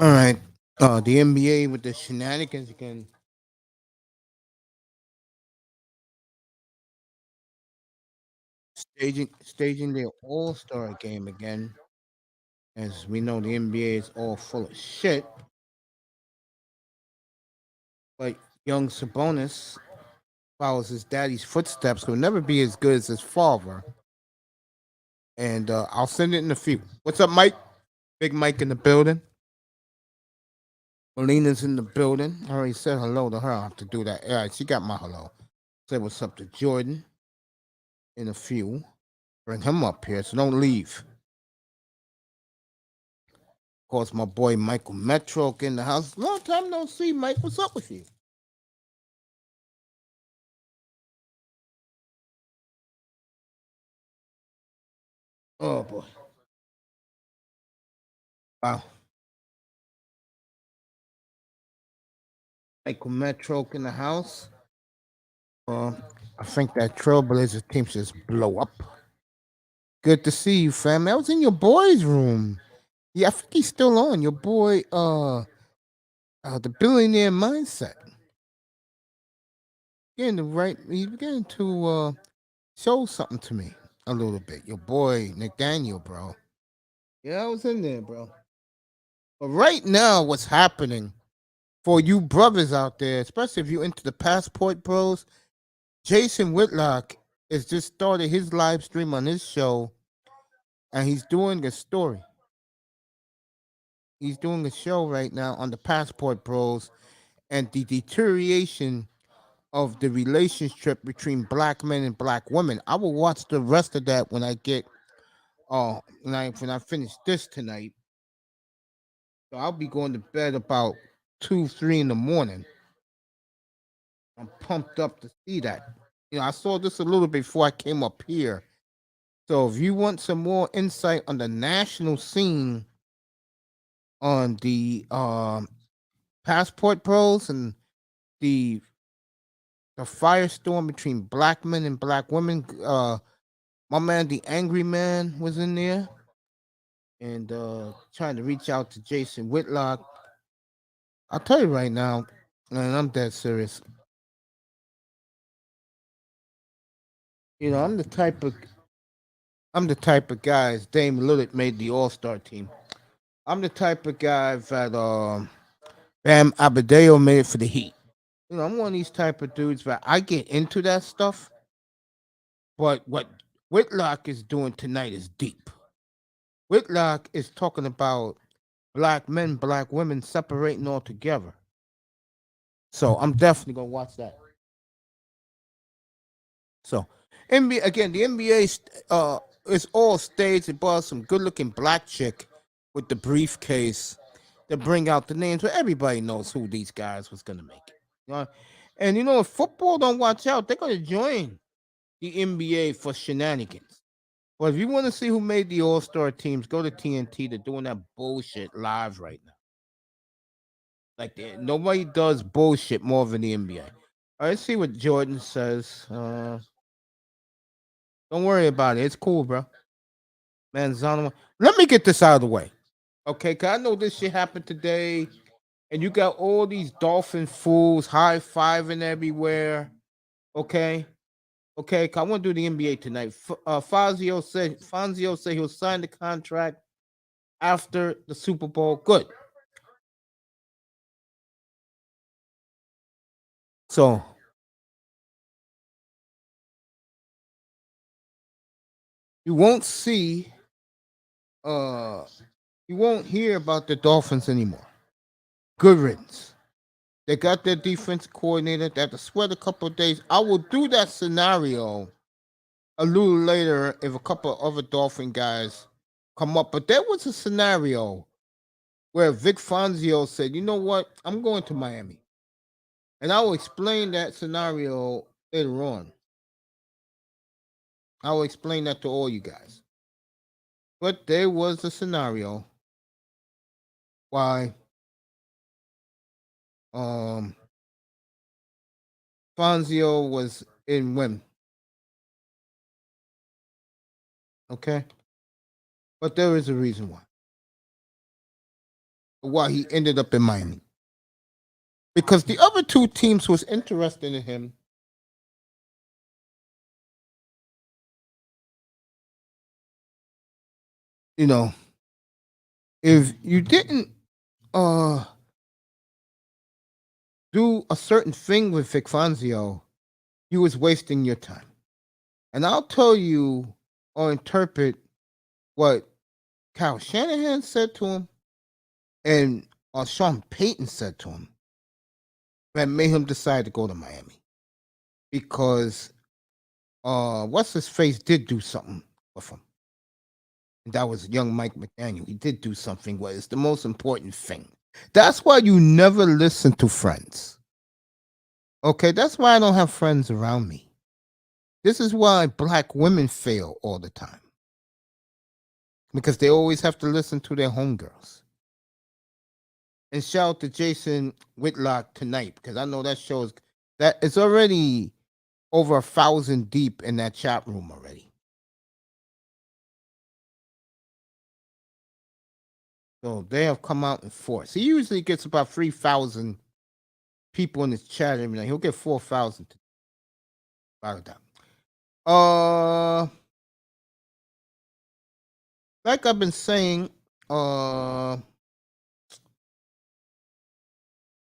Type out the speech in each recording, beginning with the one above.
All right. The NBA with the shenanigans again, staging their All Star game again. As we know, the NBA is all full of shit. But young Sabonis follows his daddy's footsteps. Will never be as good as his father. And I'll send it in a few. What's up, Mike? Big Mike in the building. Melina's in the building. I already said hello to her. I have to do that. All right, she got my hello. Say what's up to Jordan in a few. Bring him up here, so don't leave. Of course, my boy Michael Metroke in the house. Long time no see, Mike. What's up with you? Oh boy. Wow. Michael Metroke in the house. Uh, I think that Trailblazers team should just blow up. Good to see you, fam. I was in your boy's room. Yeah, I think he's still on. Your boy, the billionaire mindset. Getting the right. He's beginning to show something to me a little bit. Your boy Nathaniel, bro. Yeah, I was in there, bro. But right now, what's happening for you brothers out there, especially if you're into the Passport Bros, Jason Whitlock has just started his live stream on his show, and he's doing a story. He's doing a show right now on the Passport Bros and the deterioration of the relationship between black men and black women. I will watch the rest of that when I get when I finish this tonight. So I'll be going to bed about 2, 3 in the morning. I'm pumped up to see that. I saw this a little bit before I came up here. So if you want some more insight on the national scene on the passport pros and the the firestorm between black men and black women, my man, the angry man, was in there and trying to reach out to Jason Whitlock. I'll tell you right now, and I'm dead serious. I'm the type of guy. As Dame Lillard made the All Star team. I'm the type of guy that Bam Abadeo made it for the Heat. I'm one of these type of dudes that I get into that stuff. But what Whitlock is doing tonight is deep. Whitlock is talking about black men, black women separating altogether. So I'm definitely gonna watch that. So NBA again, the NBA is all staged. It brought some good looking black chick with the briefcase to bring out the names, but everybody knows who these guys was gonna make it. And if football don't watch out, they're gonna join the NBA for shenanigans. But if you want to see who made the All Star teams, go to TNT. They're doing that bullshit live right now. Like nobody does bullshit more than the NBA. All right, let's see what Jordan says. Don't worry about it. It's cool, bro. Manzano. Let me get this out of the way. Okay, cause I know this shit happened today. And you got all these dolphin fools high fiving everywhere. Okay. Okay, I want to do the NBA tonight. Fazio said he'll sign the contract after the Super Bowl. Good. So you won't see uh you won't hear about the Dolphins anymore. Good riddance. They got their defense coordinator. They have to sweat a couple of days. I will do that scenario a little later if a couple of other Dolphin guys come up. But there was a scenario where Vic Fangio said, "You know what? I'm going to Miami," and I will explain that scenario later on. I will explain that to all you guys. But there was a scenario why um Fangio was in women. Okay, but there is a reason why. why he ended up in Miami. Because the other two teams was interested in him. You know, if you didn't uh do a certain thing with Vic Fangio, you was wasting your time. And I'll tell you or interpret what Kyle Shanahan said to him and Sean Payton said to him that made him decide to go to Miami. Because what's his face did do something with him. And that was young Mike McDaniel. He did do something what is the most important thing. That's why you never listen to friends. Okay, that's why I don't have friends around me. This is why black women fail all the time. Because they always have to listen to their homegirls. And shout out to Jason Whitlock tonight, because I know that shows that it's already over 1,000 deep in that chat room already. So they have come out in force. He usually gets about 3,000 people in his chat every night. He'll get 4,000 about that. Like I've been saying, I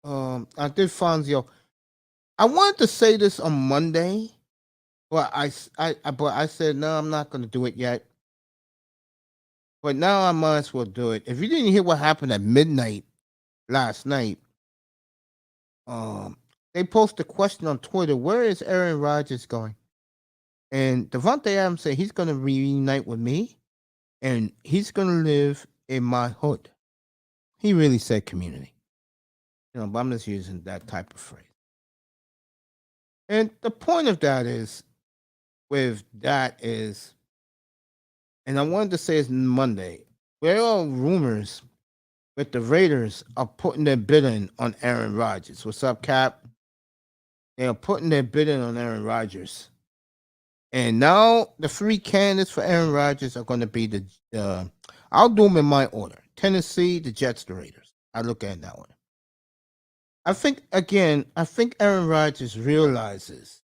did Fonzio. I wanted to say this on Monday, but I said no, I'm not going to do it yet. But now I might as well do it. If you didn't hear what happened at midnight last night, they posted a question on Twitter: where is Aaron Rodgers going? And Devontae Adams said he's going to reunite with me, and he's going to live in my hood. He really said community. But I'm just using that type of phrase. And the point of that is, and I wanted to say it's Monday, there are rumors that the Raiders are putting their bid in on Aaron Rodgers. What's up, Cap? They are putting their bid in on Aaron Rodgers. And now the three candidates for Aaron Rodgers are going to be I'll do them in my order: Tennessee, the Jets, the Raiders. I look at it that way. I think Aaron Rodgers realizes,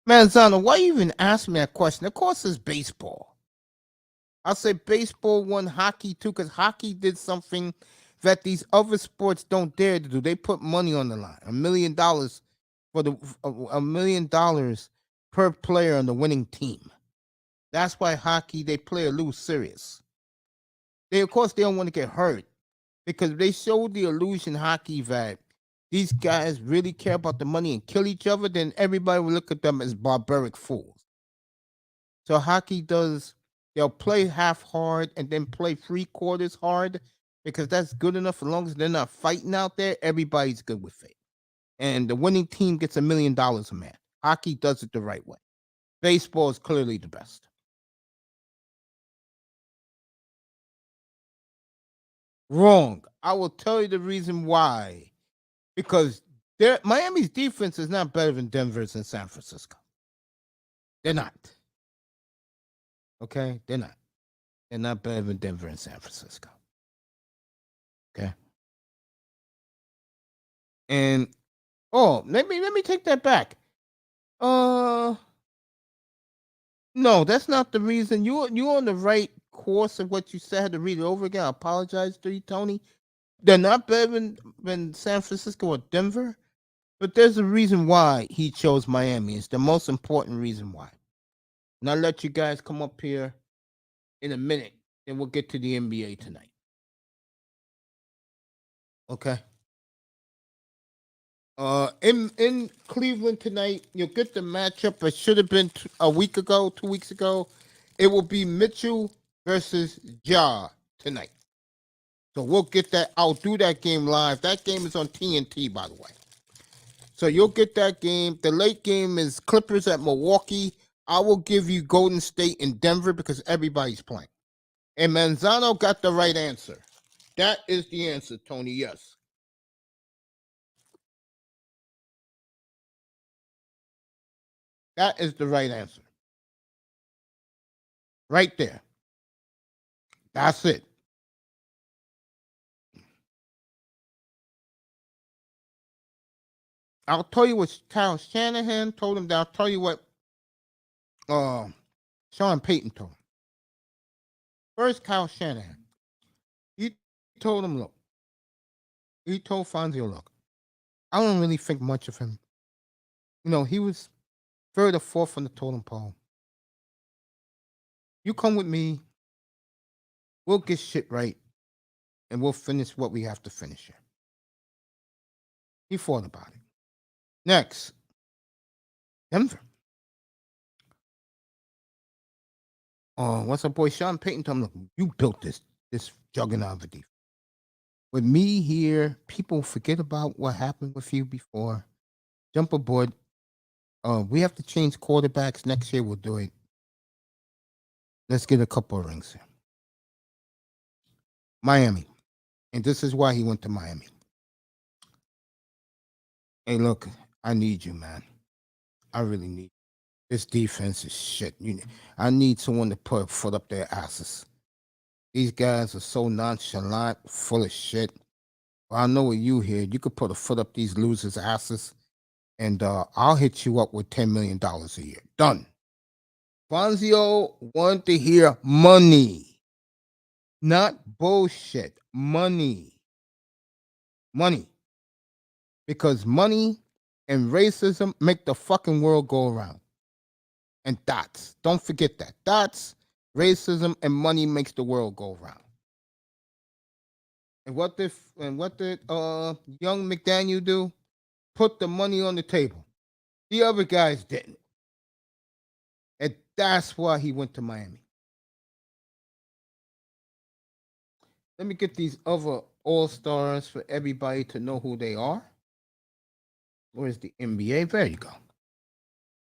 Manzano, why you even ask me that question? Of course, it's baseball. I'll say baseball won hockey too, because hockey did something that these other sports don't dare to do. They put money on the line, $1 million for $1 million per player on the winning team. That's why hockey they play a little serious. Of course they don't want to get hurt, because they showed the illusion hockey that these guys really care about the money and kill each other, then everybody will look at them as barbaric fools. So hockey they'll play half hard and then play 3/4 hard, because that's good enough. As long as they're not fighting out there, everybody's good with it. And the winning team gets $1 million a man. Hockey does it the right way. Baseball is clearly the best. Wrong. I will tell you the reason why. Because Miami's defense is not better than Denver's and San Francisco. They're not. Okay? They're not. They're not better than Denver and San Francisco. Okay? And let me take that back. No, that's not the reason. You're on the right course of what you said. I had to read it over again. I apologize to you, Tony. They're not better than San Francisco or Denver, but there's a reason why he chose Miami. It's the most important reason why. And I'll let you guys come up here in a minute, and we'll get to the NBA tonight. Okay. In Cleveland tonight, you'll get the matchup. It should have been a week ago, 2 weeks ago. It will be Mitchell versus Ja tonight. So we'll get that. I'll do that game live. That game is on TNT, by the way. So you'll get that game. The late game is Clippers at Milwaukee. I will give you Golden State and Denver, because everybody's playing. And Manzano got the right answer. That is the answer, Tony. Yes. That is the right answer. Right there. That's it. I'll tell you what Kyle Shanahan told him. I'll tell you what uh, Sean Payton told him. First, Kyle Shanahan. He told him, look, he told Fonzie, look, I don't really think much of him. You know, he was third or fourth on the totem pole. You come with me, we'll get shit right, and we'll finish what we have to finish here. He thought about it. Next, Denver. What's up, boy? Sean Payton told him, look, you built this juggernaut of a defense. With me here, people forget about what happened with you before. Jump aboard. We have to change quarterbacks next year. We'll do it. Let's get a couple of rings here. Miami. And this is why he went to Miami. Hey, look, I need you, man. I really need you. This defense is shit. I need someone to put a foot up their asses. These guys are so nonchalant, full of shit. Well, I know with you here, you could put a foot up these losers' asses, and I'll hit you up with $10 million a year. Done. Fonzio wanted to hear money, not bullshit. Money. Money. Because money and racism make the fucking world go around. And dots. Don't forget that. Dots, racism, and money makes the world go around. And what did young McDaniel do? Put the money on the table. The other guys didn't. And that's why he went to Miami. Let me get these other all-stars for everybody to know who they are. Where's the NBA? There you go.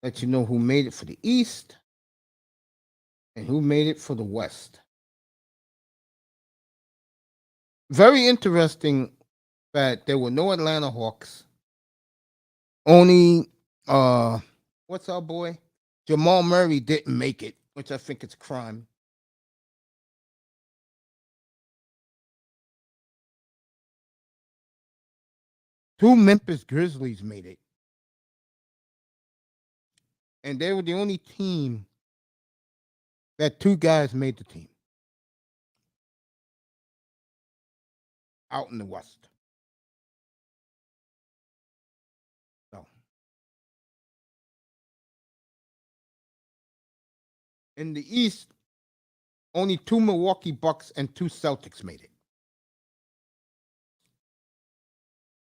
Let you know who made it for the East and who made it for the West. Very interesting that there were no Atlanta Hawks. Only, what's our boy? Jamal Murray didn't make it, which I think is a crime. Two Memphis Grizzlies made it. And they were the only team that two guys made the team out in the West. So, in the East, only two Milwaukee Bucks and two Celtics made it.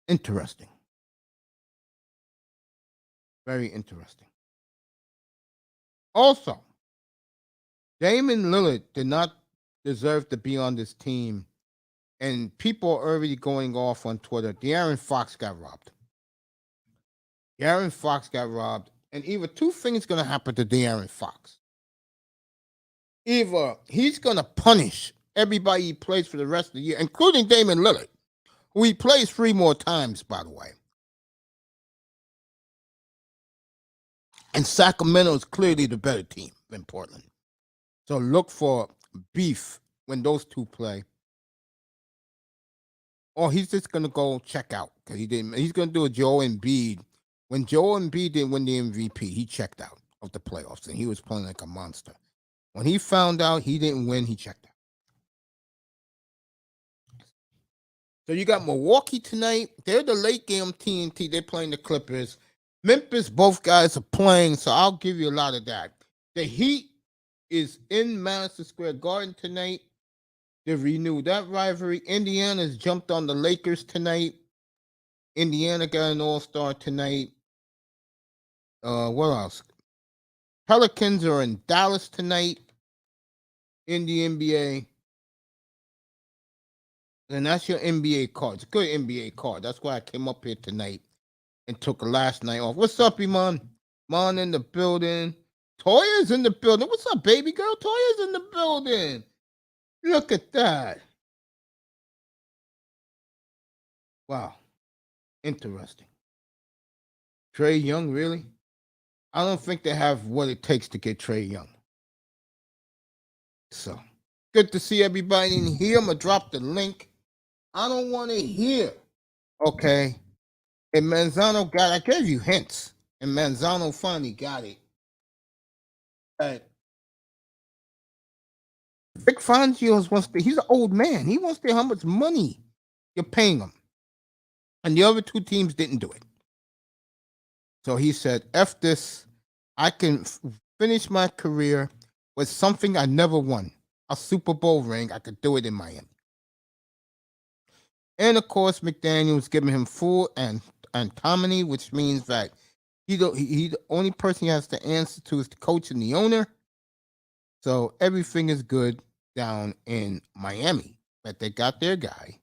Interesting. Very interesting. Also, Damian Lillard did not deserve to be on this team, and people are already going off on Twitter. De'Aaron Fox got robbed. De'Aaron Fox got robbed, and either two things going to happen to De'Aaron Fox. Either he's going to punish everybody he plays for the rest of the year, including Damian Lillard, who he plays 3 more times, by the way. And Sacramento is clearly the better team than Portland. So look for beef when those two play. Or he's just going to go check out because he didn't. He's going to do a Joel Embiid. When Joel Embiid didn't win the MVP, he checked out of the playoffs, and he was playing like a monster. When he found out he didn't win, he checked out. So you got Milwaukee tonight. They're the late game TNT. They're playing the Clippers. Memphis, both guys are playing, so I'll give you a lot of that. The Heat is in Madison Square Garden tonight. They renewed that rivalry. Indiana's jumped on the Lakers tonight. Indiana got an all-star tonight. What else? Pelicans are in Dallas tonight in the NBA. And that's your NBA card. It's a good NBA card. That's why I came up here tonight and took last night off. What's up, Iman? Iman in the building. Toya's in the building. What's up, baby girl? Toya's in the building. Look at that. Wow. Interesting. Trae Young, really? I don't think they have what it takes to get Trae Young. So, Good to see everybody in here. I'm gonna drop the link. I don't want to hear. Okay. And Manzano got. I gave you hints, and Manzano finally got it. Right. Vic Fangio wants to. He's an old man. He wants to hear how much money you're paying him, and the other two teams didn't do it. So he said, "F this. I can finish my career with something I never won, a Super Bowl ring. I could do it in Miami." And of course, McDaniel's giving him full and autonomy, which means that he the only person he has to answer to is the coach and the owner. So everything is good down in Miami. But they got their guy.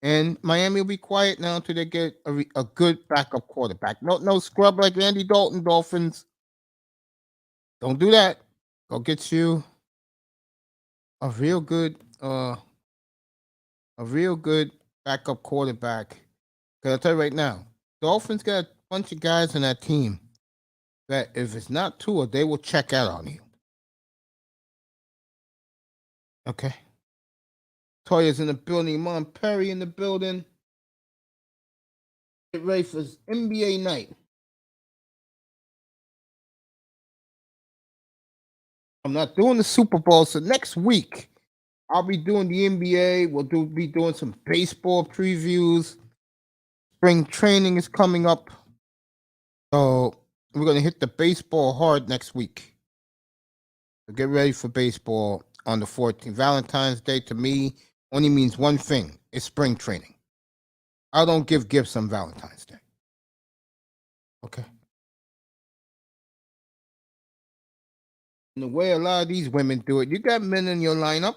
And Miami will be quiet now until they get a good backup quarterback. No scrub like Andy Dalton, Dolphins. Don't do that. Go get you a real good backup quarterback. Because I'll tell you right now, Dolphins got a bunch of guys in that team that if it's not Tua, they will check out on you. Okay. Toya's in the building. Mom Perry in the building. Get ready for NBA night. I'm not doing the Super Bowl, so next week I'll be doing the NBA. We'll be doing some baseball previews. Spring training is coming up. So we're gonna hit the baseball hard next week. So get ready for baseball on the 14th. Valentine's Day to me only means one thing. It's spring training. I don't give gifts on Valentine's Day. Okay. And the way a lot of these women do it, you got men in your lineup.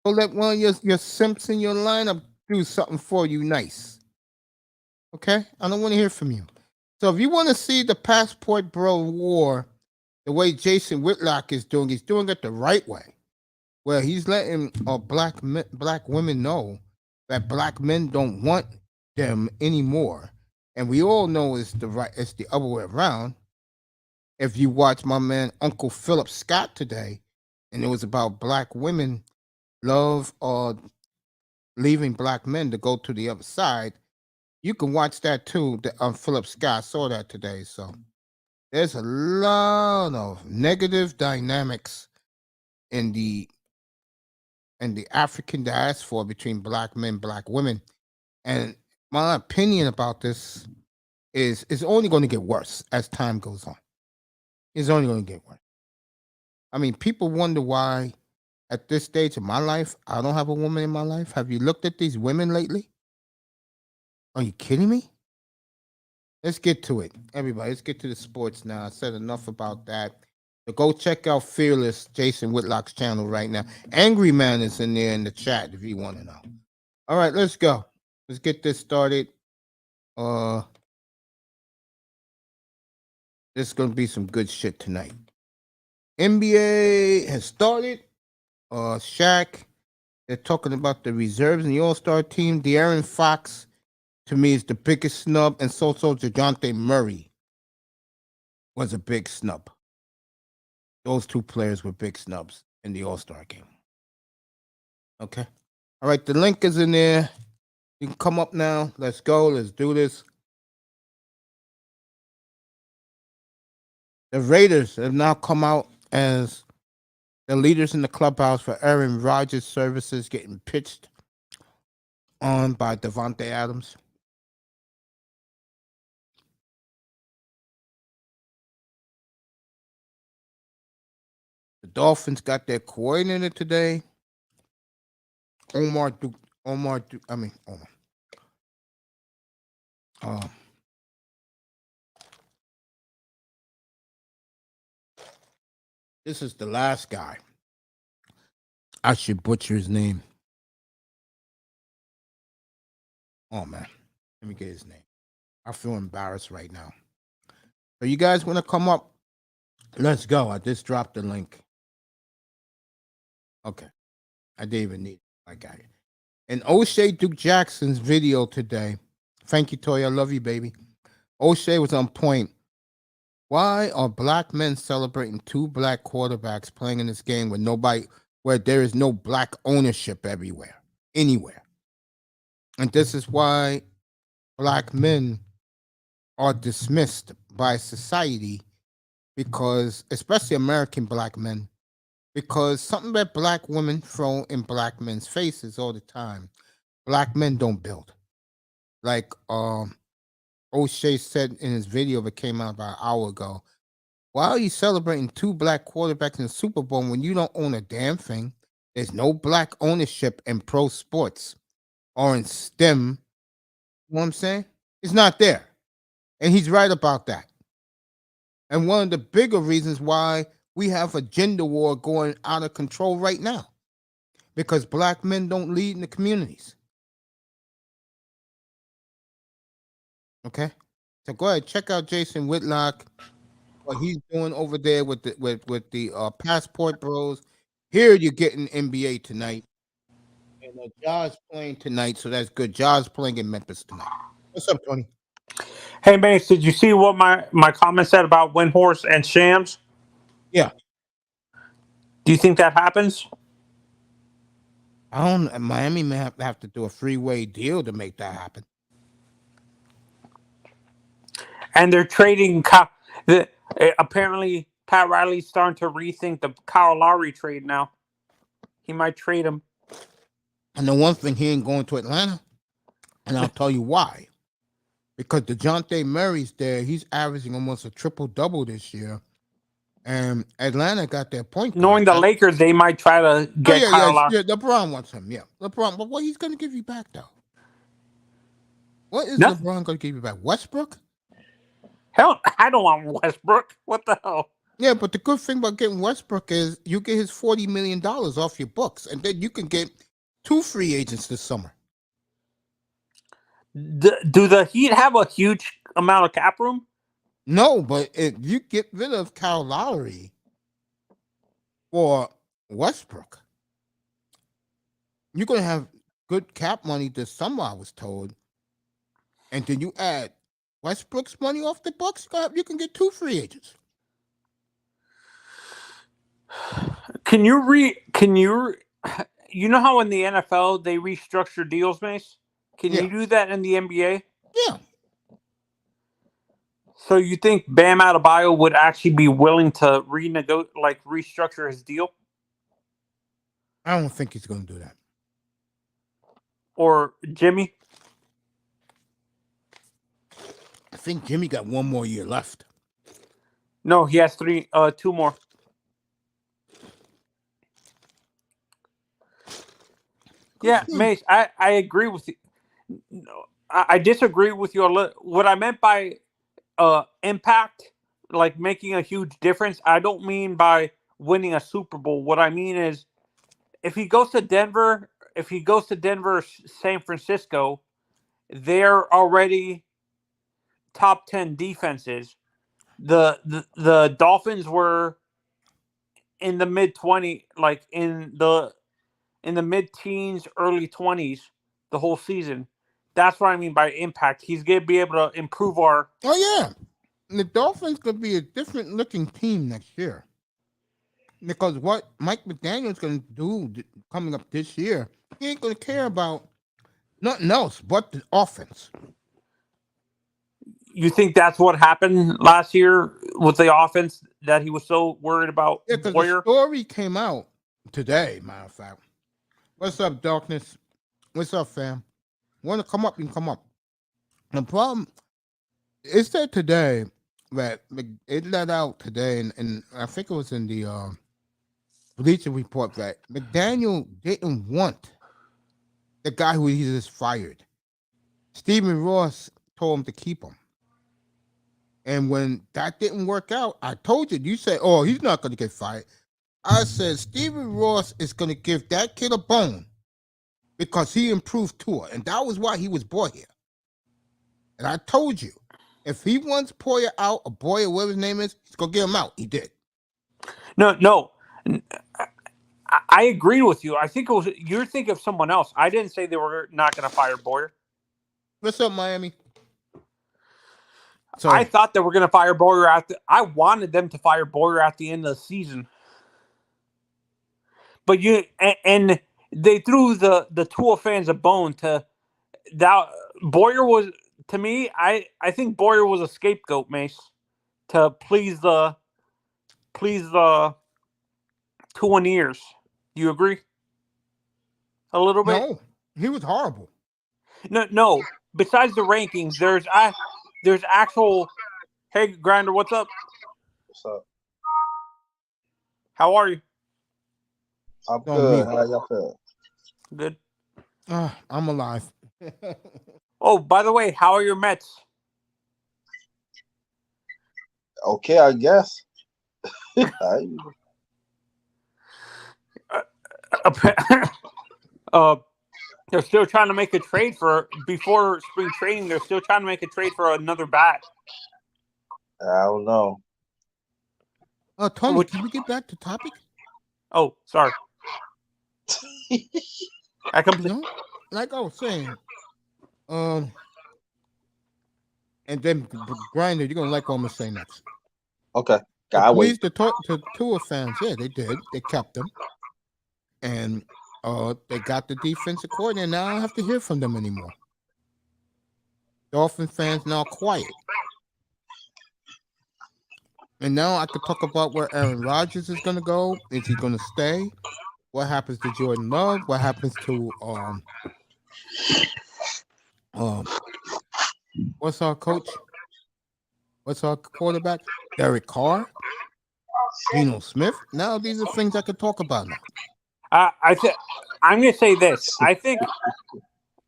So let one of your simps in your lineup do something for you nice. Okay? I don't want to hear from you. So if you want to see the Passport Bro War the way Jason Whitlock is doing, he's doing it the right way. Where he's letting black women know that black men don't want them anymore. And we all know it's the other way around. If you watch my man Uncle Philip Scott today, and it was about black women love or leaving black men to go to the other side, you can watch that too. Philip Scott saw that today. So there's a lot of negative dynamics in the African diaspora between black men, black women. And my opinion about this is it's only going to get worse as time goes on. It's only going to get worse. I mean, people wonder why at this stage of my life, I don't have a woman in my life. Have you looked at these women lately? Are you kidding me? Let's get to it. Everybody, let's get to the sports now. I said enough about that. So go check out Fearless Jason Whitlock's channel right now. Angry Man is in there in the chat if you want to know. All right, let's go. Let's get this started. This is going to be some good shit tonight. NBA has started. Shaq, they're talking about the reserves in the All-Star team. De'Aaron Fox, to me, is the biggest snub, and so DeJounte Murray was a big snub. Those two players were big snubs in the All-Star game. Okay. All right, the link is in there. You can come up now. Let's go. Let's do this. The Raiders have now come out as the leaders in the clubhouse for Aaron Rodgers' services getting pitched on by Davante Adams. The Dolphins got their coordinator today. Omar. This is the last guy. I should butcher his name. Oh, man. Let me get his name. I feel embarrassed right now. So you guys want to come up? Let's go. I just dropped the link. Okay. I didn't even need it. I got it. And O'Shea Duke Jackson's video today. Thank you, Toy. I love you, baby. O'Shea was on point. Why are black men celebrating two black quarterbacks playing in this game when nobody where there is no black ownership anywhere. And this is why black men are dismissed by society because, especially American black men, because something that black women throw in black men's faces all the time. Black men don't build. Like O'Shea said in his video that came out about an hour ago, why are you celebrating two black quarterbacks in the Super Bowl when you don't own a damn thing? There's no black ownership in pro sports or in STEM. You know what I'm saying? It's not there. And he's right about that. And one of the bigger reasons why we have a gender war going out of control right now, because black men don't lead in the communities. Okay? So go ahead, check out Jason Whitlock, what he's doing over there with the Passport Bros. Here you're getting NBA tonight. And Ja's playing tonight, so that's good. Ja's playing in Memphis tonight. What's up, Tony? Hey, Mace, did you see what my comment said about Windhorse and Shams? Yeah. Do you think that happens? Miami may have to do a freeway deal to make that happen. And they're trading. Apparently, Pat Riley's starting to rethink the Kyle Lowry trade now. He might trade him. And the one thing, he ain't going to Atlanta. And I'll tell you why. Because DeJounte Murray's there. He's averaging almost a triple-double this year. And Atlanta got their point guard. Knowing the Lakers, they might try to get Kyle Lowry. Yeah, LeBron wants him, yeah. LeBron, but what he's going to give you back, though? What is LeBron going to give you back? Westbrook? Hell, I don't want Westbrook. What the hell? Yeah, but the good thing about getting Westbrook is you get his $40 million off your books, and then you can get 2 free agents this summer. Do the Heat have a huge amount of cap room? No, but if you get rid of Kyle Lowry for Westbrook, you're going to have good cap money this summer, I was told. And then you add Westbrook's money off the books, you can get 2 free agents. Can you you know how in the NFL they restructure deals, Mace? Can you do that in the NBA? Yeah. So you think Bam Adebayo would actually be willing to restructure his deal? I don't think he's going to do that. Or Jimmy? I think Jimmy got 1 more year left. No, he has 2 more. Yeah, Mace, I agree with you. I disagree with you a little. What I meant by impact, like making a huge difference, I don't mean by winning a Super Bowl. What I mean is, if he goes to Denver, San Francisco, they're already top 10 defenses. The Dolphins were in the mid-20, like in the mid-teens, early 20s, the whole season. That's what I mean by impact. He's going to be able to improve our... Oh, yeah. The Dolphins could be a different-looking team next year. Because what Mike McDaniel's going to do coming up this year, he ain't going to care about nothing else but the offense. You think that's what happened last year with the offense, that he was so worried about? Yeah, because the story came out today, matter of fact. What's up, Darkness? What's up, fam? Want to come up? You can come up. The problem is that today, that it let out today, and I think it was in the Bleacher Report, that McDaniel didn't want the guy who he just fired. Stephen Ross told him to keep him. And when that didn't work out, I told you, you said, oh, he's not going to get fired. I said, Stephen Ross is going to give that kid a bone because he improved Tua. And that was why he was brought here. And I told you, if he wants Poyer out, or Boyer, whatever his name is, he's going to get him out. He did. No. I agree with you. I think you're thinking of someone else. I didn't say they were not going to fire Boyer. What's up, Miami? So I thought they were going to fire Boyer I wanted them to fire Boyer at the end of the season. but and they threw the Tua fans a bone to that. Boyer was, to me. I think Boyer was a scapegoat, Mace, to please the Tuaneers. Do you agree? A little bit. No, he was horrible. No, no. Besides the rankings, there's actual. Hey, Grinder, what's up? What's up? How are you? I'm On good. mute. How y'all feel? Good. I'm alive. Oh, by the way, how are your Mets? Okay, I guess. uh, they're still trying to make a trade for before spring training. They're still trying to make a trade for another bat. I don't know. Tony, Which- can we get back to topic? Oh, sorry. I completely. No, like I was saying. And then Grinder, you're gonna like what I'm gonna say next. Okay, But I please, wait. the Tua fans, yeah, they did. They kept them, and they got the defensive coordinator. Now I don't have to hear from them anymore. Dolphin fans now quiet, and now I could talk about where Aaron Rodgers is gonna go. Is he gonna stay? What happens to Jordan Love? What happens to what's our coach? What's our quarterback? Derek Carr, Geno Smith. Now these are things I could talk about now. I'm gonna say this. I think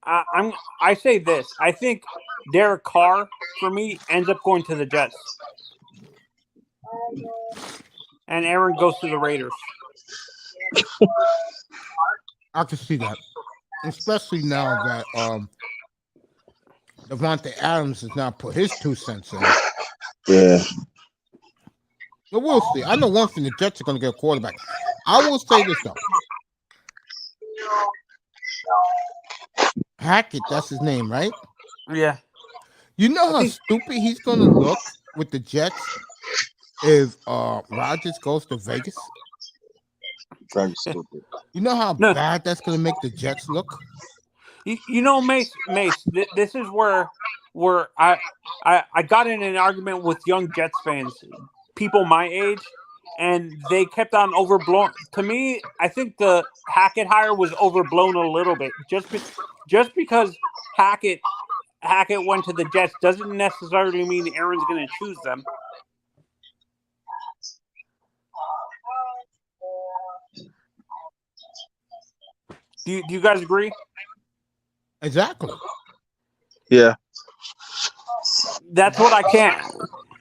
I say this. I think Derek Carr for me ends up going to the Jets, and Aaron goes to the Raiders. I can see that, especially now that Devontae Adams has now put his 2 cents in. Yeah. But we'll see. I know one thing: the Jets are going to get a quarterback. I will say this though: Hackett, that's his name, right? Yeah. You know how stupid he's going to look with the Jets if Rodgers goes to Vegas. Very stupid. You know how No. bad that's going to make the Jets look. You know, Mace. This is where I got in an argument with young Jets fans, people my age, and they kept on overblown. To me, I think the Hackett hire was overblown a little bit. Just because Hackett went to the Jets doesn't necessarily mean Aaron's going to choose them. Do you guys agree? Exactly. Yeah. That's what I can't.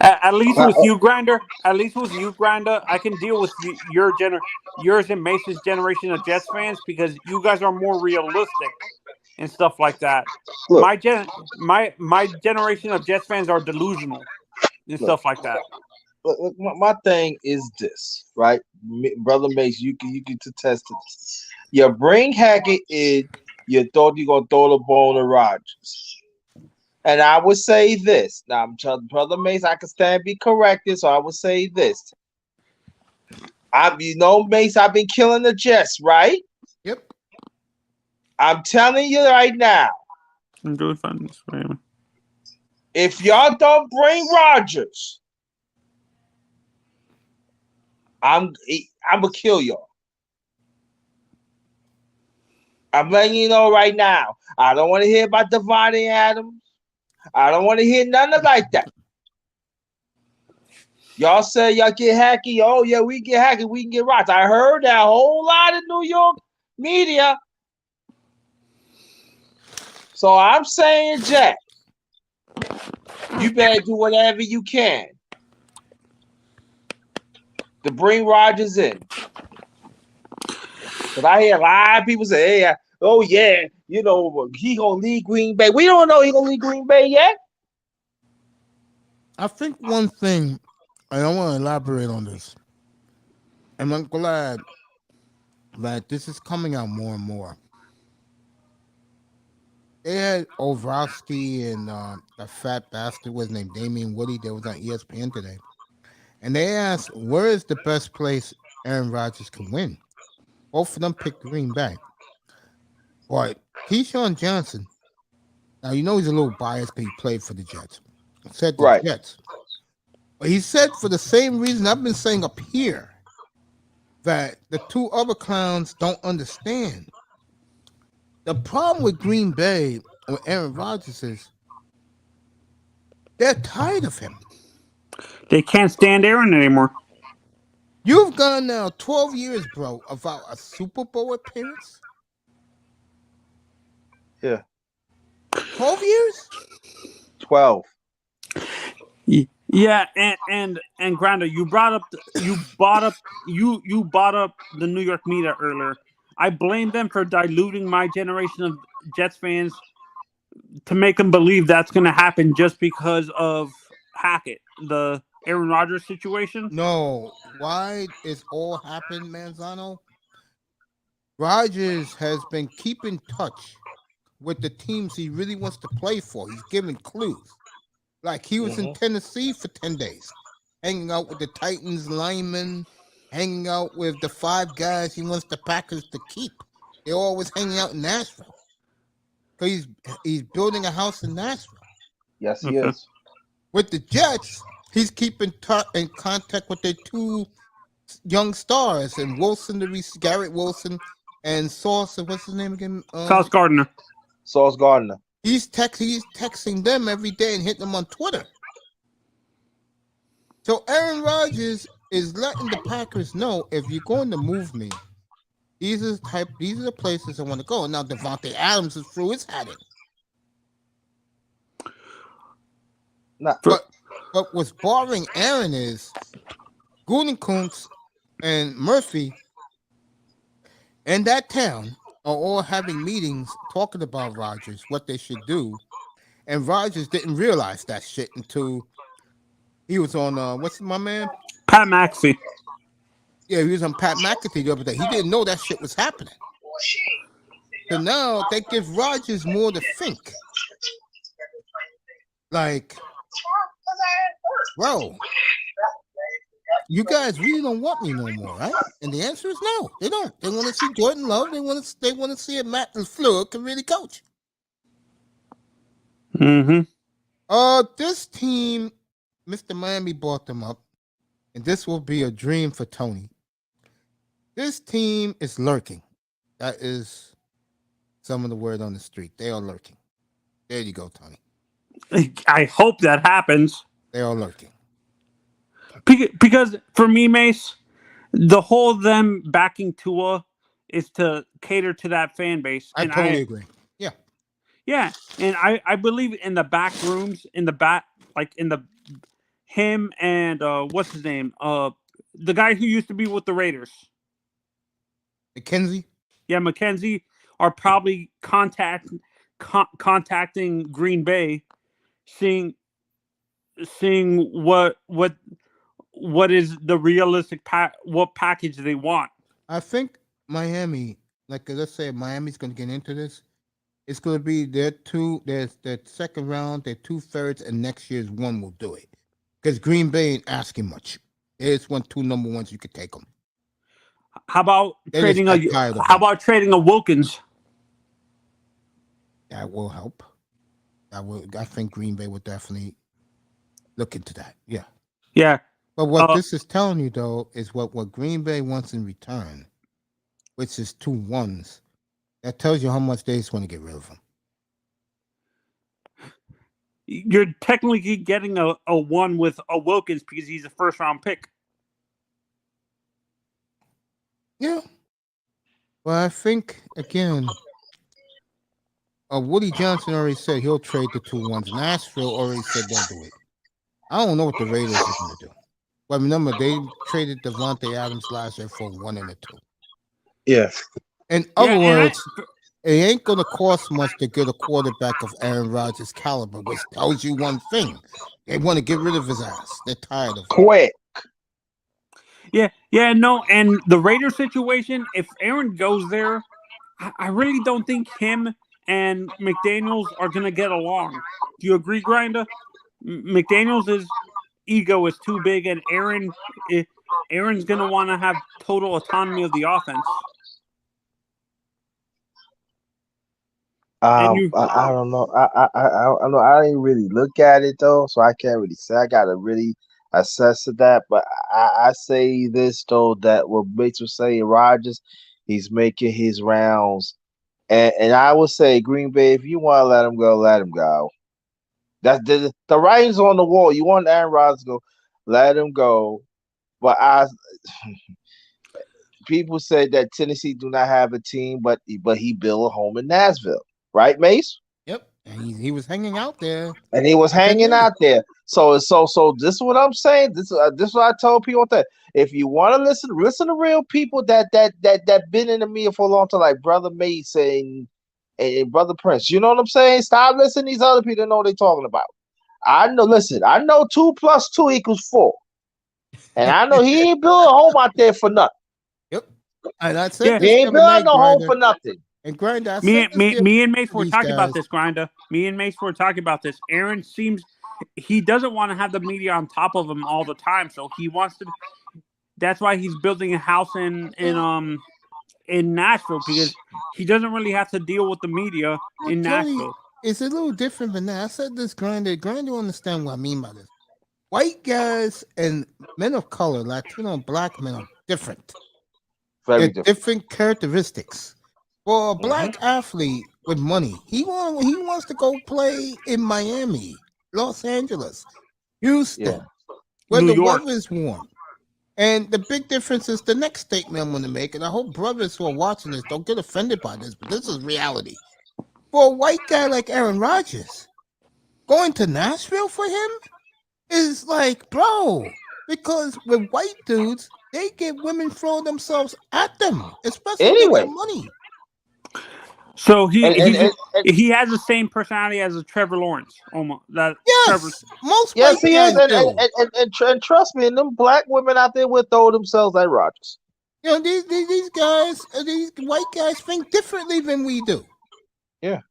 At least with you, Grinder. At least with you, Grinder, I can deal with yours and Mace's generation of Jets fans because you guys are more realistic and stuff like that. Look. My generation of Jets fans are delusional and stuff like that. Look, my thing is this, right, brother Mace? You can attest to this. You bring Hackett in. You thought you gonna throw the ball to Rodgers. And I would say this. Now, I'm telling Brother Mace, I can stand be corrected, so I would say this. Mace, I've been killing the Jets, right? Yep. I'm telling you right now. I'm doing fun this way. If y'all don't bring Rodgers, I'm gonna kill y'all. I'm letting you know right now. I don't want to hear about Devontae Adams. I don't want to hear nothing like that. Y'all say y'all get hacky. Oh, yeah, we get hacky. We can get Rodgers. I heard that whole lot of New York media. So I'm saying, Jack, you better do whatever you can to bring Rodgers in. Because I hear a lot of people say, hey, oh, yeah, he going to leave Green Bay. We don't know he going to leave Green Bay yet. I think one thing, and I want to elaborate on this, and I'm glad that this is coming out more and more. They had Ovrowski and the fat bastard was named Damian Woody. That was on ESPN today. And they asked, where is the best place Aaron Rodgers can win? Both of them picked Green Bay. But Keyshawn Johnson, now you know he's a little biased because he played for the Jets. Said the Right. Jets. But he said for the same reason I've been saying up here that the two other clowns don't understand. The problem with Green Bay and with Aaron Rodgers is they're tired of him. They can't stand Aaron anymore. You've gone now 12 years, bro, without a Super Bowl appearance. Yeah. 12 years? 12. Yeah, and Granda, you brought up the New York media earlier. I blame them for diluting my generation of Jets fans to make them believe that's going to happen just because of Hackett, the Aaron Rodgers situation. No. Why is all happened, Manzano? Rodgers has been keeping touch with the teams he really wants to play for. He's giving clues. Like he was in Tennessee for 10 days, hanging out with the Titans linemen, hanging out with the 5 guys he wants the Packers to keep. They're always hanging out in Nashville. Because he's building a house in Nashville. Yes, he is. With the Jets, he's keeping in contact with their 2 young stars, and Garrett Wilson, and Sauce, what's his name again? Sauce Gardner. Sauce Gardner. He's texting them every day and hitting them on Twitter. So Aaron Rodgers is letting the Packers know, if you're going to move me, these are the places I want to go. Now Devontae Adams is through his hat in. But what's bothering Aaron is Gutekunst and Murphy and that town are all having meetings talking about Rodgers, what they should do. And Rodgers didn't realize that shit until he was on, what's my man? Pat McAfee. Yeah, he was on Pat McAfee the other day. He didn't know that shit was happening. So now they give Rodgers more to think. Like, bro, you guys really don't want me no more, right? And the answer is no. They don't. They want to see Jordan Love. They want to see if Matt LaFleur can really coach. This team, Mr. Miami brought them up, and this will be a dream for Tony. This team is lurking. That is some of the word on the street. They are lurking. There you go, Tony. I hope that happens. They are lurking. Because for me, Mace, the whole them backing Tua is to cater to that fan base. I totally agree. Yeah. Yeah. And I believe in the back rooms, him and what's his name? The guy who used to be with the Raiders. McKenzie? Yeah, McKenzie are probably contacting Green Bay, seeing what is the realistic what package they want. I think Miami, like let's say Miami's going to get into this, it's going to be their second round, their 2/3, and next year's 1 will do it. Because Green Bay ain't asking much. There's 2 number 1s you could take them. How about trading a Wilkins? That will help. I think Green Bay would definitely look into that. Yeah. Yeah. But what this is telling you, though, is what Green Bay wants in return, which is 2 1s. That tells you how much they just want to get rid of them. You're technically getting a 1 with a Wilkins because he's a first-round pick. Yeah. Well, I think, again, Woody Johnson already said he'll trade the 2 1s. Nashville already said they'll do it. I don't know what the Raiders are going to do. But remember, they traded Devontae Adams last year for 1 and a 2. Yeah. In other words, it ain't going to cost much to get a quarterback of Aaron Rodgers' caliber, which tells you one thing. They want to get rid of his ass. They're tired of him. Quick. Yeah, no, and the Raiders situation, if Aaron goes there, I really don't think him and McDaniels are going to get along. Do you agree, Grinda? McDaniels' ego is too big, and Aaron's going to want to have total autonomy of the offense. And you, I don't know. I know I didn't really look at it though, so I can't really say. I gotta really assess to that. But I say this though, that what makes me say Rodgers, he's making his rounds, and I would say Green Bay, if you want to let him go, let him go. That's the writing's on the wall. You want Aaron Rodgers to go, let him go. But people say that Tennessee do not have a team, but he built a home in Nashville, right, Mace? Yep. And he was hanging out there And he was for 10 hanging years. out there. So this is what I'm saying. This is what I told people that if you want to listen to real people that been in the media for a long time, like Brother Mason and Brother Prince. You know what I'm saying? Stop listening to these other people that know what they're talking about. I know. Listen, I know 2 + 2 = 4, and I know he ain't built a home out there for nothing. Yep. And I said yeah, He this the ain't other building night, no home Grinder. for nothing. And Grinder, I me, said this me, the other me and night Mace to were these talking about guys. this, Grinda. Me and Mace were talking about this. Aaron seems he doesn't want to have the media on top of him all the time, so he wants to. That's why he's building a house Well, in Nashville because he doesn't really have to deal with the media well, in Tony, Nashville. it's a little different than that. I said this, Grinder. Grinder understand what I mean by this. White guys and men of color, Latino and black men are different. Very They're different. different characteristics. For a Hmm. black athlete with money, he wants to go play in Miami, Los Angeles, Yeah. Houston, where New the York. weather is warm. And the big difference is the next statement I'm going to make, and I hope brothers who are watching this don't get offended by this, but this is reality. For a white guy like Aaron Rodgers, going to Nashville for him is like, bro, because with white dudes, they get women throwing themselves at them, especially if they got Anyway, money. So and and, and, and he has the same personality as a Trevor Lawrence. Almost that Trevor's. Yes, most yes, white he is, guys do. and trust me, and them black women out there will throw themselves at Rogers. You know, these guys, these white guys think differently than we do. Yeah.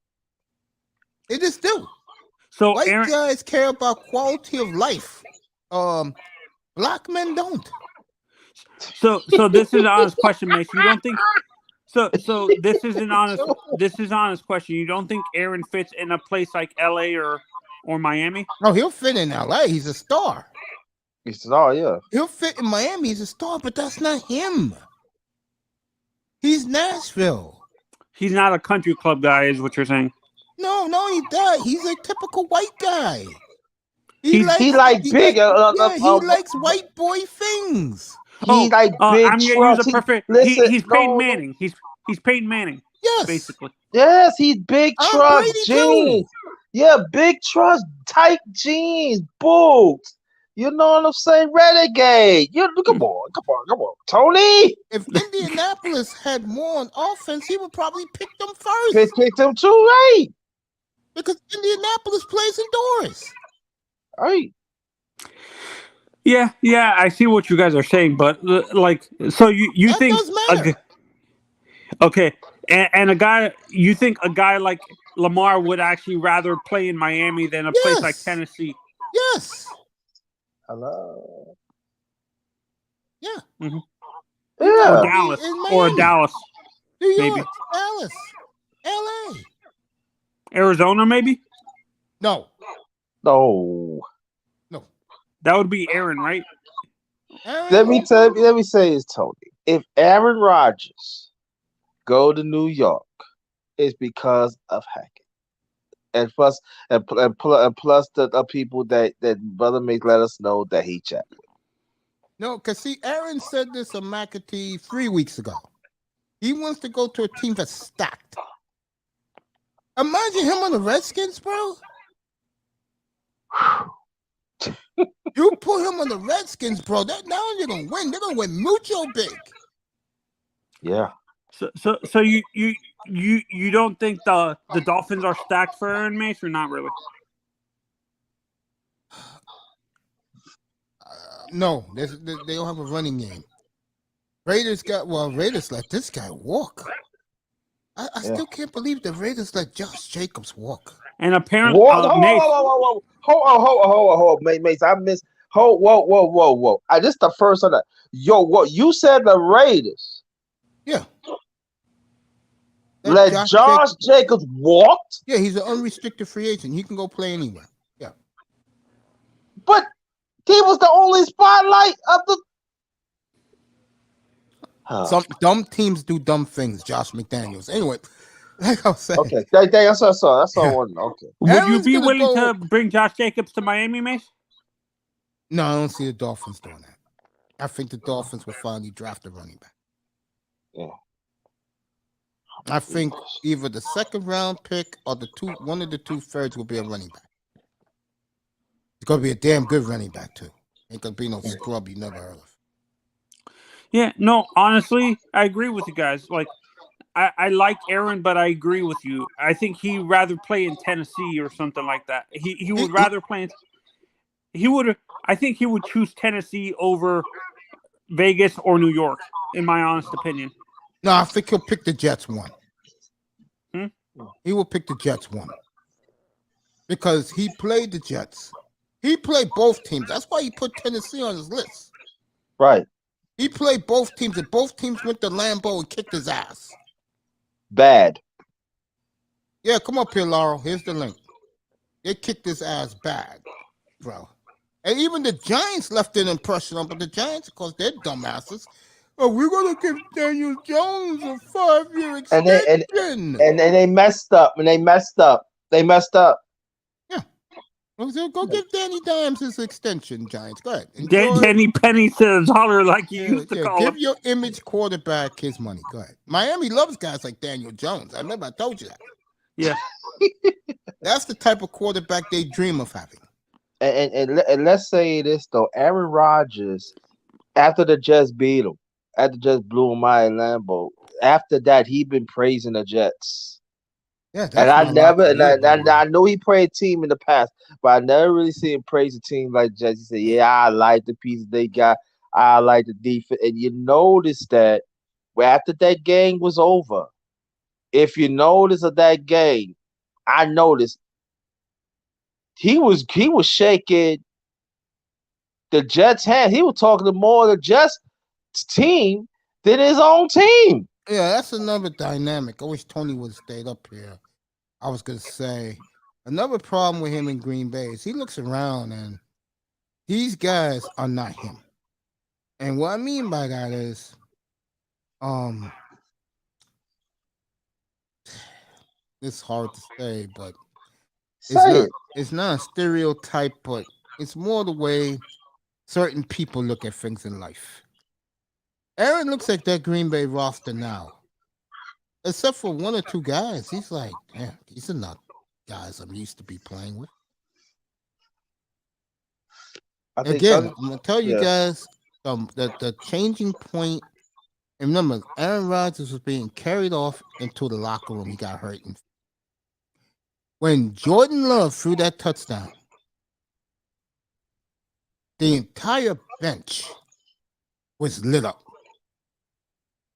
They just do. So White Aaron. guys care about quality of life. Black men don't. So this is an honest question, Mace. You don't think so this is an honest question. You don't think Aaron fits in a place like LA or Miami? No, he'll fit in LA. He's a star. He says, "Oh yeah, He'll fit in Miami. He's a star, but that's not him. He's Nashville. He's not a country club guy, is what you're saying. No, he that. He's a typical white guy. He's he like big. He likes white boy things. He like big I'm gonna use a trust. He perfect listen. he's Peyton No, no. Manning. He's Peyton Manning, Yes, basically. Yes, he's big I'm trust Brady too. jeans. Yeah, big trust, tight jeans, boots. You know what I'm saying? Renegade. You come on, Tony. If Indianapolis had more on offense, he would probably pick them Pick first them too, right? because Indianapolis plays indoors. Right. Yeah, I see what you guys are saying, but like, so you That think does matter. okay, and a guy you think a guy like Lamar would actually rather play in Miami than a place like Yes, Tennessee? yes, Hello. yeah. Mm-hmm. He'd Or rather Yeah. be Dallas, in or Miami, Dallas, New maybe York, Dallas, L.A. Arizona, maybe No, No. no. that would be Aaron, right? Let Aaron, me say this, Tony. If Aaron Rodgers go to New York, it's because of Hackett. And plus the people that Brother May let us know that he chat with. no, because see, Aaron said this on McAtee 3 weeks ago. He wants to go to a team that's stacked. Imagine him on the Redskins, bro. You put him on the Redskins, bro. Now you're gonna win. They're gonna win mucho big. Yeah. So you don't think the Dolphins are stacked for Aaron Mace or not really? No, they don't have a running game. Raiders let this guy walk. I still can't believe the Raiders let Josh Jacobs walk. And apparently, What? Hold Mace. on. Hold on, Mace. I missed. Whoa. This is the first of that. Yo, what you said? The Raiders Yeah. let let Josh Josh Jacobs. Jacobs walk, Yeah, he's an unrestricted free agent. He can go play anywhere. Yeah. but he was the only spotlight of the. Some dumb teams do dumb things. Josh McDaniels. Anyway, like I was saying, Okay, that's what I saw. That's all I yeah. want. Okay, Would you Aaron's be gonna willing go. to bring Josh Jacobs to Miami, Mace? No, I don't see the Dolphins doing that. I think the Dolphins will finally draft a running back. yeah. I think either the second round pick or one of the two thirds will be a running back. It's gonna be a damn good running back too. Ain't gonna be no scrub you never heard of. Yeah, no, honestly, I agree with you guys. Like, I like Aaron, but I agree with you. I think he'd rather play in Tennessee or something like that. He would rather play in. He would. I think he would choose Tennessee over Vegas or New York, in my honest opinion. No, I think he'll pick the Jets one. Hmm? He will pick the Jets one because he played the Jets. He played both teams. That's why he put Tennessee on his list. Right. He played both teams, and both teams went to Lambeau and kicked his ass. Bad. Yeah, come up here, Laurel. Here's the link. They kicked his ass bad, bro. And even the Giants left an impression on, but the Giants, of course, they're dumbasses. Oh, we're gonna give Daniel Jones a 5-year And they extension. and they messed up. And they messed up. They messed up. Yeah. Go give Danny Dimes his extension, Giants. Go ahead. Enjoy. Danny Penny to the dollar, like you used to call give him. your image quarterback his money. Go ahead. Miami loves guys like Daniel Jones. I remember I told you that. Yeah. That's the type of quarterback they dream of having. And let's say this though, Aaron Rodgers, after the Jets beat him, after the Jets blew him out in Lambeau, after that he been praising the Jets. Yeah, And that's I my lock never, of the year, by the way. I know he played team in the past, but I never really seen him praise a team like Jets. He said, "Yeah, I like the pieces they got. I like the defense." And you notice that after that game was over, if you notice of that game, I noticed he was shaking the Jets' hand. He was talking to more of the Jets team than his own team. Yeah, that's another dynamic. I wish Tony would have stayed up here. I was gonna say another problem with him in Green Bay is he looks around and these guys are not him. And what I mean by that is, it's hard to say, but Say it. it's not a stereotype, but it's more the way certain people look at things in life. Aaron looks like that Green Bay roster now. Except for one or two guys. He's like, damn, these are not guys I'm used to be playing with. Again, I'm gonna tell you guys the changing point. And remember, Aaron Rodgers was being carried off into the locker room. He got hurt. When Jordan Love threw that touchdown, the entire bench was lit up.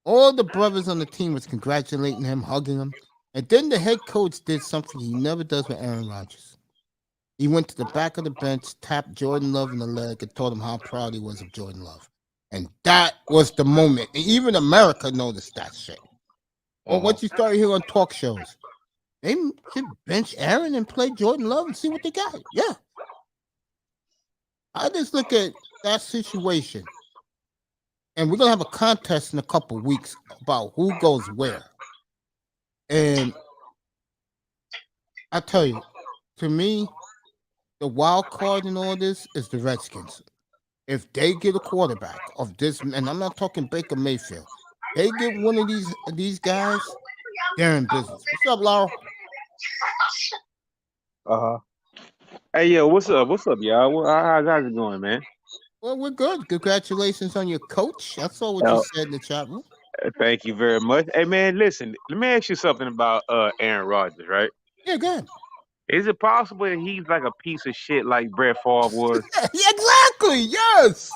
All the brothers on the team was congratulating him, hugging him. And then the head coach did something he never does with Aaron Rodgers. He went to the back of the bench, tapped Jordan Love in the leg, and told him how proud he was of Jordan Love. And that was the moment. And even America noticed that shit. Or what you start hearing on talk shows. They should bench Aaron and play Jordan Love and see what they got. Yeah. I just look at that situation. And we're going to have a contest in a couple of weeks about who goes where. And I tell you, to me, the wild card in all this is the Redskins. If they get a quarterback of this, and I'm not talking Baker Mayfield, they get one of these guys, they're in business. What's up, Laurel? Hey, yo, what's up? What's up, y'all? How's it going, man? Well, we're good. Congratulations on your coach. I saw what you Oh, said in the chat room. thank you very much. Hey, man, listen, let me ask you something about Aaron Rodgers, right? Yeah, good. Is it possible that he's like a piece of shit like Brett Favre was? Yeah, exactly. Yes.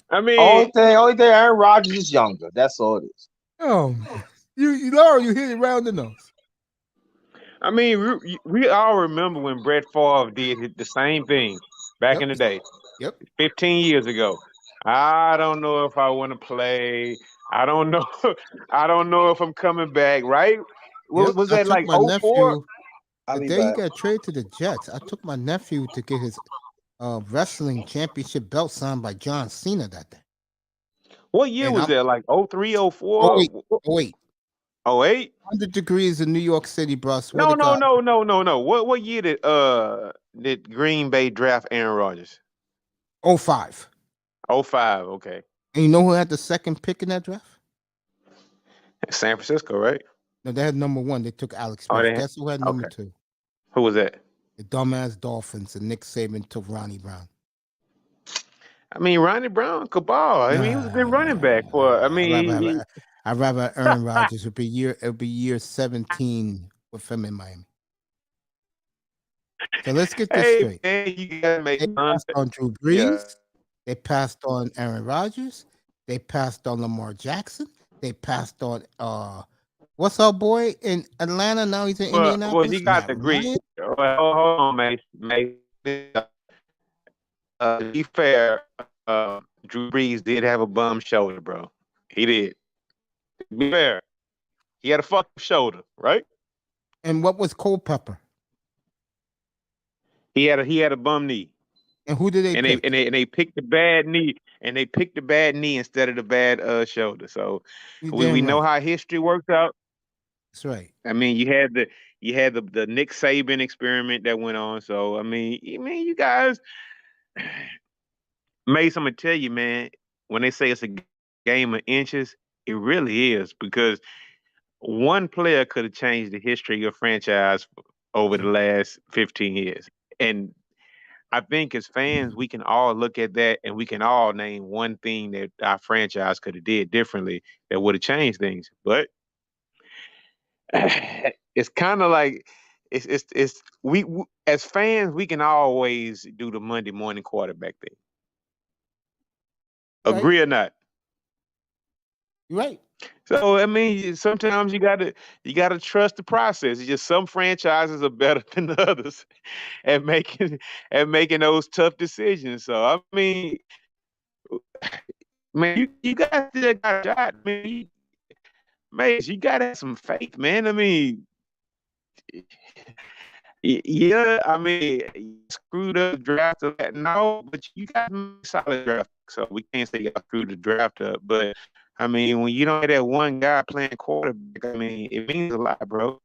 I mean, Only thing, Aaron Rodgers is younger. That's all it is. Oh, Laurel, you hit it round the nose. I mean, we all remember when Brett Favre did the same thing back in the day, Yep. 15 years ago. I don't know if I want to play. I don't know. I don't know if I'm coming back. Right? Yep, Was I that took like my 04? nephew I'll the be day he back. got traded to the Jets. I took my nephew to get his wrestling championship belt signed by John Cena that day. What year And was I'm that? Like 03, oh wait, 04, oh wait, 08? 100 degrees in New York City, bro. I swear No, to no, God. no, no, no, no. What year did Green Bay draft Aaron Rodgers? 05. 05, okay. And you know who had the second pick in that draft? San Francisco, right? No, they had number one. They took Alex Oh, Smith. Guess who had number okay. two? Who was that? The dumbass Dolphins. And Nick Saban took Ronnie Brown. I mean, Ronnie Brown, Cabal. I mean, he was a good running back for. I mean, I'd rather Aaron Rodgers. It'll be year 17 with him in Miami. So let's get this hey straight. man, you gotta make They passed on Drew yeah. Brees. They passed on Aaron Rodgers. They passed on Lamar Jackson. They passed on what's our boy in Atlanta? Now he's in Well, Indianapolis. you got Matt to agree. Ryan. Well, hold on, mate. To be fair, Drew Brees did have a bum shoulder, bro. He did. To be fair, he had a fucking shoulder, right? And what was Culpepper? He had a bum knee. And who did they pick? They picked the bad knee, and they picked the bad knee instead of the bad shoulder. So we know how history works out. That's right. I mean, you had the Nick Saban experiment that went on. So I mean, you guys, Mace, I'm gonna tell you, man. When they say it's a game of inches, it really is, because one player could have changed the history of your franchise over the last 15 years, and I think as fans, we can all look at that and we can all name one thing that our franchise could have did differently that would have changed things. But it's kind of like we as fans, we can always do the Monday morning quarterback thing. Agree or not? You're right. So I mean, sometimes you gotta trust the process. It's just some franchises are better than the others at making those tough decisions. So I mean, man, you guys still got a shot. I mean, Mace, you gotta have some faith, man. I mean, yeah, I mean, you screwed up the draft of that. No, but you got a solid draft. So we can't say you screwed the draft up. But I mean, when you don't have that one guy playing quarterback, I mean, it means a lot, bro.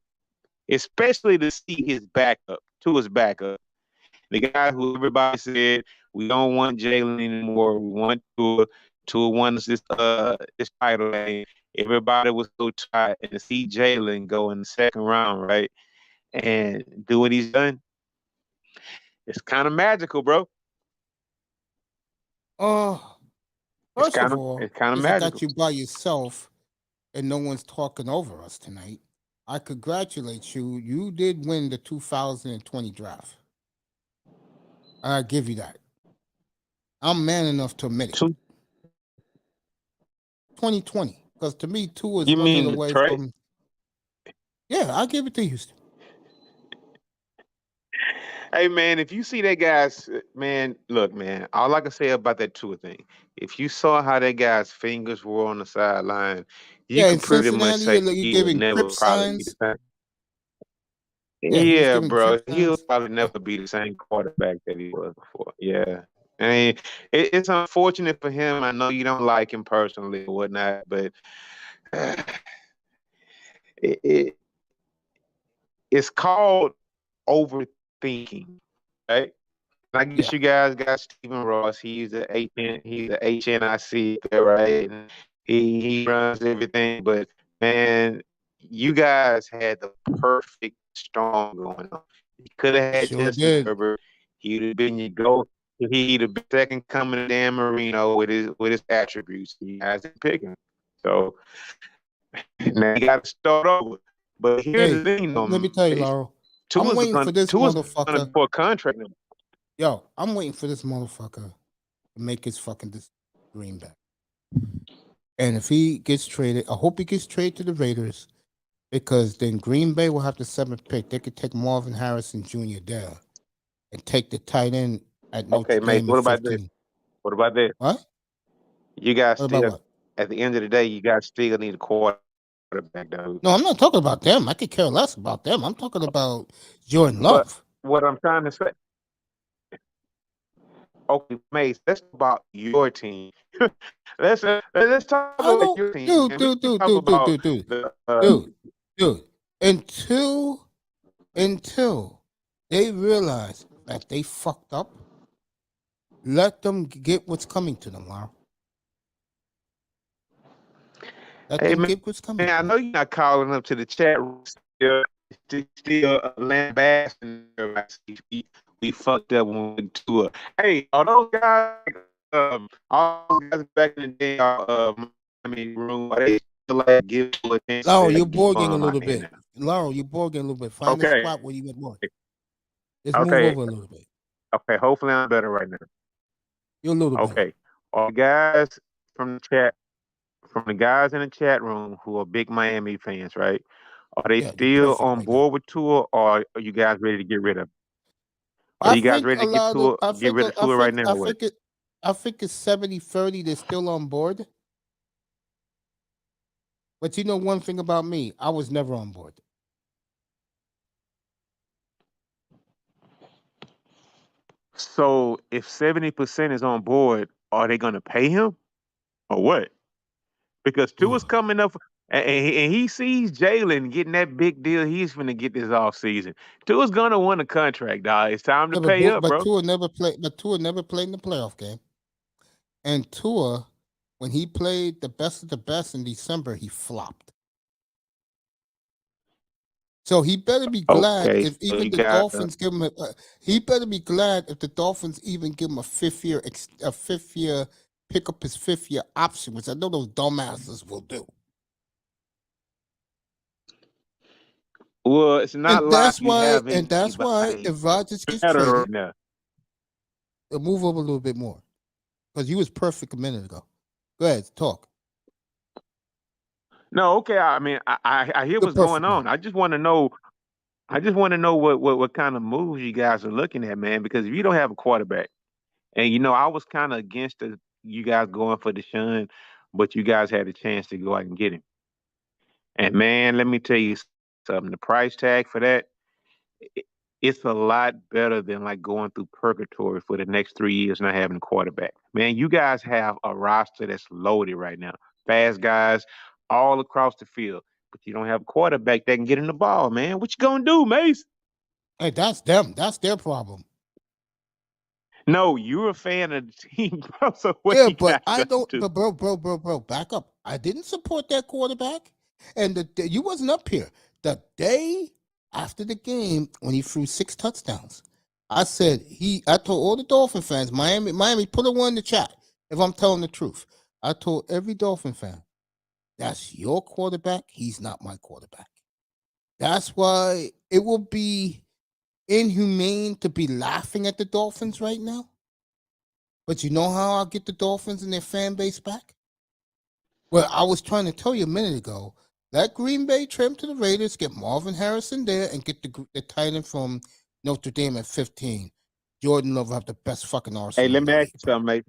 Especially to see his backup, the guy who everybody said we don't want Jalen anymore. We want to won this title. And everybody was so tired, and to see Jalen go in the second round, right, and do what he's done, it's kind of magical, bro. First of all, it's kind of because I magical. got you by yourself and no one's talking over us tonight, I congratulate you. You did win the 2020 draft. I give you that. I'm man enough to admit it. 2020, because to me, two is You 1 year mean away Detroit? from. Yeah, I'll give it to Houston. Hey man, if you see that guy's man, look, man, all I can say about that Tua thing, if you saw how that guy's fingers were on the sideline, you Yeah, in could pretty much Cincinnati, say you're he would giving never crip probably be the signs. same. Yeah, he was Yeah, giving crip bro, he'll signs. probably never be the same quarterback that he was before. Yeah, I mean, it's unfortunate for him. I know you don't like him personally or whatnot, but it it's called overthinking, right? I guess you guys got Stephen Ross. He's the HNIC there, right? And he runs everything. But man, you guys had the perfect storm going on. You could have had Sure Justin did. Herbert. He'd have been your go. He'd have been second coming to Dan Marino with his attributes. You guys didn't pick him. So now you got to start over. But here's the thing, though. Let me tell you, Laurel. I'm Tua's waiting for this motherfucker. for a contract. Yo, I'm waiting for this motherfucker to make his fucking Green Bay. And if he gets traded, I hope he gets traded to the Raiders, because then Green Bay will have the 7th pick. They could take Marvin Harrison Jr. there and take the tight end at Notre Okay, mate. Dame What at about this? 15. What about this? What? You guys What still about what? at the end of the day, you guys still need a quarterback, though. No, I'm not talking about them. I could care less about them. I'm talking about Jordan But Love. what I'm trying to say, okay, Mace, let's talk about your team. Let's talk I about don't, your team, dude, man. We dude, can dude, talk dude, dude, about dude, dude, the dude. Until they realize that they fucked up, let them get what's coming to them, Lara. Let Hey them man, get what's I coming know to you're them. not calling up to the chat room still lambasting everybody. We fucked up when we went to it. Hey, are those guys all those guys back in the day Miami room, are they still like give to a chance to Laurel, like you're get boring a bum out little there bit. now? Laurel, you're boring a little bit. Find a Okay, spot where you get more. Just move okay, over a little bit. okay. Hopefully I'm better right now. You're a little better. Okay. Are the guys from the chat from the guys in the chat room who are big Miami fans, right? Are they Yeah, you're still perfect on right now. board with Tua, or are you guys ready to get rid of? Are I you guys think ready a to get lot of Tua, get rid of Tua right now, or what? I think it's 70-30. They're still on board. But you know one thing about me, I was never on board. So if 70% is on board, are they going to pay him or what? Because Tua's coming up, and he sees Jalen getting that big deal. He's going to get this off season. Tua's going to win a contract, dog. It's time to Yeah, pay up, bro. Tua never played in the playoff game. And Tua, when he played the best of the best in December, he flopped. So he better be glad Okay, if so you even the got Dolphins give him he better be glad if the Dolphins even give him a fifth year pick up his fifth year option, which I know those dumbasses will do. well, it's not like you have And that's why anybody if Rodgers gets better traded, right now. move over a little bit more. Because you was perfect a minute ago. Go ahead, talk. No, okay. I mean, I hear You're what's going perfect now. on. I just want to know. I just want to know what kind of moves you guys are looking at, man. Because if you don't have a quarterback, and I was kind of against you guys going for Deshaun, but you guys had a chance to go out and get him. And man, let me tell you something. The price tag for that, it, it's a lot better than like going through purgatory for the next 3 years not having a quarterback. Man, you guys have a roster that's loaded right now. Fast guys all across the field. But you don't have a quarterback that can get in the ball, man. What you gonna do, Mace? Hey, that's them. That's their problem. No, you're a fan of the team, bro. So what Yeah, you but guys I gonna don't. do? Bro, back up. I didn't support that quarterback, and you wasn't up here the day after the game when he threw 6 touchdowns. I said I told all the Dolphin fans, Miami, put a one in the chat if I'm telling the truth. I told every Dolphin fan, that's your quarterback. He's not my quarterback. That's why it will be inhumane to be laughing at the Dolphins right now. But you know how I'll get the Dolphins and their fan base back? Well, I was trying to tell you a minute ago. Let Green Bay trim to the Raiders, get Marvin Harrison there, and get the tight end from Notre Dame at 15. Jordan Love will have the best fucking Hey, arsenal let in me the ask league, you bro. something, mate.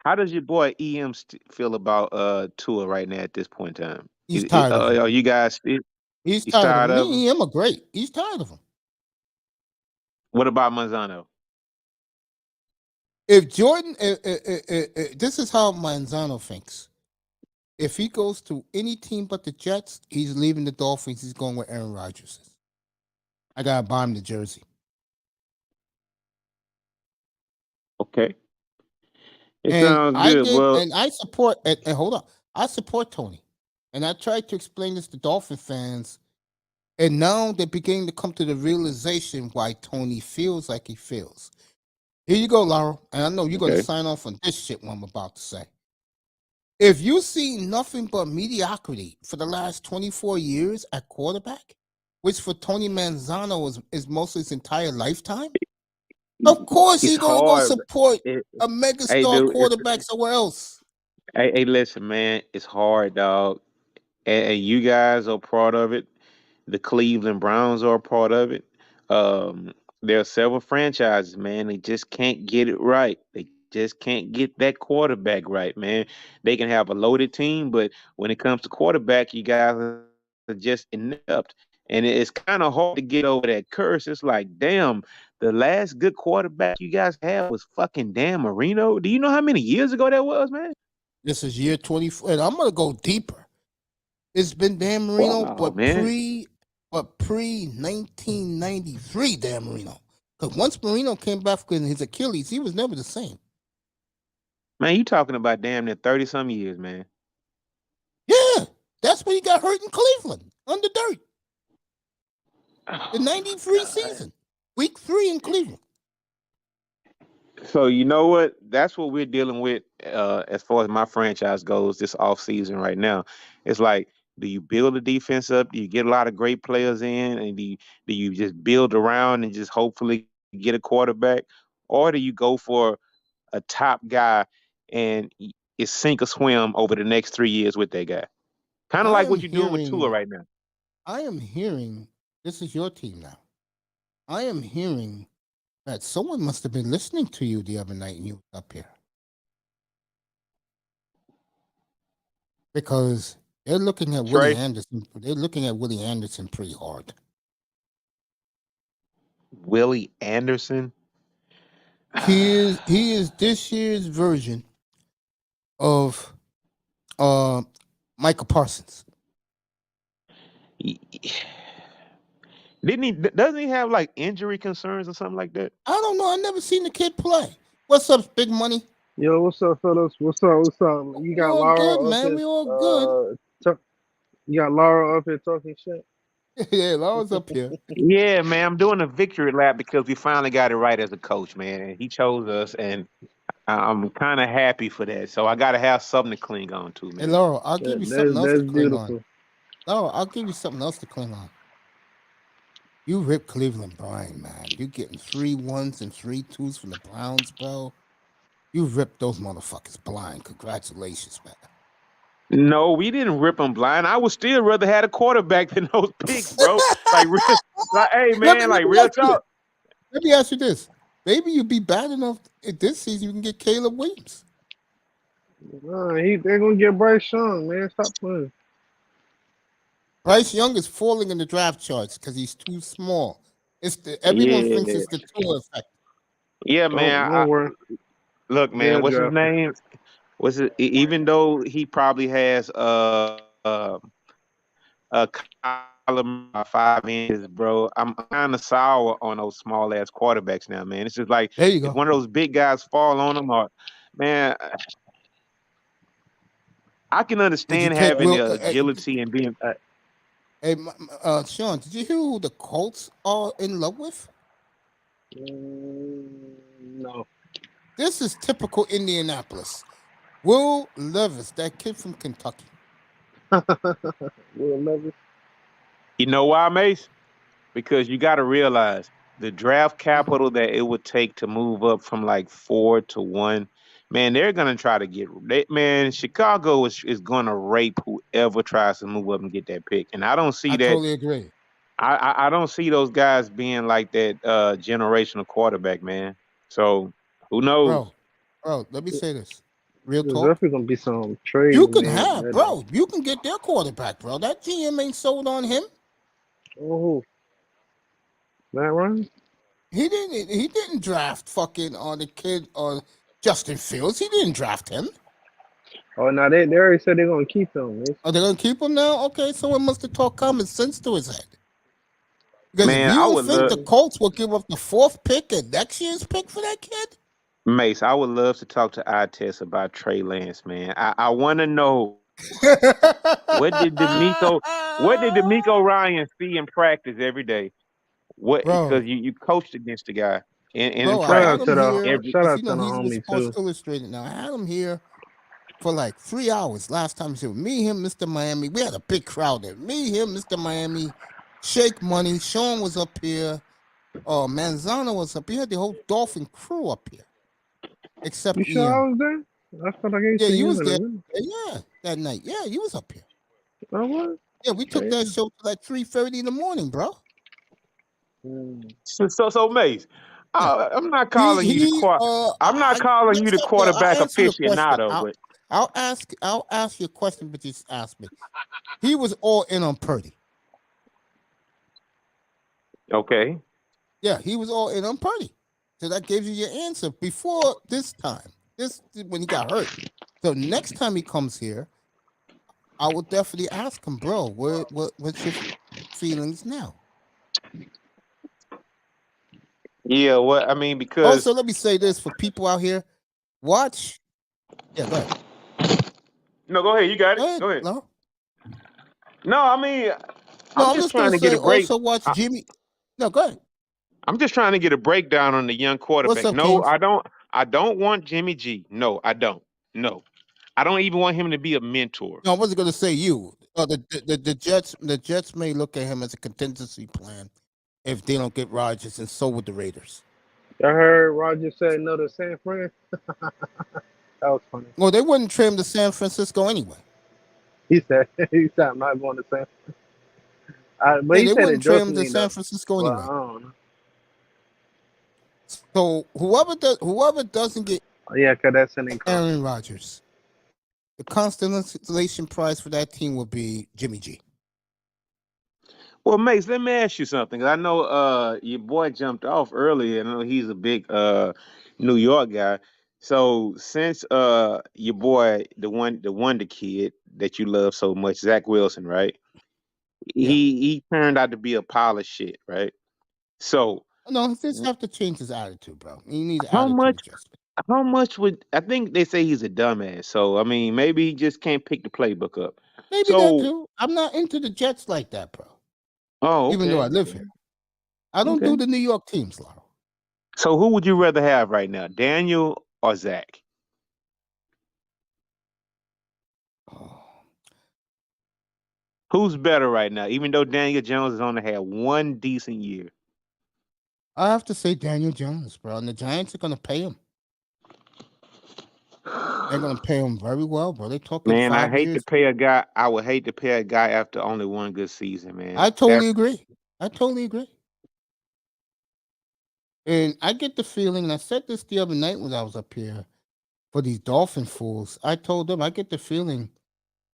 How does your boy EM feel about Tua right now at this point in time? He's tired of him. Are you guys He's he's tired of tired him. of him? Me and him are great. He's tired of him. What about Manzano? If Jordan, this is how Manzano thinks. If he goes to any team but the Jets, he's leaving the Dolphins. He's going where Aaron Rodgers is. I gotta buy him the jersey. Okay. It And sounds I good. did, Well, and I support. And hold on, I support Tony, and I tried to explain this to Dolphin fans, and now they're beginning to come to the realization why Tony feels like he feels. Here you go, Laura, and I know you're going to okay. sign off on this shit. What I'm about to say. If you see nothing but mediocrity for the last 24 years at quarterback, which for Tony Manzano is most of his entire lifetime, of course It's he's going to go hard. support It, a hey, megastar dude. quarterback somewhere else. Hey, listen, man. It's hard, dog. And you guys are part of it. The Cleveland Browns are a part of it. Um, there are several franchises, man. They just can't get it right. They just can't get that quarterback right, man. They can have a loaded team, but when it comes to quarterback, you guys are just inept. And it's kind of hard to get over that curse. It's like, damn, the last good quarterback you guys had was fucking Dan Marino. Do you know how many years ago that was, man? This is year 24, and I'm gonna go deeper. It's been Dan Marino, Wow, man. pre 1993 Dan Marino. Because once Marino came back with his Achilles, he was never the same. Man, you talking about damn near 30 some years, man. Yeah, that's when he got hurt in Cleveland under dirt. The Oh, 93 season, week 3 in Cleveland. so you know what? That's what we're dealing with as far as my franchise goes this off season right now. It's like, do you build the defense up? Do you get a lot of great players in, and do you just build around and just hopefully get a quarterback, or do you go for a top guy and it's sink or swim over the next 3 years with that guy? Kind of I like am what you're doing with Tua hearing, right now. I am hearing, this is your team now. I am hearing that someone must have been listening to you the other night and you was up here. Because they're looking at Willie Trey, Anderson. They're looking at Willie Anderson pretty hard. Willie Anderson. He is this year's version of Michael Parsons. Didn't he? Doesn't he have like injury concerns or something like that? I don't know. I never seen the kid play. What's up, Big Money? Yo, what's up, fellas? What's up? What's up? You We got all good, Laura up man. here. We all good. You got Laura up here talking shit. Yeah, Laura's up here. Yeah, man. I'm doing a victory lap because we finally got it right as a coach, man. And he chose us, and I'm kind of happy for that. So I got to have something to cling on to, Hey, man. Laura, I'll give you something else That's to cling on. beautiful. Laura, I'll give you something else to cling on. You ripped Cleveland blind, man. You getting 3 1s and 3 2s from the Browns, bro. You ripped those motherfuckers blind. Congratulations, man. No, we didn't rip them blind. I would still rather have a quarterback than those picks, bro. Like, hey, man, like real talk. Let me ask you this. Maybe you'd be bad enough this season you can get Caleb Williams. They're gonna get Bryce Young, man. Stop playing. Bryce Young is falling in the draft charts because he's too small. Everyone thinks it's the Tua effect. Yeah, man. Don't worry. Look, man, what's his draft. name? Was it? Even though he probably has a column 5 inches, bro. I'm kind of sour on those small ass quarterbacks now, man. It's just like There you if go. one of those big guys fall on them, or man, I can Would you understand take having Will? the agility and being. Hey, Sean, did you hear who the Colts are in love with? No. This is typical Indianapolis. Will Levis, that kid from Kentucky. Will Levis. You know why, Mace? Because you got to realize the draft capital that it would take to move up from like 4 to 1. Man, they're gonna try to man. Chicago is gonna rape whoever tries to move up and get that pick, and I don't see I that. totally agree. I don't see those guys being like that generational quarterback, man. So who knows? Bro, let me say this. Real There's talk. definitely gonna be some trades. You can made have, that- bro. You can get their quarterback, bro. That GM ain't sold on him. Oh, Matt Ryan. He didn't draft fucking the kid Justin Fields. He didn't draft him. Oh, now they already said they're gonna keep him. Are they gonna keep him now? Okay, someone must have talked common sense to his head. Because Man, if you I don't would think love the Colts will give up the 4th pick and next year's pick for that kid, Mace. I would love to talk to iTest about Trey Lance, man. I want to know what did D'Amico Ryan see in practice every day? What bro, because you coached against the guy in bro, I Shout had out practice. to him the here. shout 'cause out you to know the he's with homie Sports too. Illustrated now. I had him here for like 3 hours last time. He was me, him, Mr. Miami. We had a big crowd there. Me, him, Mr. Miami, Shake Money. Sean was up here. Manzano was up. He had the whole Dolphin crew up here, except You sure I was there? I felt like I ain't Yeah, seen you him was in a there. minute. Yeah, that night. Yeah, you was up here. Oh what? Yeah, we took that show to like 3:30 in the morning, bro. Mm. So Mace, Yeah. I'm not calling you the I'm not calling you the quarterback I'll answer your question. aficionado, but I'll ask you a question, but just ask me. He was all in on Purdy. okay. Yeah, he was all in on Purdy. So that gives you your answer before this time. This when he got hurt. So next time he comes here, I will definitely ask him, bro, what's your feelings now? Yeah, what I mean because Also, let me say this for people out here: watch. Yeah, go ahead. no, go ahead. You got Go it. ahead, Go ahead. no. No, I mean No, I'm I'm just just gonna trying to get say. a break. Also, watch I, Jimmy. No, go ahead. I'm just trying to get a breakdown on the young What's quarterback. up, No, Kings? I don't want Jimmy G. No, I don't. No. I don't even want him to be a mentor. No, I wasn't gonna say you. The Jets may look at him as a contingency plan if they don't get Rodgers, and so would the Raiders. I heard Roger say no to San Fran. That was funny. Well, they wouldn't trade him to San Francisco anyway. He said I'm not going to San. But Yeah, he they said it wouldn't trade him to jokingly San though. Francisco Well, anyway. I don't know. So whoever doesn't get Oh, yeah, cause that's an income. Aaron Rodgers, the constellation prize for that team will be Jimmy G. Well, Mace, let me ask you something. I know your boy jumped off earlier, and I know he's a big New York guy. So since your boy, the wonder kid that you love so much, Zach Wilson, right? Yeah. He turned out to be a pile of shit, right? So No, he just have to change his attitude, bro. He needs how attitude much adjustment. how much would I think they say he's a dumbass. So I mean maybe he just can't pick the playbook up. Maybe that So too. I'm not into the Jets like that, bro. oh Even though okay, I live here, I don't okay. do the New York teams, Laro. So who would you rather have right now, Daniel or Zach? Oh, Who's better right now? Even though Daniel Jones has only had one decent year. I have to say Daniel Jones, bro. And the Giants are gonna pay him. They're gonna pay him very well, bro. They're talking Man, I 5 years. would hate to pay a guy after only one good season, man. I totally agree. I totally agree. And I get the feeling, and I said this the other night when I was up here for these Dolphin fools. I told them I get the feeling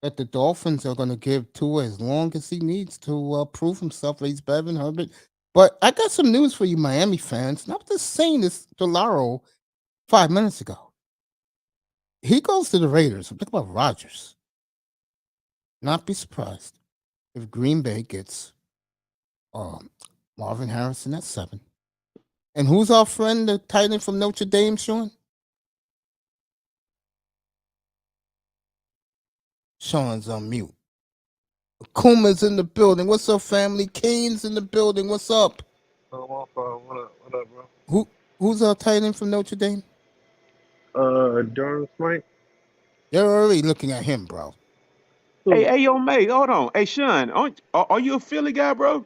that the Dolphins are going to give Tua as long as he needs to prove himself that he's better than Herbert. But I got some news for you, Miami fans. And I was just saying this to Laro 5 minutes ago. He goes to the Raiders. I'm talking about Rodgers. Not be surprised if Green Bay gets Marvin Harrison at 7. And who's our friend, the tight end from Notre Dame, Sean? Sean's on mute. Kuma's in the building. What's up, family? Kane's in the building. What's up? Oh, my fault. What up, bro? Who's our tight end from Notre Dame? Durham Smite. They're already looking at him, bro. Hey, yo, mate, hold on. Hey, Sean, are you a Philly guy, bro?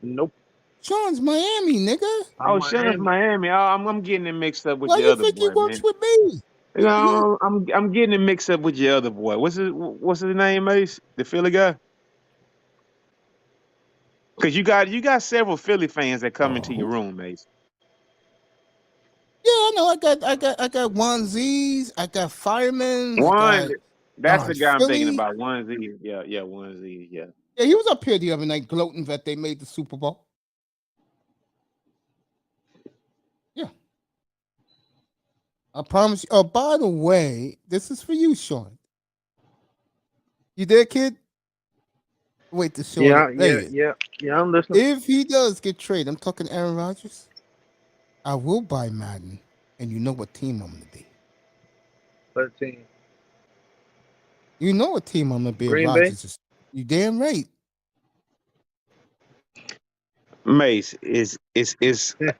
Nope. Sean's Miami, nigga. Oh, I'm Sean's Miami. Miami. I'm getting it mixed up with Why your you other think he boy, works man. with me? You know, I'm getting it mixed up with your other boy. What's his name, Mace? The Philly guy? Because you got several Philly fans that come into your Oh, room, Mace. yeah, I know. I got Juan Z's. I got Fireman. I One, got that's Don the guy I'm thinking Philly. about. One Z, yeah, one Z, yeah. Yeah, he was up here the other night gloating that they made the Super Bowl. Yeah, I promise you. Oh, by the way, this is for you, Sean. You there, kid? Wait to Sean. Yeah, There yeah, he is. yeah, yeah. I'm listening. If he does get traded, I'm talking Aaron Rodgers. I will buy Madden, and you know what team I'm gonna be. 13. You know what team I'm gonna be if Green Bay. Rodgers is. You damn right. Mace, is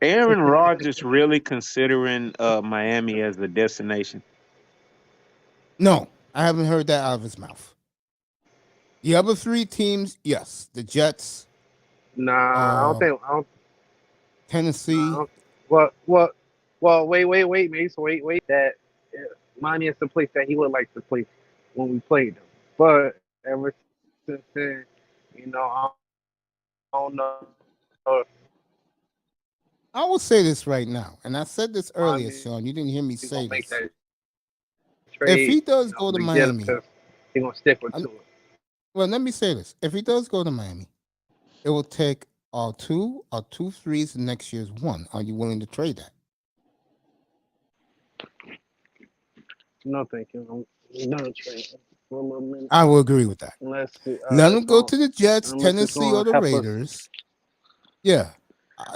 Aaron Rodgers really considering Miami as a destination? No, I haven't heard that out of his mouth. The other 3 teams, yes, the Jets, Nah, I don't think. I don't. Tennessee. Wait, Mace. Wait. That Miami is the place that he would like to play when we played them. But ever since then, I don't know. I will say this right now, and I said this earlier, Miami Sean. You didn't hear me gonna make say that this. trade, If he you know, does go to McGillis, Miami, he gonna stick with I'm, Tua. well, let me say this: if he does go to Miami, it will take our two threes, and next year's one. Are you willing to trade that? No, thank you. I'm done trading for a little minute. I will agree with that. Unless Let it's him go gonna to the Jets, unless it's Tennessee, or gonna the help us. Raiders. Yeah,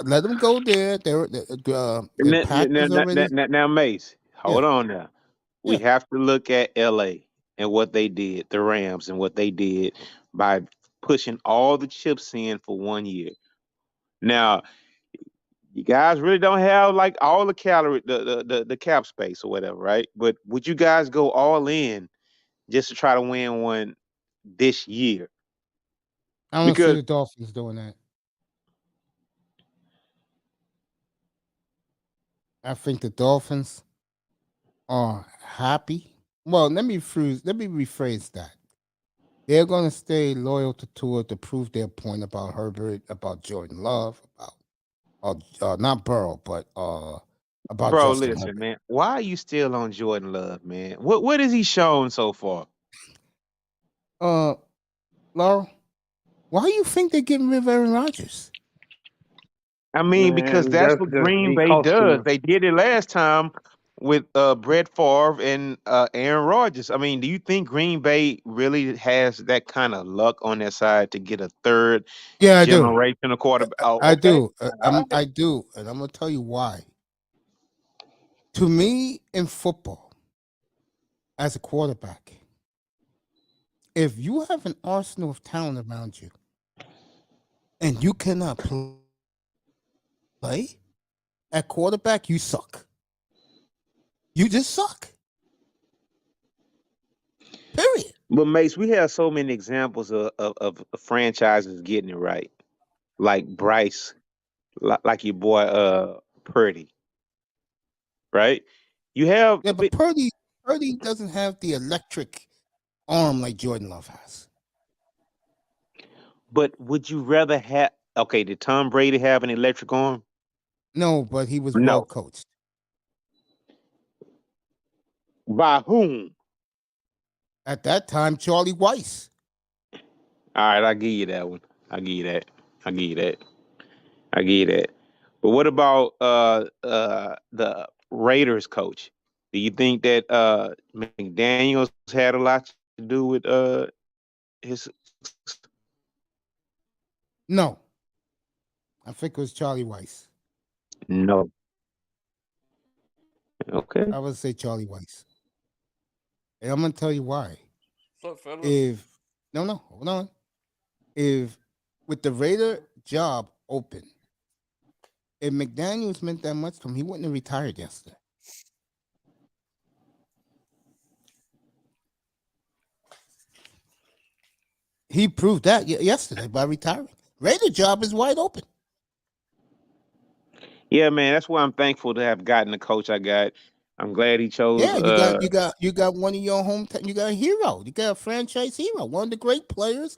let them go there. The Now, Packers already. Mace, Yeah, hold on now. We yeah. have to look at LA and what they did, the Rams and what they did by pushing all the chips in for 1 year. Now, you guys really don't have like all the calorie, the cap space or whatever, right? But would you guys go all in just to try to win one this year? I don't see Because the Dolphins doing that. I think the Dolphins are happy. Well, let me rephrase that. They're gonna stay loyal to Tua to prove their point about Herbert, about Jordan Love, about not Burrow, but about bro, Justin listen, Herbert. man, why are you still on Jordan Love, man? What has he shown so far? Uh, Laurel, why do you think they're getting rid of Aaron Rodgers? I mean, because Man, that's that's what because Green he Bay costs too does. much. They did it last time with Brett Favre and Aaron Rodgers. I mean, do you think Green Bay really has that kind of luck on their side to get a third Yeah, I do. generational quarterback? Oh, I okay. do. All right. I do, and I'm gonna tell you why. To me, in football, as a quarterback, if you have an arsenal of talent around you and you cannot play at quarterback, you suck. You just suck. Period. But Mace, we have so many examples of franchises getting it right, like Bryce, like your boy Purdy, right? You have, Yeah, but Purdy doesn't have the electric arm like Jordan Love has. but would you rather have? Okay, did Tom Brady have an electric arm? No, but he was well No. coached. By whom? At that time, Charlie Weiss. All right, I give you that one. I give you that. I give you that. I give you that. But what about the Raiders coach? Do you think that McDaniels had a lot to do with his? No, I think it was Charlie Weiss. No. Okay. I would say Charlie Weiss. And I'm gonna tell you why. What's up, fellas? If no, hold on. If with the Raider job open, if McDaniels meant that much to him, he wouldn't have retired yesterday. He proved that yesterday by retiring. Raider job is wide open. Yeah, man. That's why I'm thankful to have gotten the coach I got. I'm glad he chose. Yeah, you got one of your hometown. You got a hero. You got a franchise hero. One of the great players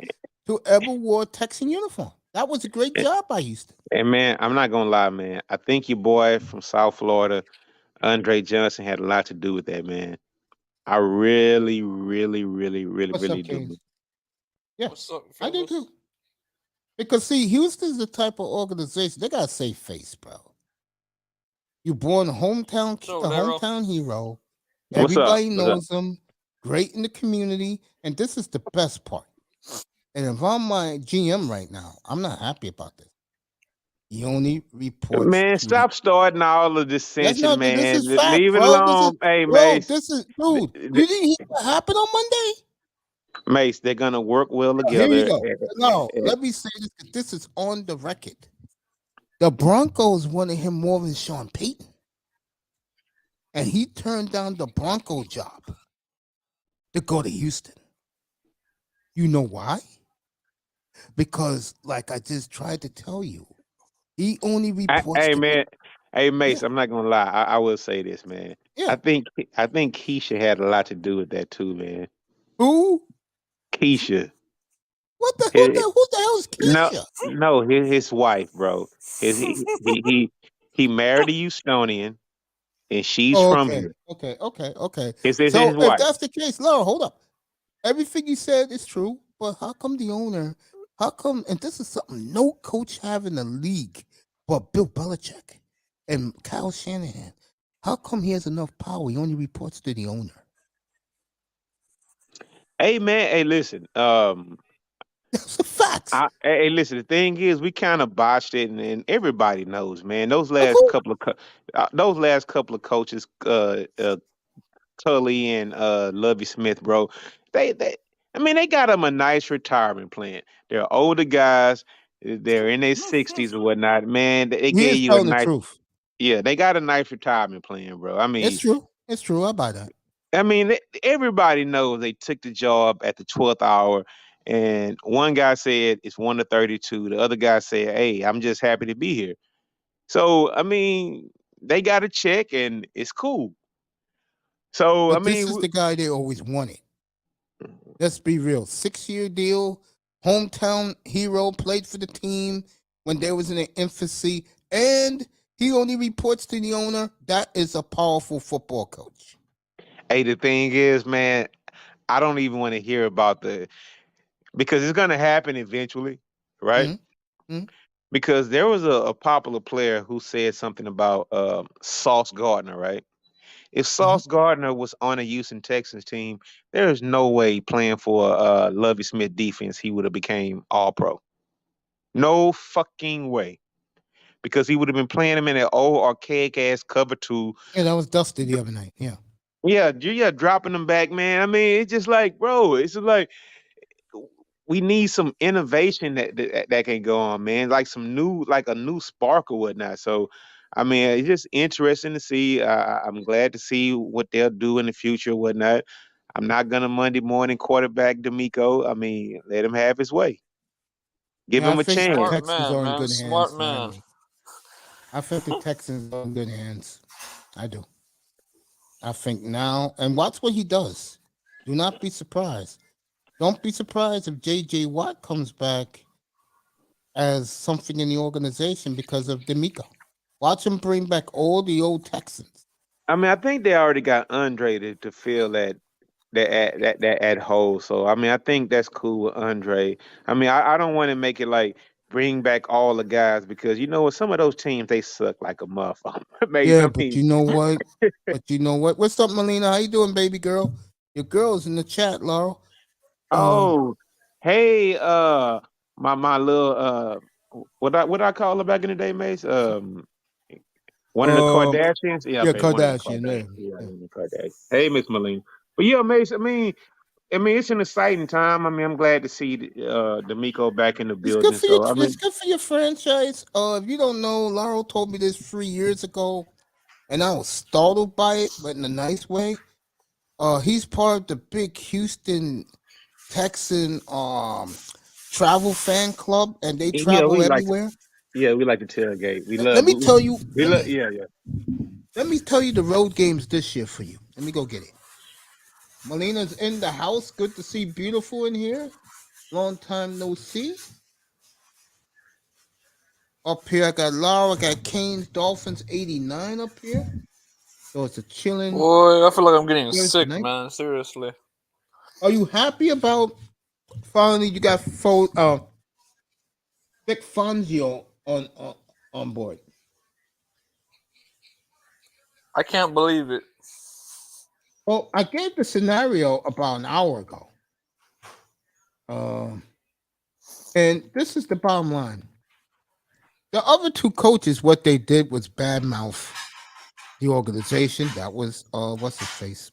to ever wore a Texan uniform. That was a great job by Houston. And man, I'm not gonna lie, man. I think your boy from South Florida, Andre Johnson, had a lot to do with that, man. I really, really, really, really, What's really up, do. Kings? Yeah, What's up, I do fellas? too. Because see, Houston's the type of organization they got to save face, bro. You born a hometown, What's up, a Daryl? hometown hero. What's up? Everybody What's up? knows him. Great in the community, and this is the best part. And if I'm my GM right now, I'm not happy about this. He only reports Man, to the. stop starting all the That's dissension, not. This man. is fact, Leave it bro. This is, alone. Hey, bro. Mace. This is, Th- dude. th- You didn't hear what happened on Monday? Mace, they're gonna work well Here you together. go. No, let me say this. 'Cause this is on the record. The Broncos wanted him more than Sean Payton, and he turned down the Bronco job to go to Houston. You know why? Because, like I just tried to tell you, he only reports Hey, to the. man. Hey, Yeah, Mace. I'm not gonna lie. I will say this, man. yeah. I think I think Keisha had a lot to do with that too, man. Who? Keisha. What the? Who His, the? Who the hell is no, Keisha? no, his wife, bro. His he He married a Houstonian, and she's Oh, from okay, here. okay, okay, okay. It's So his if wife. that's the case, Laura, hold up. Everything you said is true, but how come the owner? How come? And this is something no coach have in the league, but Bill Belichick and Kyle Shanahan. How come he has enough power? He only reports to the owner. Hey man, hey listen. That's the facts. Hey, listen. The thing is, we kind of botched it, and everybody knows, man. Who? Those last couple of coaches, Tully and Lovey Smith, bro. They, I mean, they got them a nice retirement plan. They're older guys. They're in their 60s or whatnot. Man, they He gave is you a telling the nice, truth. yeah, they got a nice retirement plan, bro. It's true. It's true. I buy that. Everybody knows they took the job at the 12th hour. And one guy said it's 1 to 32. The other guy said, "Hey, I'm just happy to be here." So, they got a check and it's cool. So, But this is the guy they always wanted. Let's be real. 6-year deal, hometown hero, played for the team when they was in their infancy, and he only reports to the owner. That is a powerful football coach. hey, the thing is, man, I don't even want to hear about because it's going to happen eventually, right? Mm-hmm. Because there was a popular player who said something about Sauce Gardner, right? If Mm-hmm. Sauce Gardner was on a Houston Texans team, there is no way playing for Lovey Smith defense he would have became All Pro. No fucking way, because he would have been playing him in that old archaic ass cover two. Yeah, that was Dusty the other night. Yeah. Yeah, dropping them back, man. I mean, it's just like, bro, it's just like we need some innovation that can go on, man. Like like a new spark or whatnot. So, I mean, it's just interesting to see. I'm glad to see what they'll do in the future, whatnot. I'm not gonna Monday morning quarterback D'Amico. I mean, let him have his way. Give Yeah, I him a think the chance. Smart Texans man, are in man. good Smart hands man. finally. I think the Texans are in good hands. I do. I think now, and watch what he does. Do not be surprised. Don't be surprised if J.J. Watt comes back as something in the organization because of D'Amico. Watch him bring back all the old Texans. I mean, I think they already got Andre to fill that at hole. So I mean, I think that's cool with Andre. I mean, I don't want to make it like bring back all the guys, because you know what, some of those teams they suck like a motherfucker. Mace, Yeah, I but mean, you know what? What's up, Melina? How you doing, baby girl? Your girl's in the chat, Laurel. Um, oh, hey, my little what I call her back in the day, Mace? One of the um, Kardashians. Yeah, yeah, baby, one of the Kardashian. Kardashians. Yeah, Yeah, yeah. one of the Kardashians. Hey, Miss Malene. But yeah, Mace. I mean, it's an exciting time. I mean, I'm glad to see D'Amico back in the It's good building. for you. So I It's mean, good for your franchise. If you don't know, Laurel told me this 3 years ago, and I was startled by it, but in a nice way. He's part of the big Houston Texan travel fan club, and they yeah, travel everywhere. we like to tailgate. We Let love, me tell you, we love, yeah, yeah. let me tell you the road games this year for you. Let me go get it. Melina's in the house. Good to see beautiful in here. Long time no see. Up here, I got Laura, I got Canes Dolphins 89 up here. So it's a chilling Boy, I feel like I'm getting Thursday sick, night. man. Seriously. Are you happy about finally you got Vic Fangio on board? I can't believe it. Well, I gave the scenario about an hour ago. Um, and this is the bottom line. The other two coaches, what they did was badmouth the organization. That was what's his face?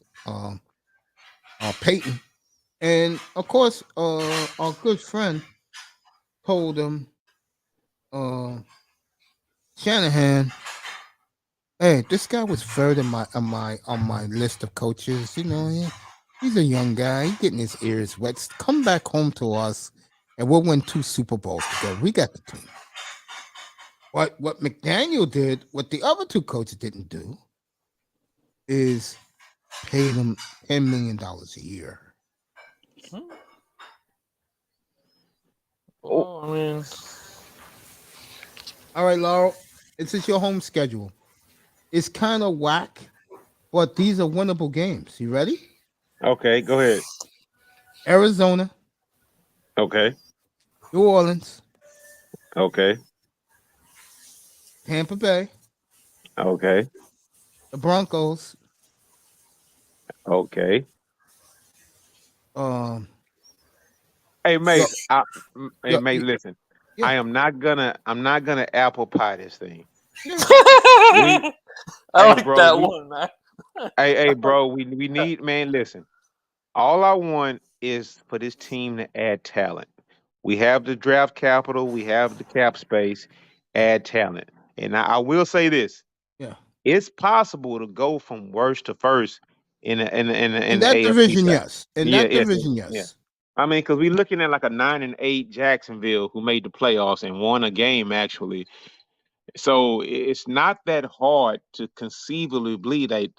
Peyton. And of course, our good friend told him, Shanahan, hey, this guy was third on my list of coaches. He's a young guy. He's getting his ears wet. Come back home to us, and we'll win 2 Super Bowls together. We got the team. What McDaniel did, what the other two coaches didn't do, is pay them $10 million a year. Hmm? Oh, Well, I mean, All right, Laurel. This is your home schedule. It's kind of whack, but these are winnable games. You ready? Okay, go ahead. Arizona, Okay, New Orleans, okay, Tampa Bay, okay, the Broncos, okay. um, Hey, yo, Mace. Hey, yo, Mace. Listen, yeah, I'm not gonna apple pie this thing. yeah. We, I hey, like bro. that We, one, man. hey, bro. We need, man. Listen. All I want is for this team to add talent. We have the draft capital, we have the cap space, Yeah, add talent. And I will say this: yeah. it's possible to go from worst to first In in the that AFC division, South. yes. In Yeah, that yes, division, yeah. yes. I mean, because we're looking at like a 9-8 Jacksonville who made the playoffs and won a game actually. So it's not that hard to conceivably believe that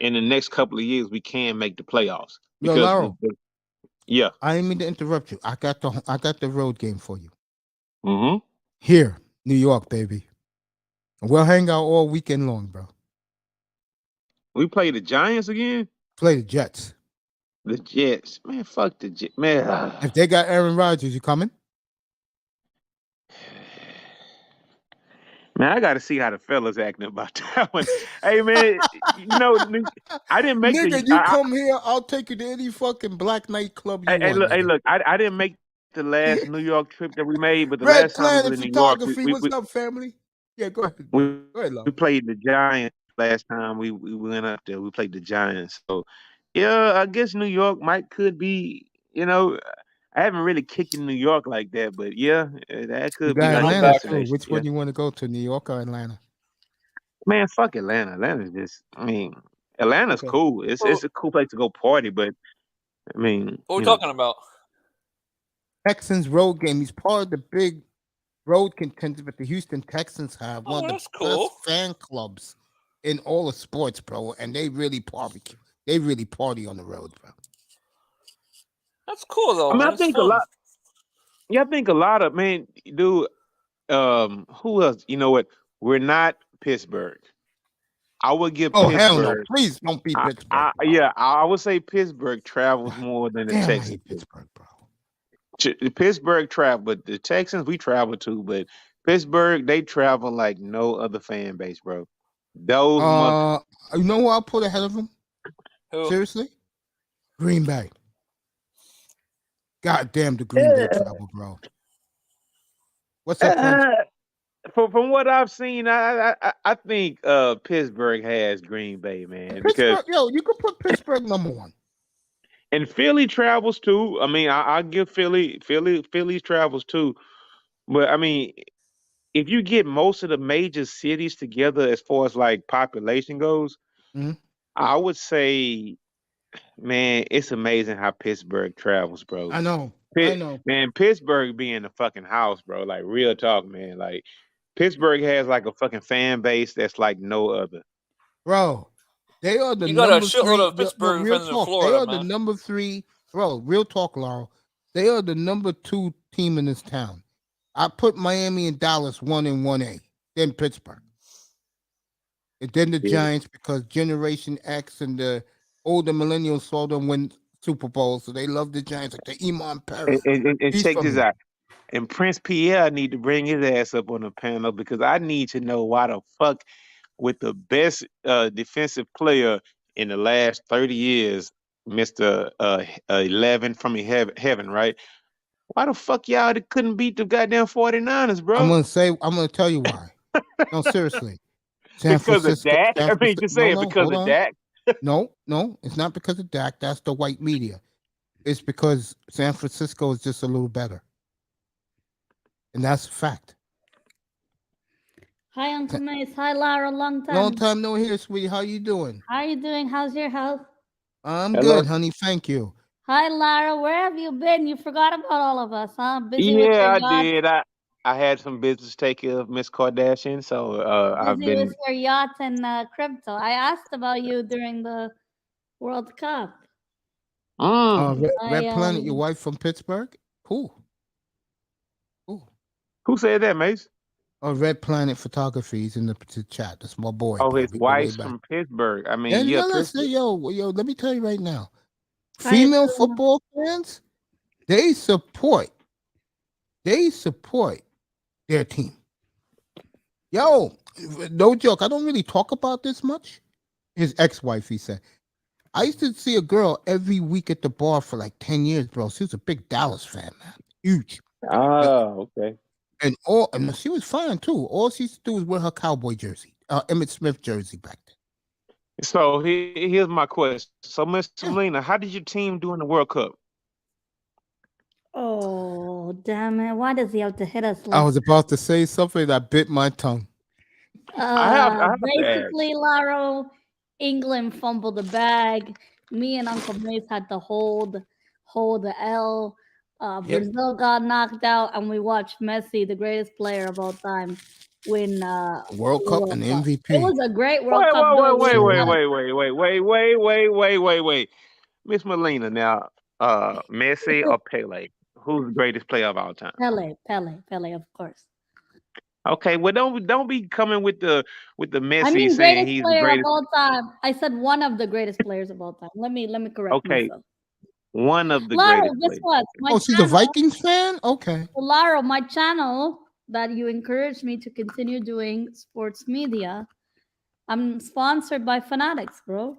in the next couple of years we can make the playoffs Yo, because Laurel, yeah. I didn't mean to interrupt you. I got the road game for you. Mm-hmm. Here, New York, baby. We'll hang out all weekend long, bro. We play the Giants again. Play the Jets. The Jets, man. Fuck the Jets, man. If they got Aaron Rodgers, you coming? Man, I got to see how the fellas acting about that one. Hey, man, I didn't make the. Nigga, you come here, I'll take you to any fucking black nightclub you want, Hey, nigga. look. I didn't make the last New York trip that we made, but the Red last time we was Planet in New York, Photography, what's up, family? Yeah, go ahead, bro. we, Go ahead, we love. played the Giants last time we went up there. We played the Giants, so yeah, I guess New York might could be. I haven't really kicked in New York like that, but yeah, that You could be got like a I'm Atlanta back. too. destination. Which Yeah. one you want to go to, New York or Atlanta? Man, fuck Atlanta. Atlanta's just, I mean, Atlanta's Okay. cool. It's a cool place to go party, but I mean, What are we talking about? Texans road game. He's part of the big road contenders that the Houston Texans have. One Oh, of the that's best cool. fan clubs in all of sports, bro. And they really barbecue. They really party on the road, bro. That's cool though, I mean, man. I It's think a fun. lot. Yeah, I think a lot of man, dude. Who else? You know what? We're not Pittsburgh. I would give Oh hell no! Pittsburgh. Please don't be Pittsburgh, I bro. yeah, I would say Pittsburgh travels more than the Damn, I Texans hate do. Pittsburgh, bro. The Pittsburgh travel, but the Texans we travel to, but Pittsburgh they travel like no other fan base, bro. Those mother. Uh, you know who I'll put ahead of him? Who? Seriously, Green Bay. God damn the Green Bay travel, bro. What's up, Prince? From what I've seen, I think Pittsburgh has Green Bay, man, because Pittsburgh, yo, you could put Pittsburgh number one. and Philly travels too. I mean, I give Philly's travels too. But I mean, if you get most of the major cities together as far as like population goes, Mhm. I would say, man, it's amazing how Pittsburgh travels, bro. I know, I Pitt, know, man, Pittsburgh be in the fucking house, bro. Like real talk, man. Like Pittsburgh has like a fucking fan base that's like no other. bro. They are the You got a number shitload three. of Yo, Pittsburgh real fans in talk. They Florida, are the man. number three, bro. Real talk, Laurel. They are the number two team in this town. I put Miami and Dallas 1 and 1A, then Pittsburgh, and then the Yeah. Giants because Generation X and the older millennials saw them win Super Bowls, so they love the Giants. Like the Iman Perry, And he's check from this here. out. And Prince Pierre need to bring his ass up on the panel because I need to know why the fuck with the best defensive player in the last 30 years, Mr. 11 from heaven, right? Why the fuck y'all couldn't beat the goddamn 49ers, bro? I'm gonna tell you why. No, seriously. San Because of Francisco, Dak? San I mean, Francisco. just No, saying, no, because hold of on. Dak? No, it's not because of Dak. That's the white media. It's because San Francisco is just a little better, and that's a fact. Hi, Uncle Mace. Hi, Lara. Long Long time. time no here, sweetie. How you doing? How are you doing? How's your health? I'm Hello? good, honey. Thank you. Hi, Lara. Where have you been? You forgot about all of us, huh? Busy with Yeah, your I yacht. did. I had some business to take care of Miss Kardashian, so I've Busy with been. your yacht and crypto. I asked about you during the World Cup. Mm. Red I Planet, your wife from Pittsburgh. Cool. Cool. Who said that, Mace? Red Planet Photography. He's in the chat. That's my boy, Oh, bro. his We go way wife's back. from Pittsburgh. I mean, And yeah, listen, Pittsburgh. yo, let me tell you right now, Hi, female Selena. football fans, they support their team. Yo, no joke. I don't really talk about this much. His ex-wife, he said. I used to see a girl every week at the bar for like 10 years, bro. She was a big Dallas fan, man. Huge. Oh, okay. And she was fine too. All she used to do was wear her cowboy jersey, Emmett Smith jersey back then. So here's my question. So, Miss Yeah. Selena, how did your team do in the World Cup? Oh, damn it. Why does he have to hit us I like was about to say something that bit my tongue. I have to ask. basically, Laro, England fumbled the bag. Me and Uncle Mace had to hold the L. Yep. Brazil got knocked out, and we watched Messi, the greatest player of all time, win World the Cup World and Cup. MVP. It was a great World Wait, Cup, though. We wait, wait, just wait, gotta wait. Miss Melina, now, Messi or Pele? Who's the greatest player of all time? Pele, of course. Okay, well, don't be coming with the I Messi mean, saying greatest he's the player of greatest. all time. I said one of the greatest players of all time. Let me correct Okay, myself. one of the Laro, greatest guess players. what? My Oh, she's a channel, Vikings fan? Okay. Laro, my channel that you encouraged me to continue doing sports media. I'm sponsored by Fanatics, bro.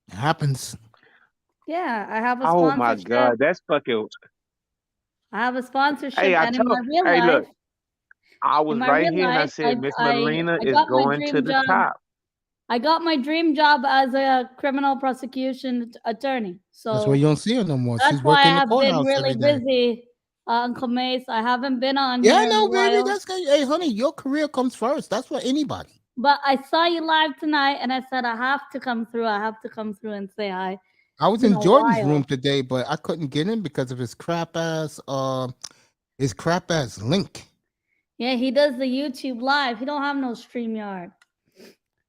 It happens. Yeah, I have a Oh my sponsorship. God, that's fucking. I have a sponsorship, Hey, I and in my told. real Hey, life, look, I was right here and I said Miss Melina I is got my going to dream the job. top. I got my dream job as a criminal prosecution attorney. That's why So you don't see her no more. that's She's why I working the have been courthouse really every day. busy, Uncle Mace. I haven't been on Yeah, here I in a know, baby. while. That's good. Hey, honey, your career comes first. That's for anybody. But I saw you live tonight, and I said I have to come through. I have to come through and say hi. I was It's been in a Jordan's room while. today, but I couldn't get in because of his crap ass link. Yeah, he does the YouTube live. He don't have no StreamYard.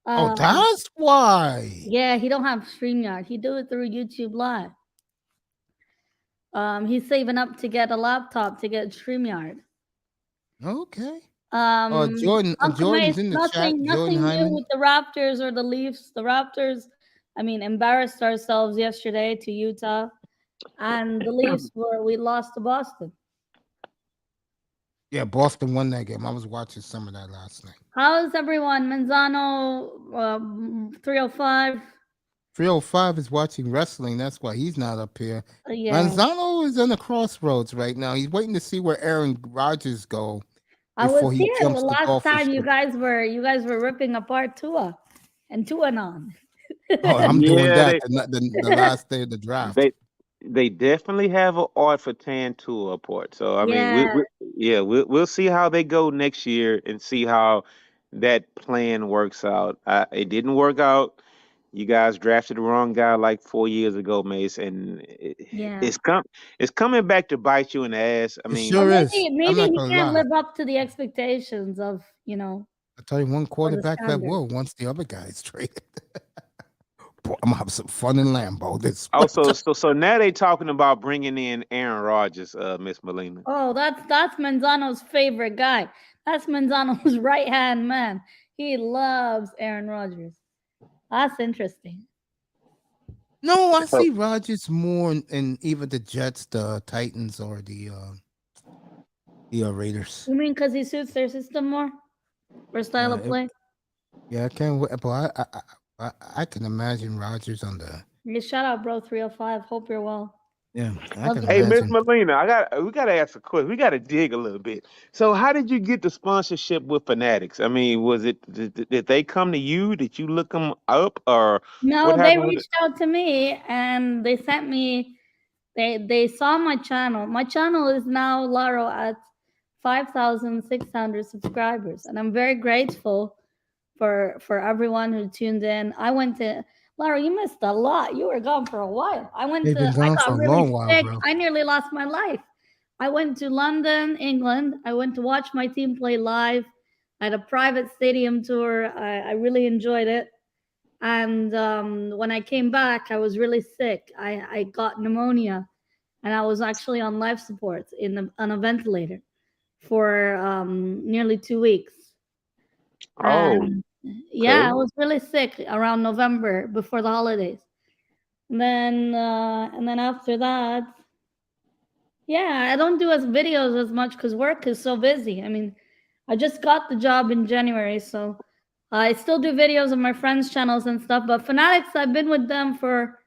Oh, that's why. Yeah, he don't have StreamYard. He do it through YouTube live. He's saving up to get a laptop to get StreamYard. Okay. Uncle Jordan's Mace, in the chat. nothing Jordan new Hyman. with the Raptors or the Leafs. The Raptors, I mean, embarrassed ourselves yesterday to Utah, and the Leafs we lost to Boston. Yeah, Boston won that game. I was watching some of that last night. How's everyone? Manzano, 305. 305 is watching wrestling. That's why he's not up here. Yeah. Manzano is on the crossroads right now. He's waiting to see where Aaron Rodgers go I was before he here jumps the the last golfer time you ship. guys were ripping apart Tua and Tuanon. Oh, I'm doing Yeah, that the last day of the draft. they definitely have an art for tan tool apart. So I mean, we'll see how they go next year and see how that plan works out. It didn't work out. You guys drafted the wrong guy like 4 years ago, Mace, and Yeah. it's coming back to bite you in the ass. I It mean, sure is. Maybe I'm not he gonna can't lie. live up to the expectations of, I'll tell you one quarterback that standard. will once the other guy is traded. Boy, I'm gonna have some fun in Lambeau this also, so now they talking about bringing in Aaron Rodgers, Miss Melina. Oh, that's Manzano's favorite guy. That's Manzano's right hand man. He loves Aaron Rodgers. That's interesting. No, I see Rodgers more in either the Jets, the Titans, or the Raiders. You mean because he suits their system more? Or style of play? Yeah, I can't wait. But I can imagine Rodgers on the. Yeah, shout out, bro. 305. Hope you're well. Yeah, I Love can you. Hey, Miss imagine. Melina, we gotta ask a question. We gotta dig a little bit. So, how did you get the sponsorship with Fanatics? I mean, was it did they come to you? Did you look them up, or No, what they happened with it? reached out to me and they sent me. They saw my channel. My channel is now Laro at 5,600 subscribers, and I'm very grateful for everyone who tuned in. I went to Laura. You missed a lot. You were gone for a while. I got really sick. Bro. I nearly lost my life. I went to London, England. I went to watch my team play live. I had a private stadium tour. I really enjoyed it. And when I came back, I was really sick. I got pneumonia, and I was actually on life support on a ventilator for nearly 2 weeks. Oh, And yeah, I okay. was really sick around November before the holidays. And then after that, yeah, I don't do as videos as much because work is so busy. I mean, I just got the job in January, so I still do videos on my friends' channels and stuff. But Fanatics, I've been with them for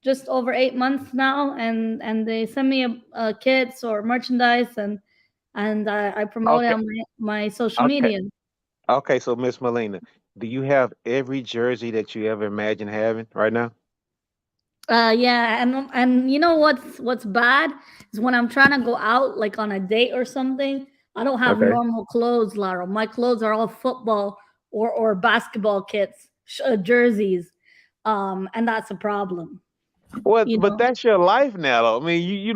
just over 8 months now, and they send me kits or merchandise, and I promote it Okay. on my social Okay. media. Okay. So, Miss Melina, do you have every jersey that you ever imagined having right now? Yeah, and you know what's bad is when I'm trying to go out like on a date or something. I don't have Okay. normal clothes, Lara. My clothes are all football or basketball kits, jerseys, and that's a problem. Well, You but know. that's your life now, though. I mean, you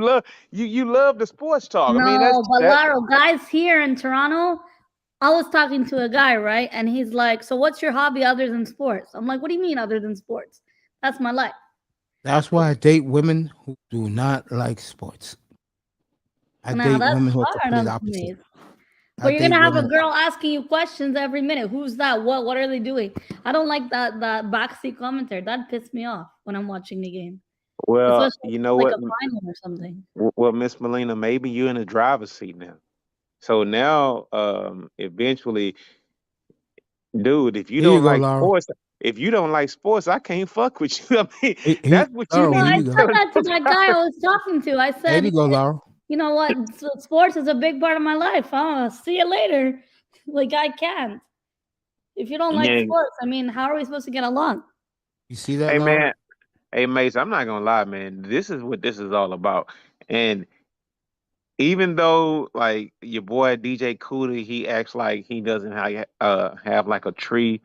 love the sports talk. I mean, No, but that. Lara, guys here in Toronto, I was talking to a guy, right? And he's like, "So what's your hobby other than sports?" I'm like, "What do you mean other than sports? That's my life." That's why I date women who do not like sports. I Now date that's women who are hard, complete Uncle opposite. Maze. I But you're date gonna have a women. girl asking you questions every minute. Who's that? What are they doing? I don't like that backseat commentary. That pissed me off when I'm watching the game. Well, Especially if you it's know like what? a final or something. Well, Miss Melina, maybe you're in the driver's seat now. So now, eventually, dude, Here you go, Laura. if you don't like sports, I can't fuck with you. I mean, that's what you Laura, No, need here I to you be go. said telling that to those that guy guys. I was talking to. I There said, you go, Laura. you know what? Sports is a big part of my life. See you later. Like I can't. If you don't like Yeah. sports, I mean, how are we supposed to get along? You see that, Hey, Laura? man. Hey, Mace, I'm not gonna lie, man. This is what this is all about. And even though like your boy DJ Cootie, he acts like he doesn't have like a tree,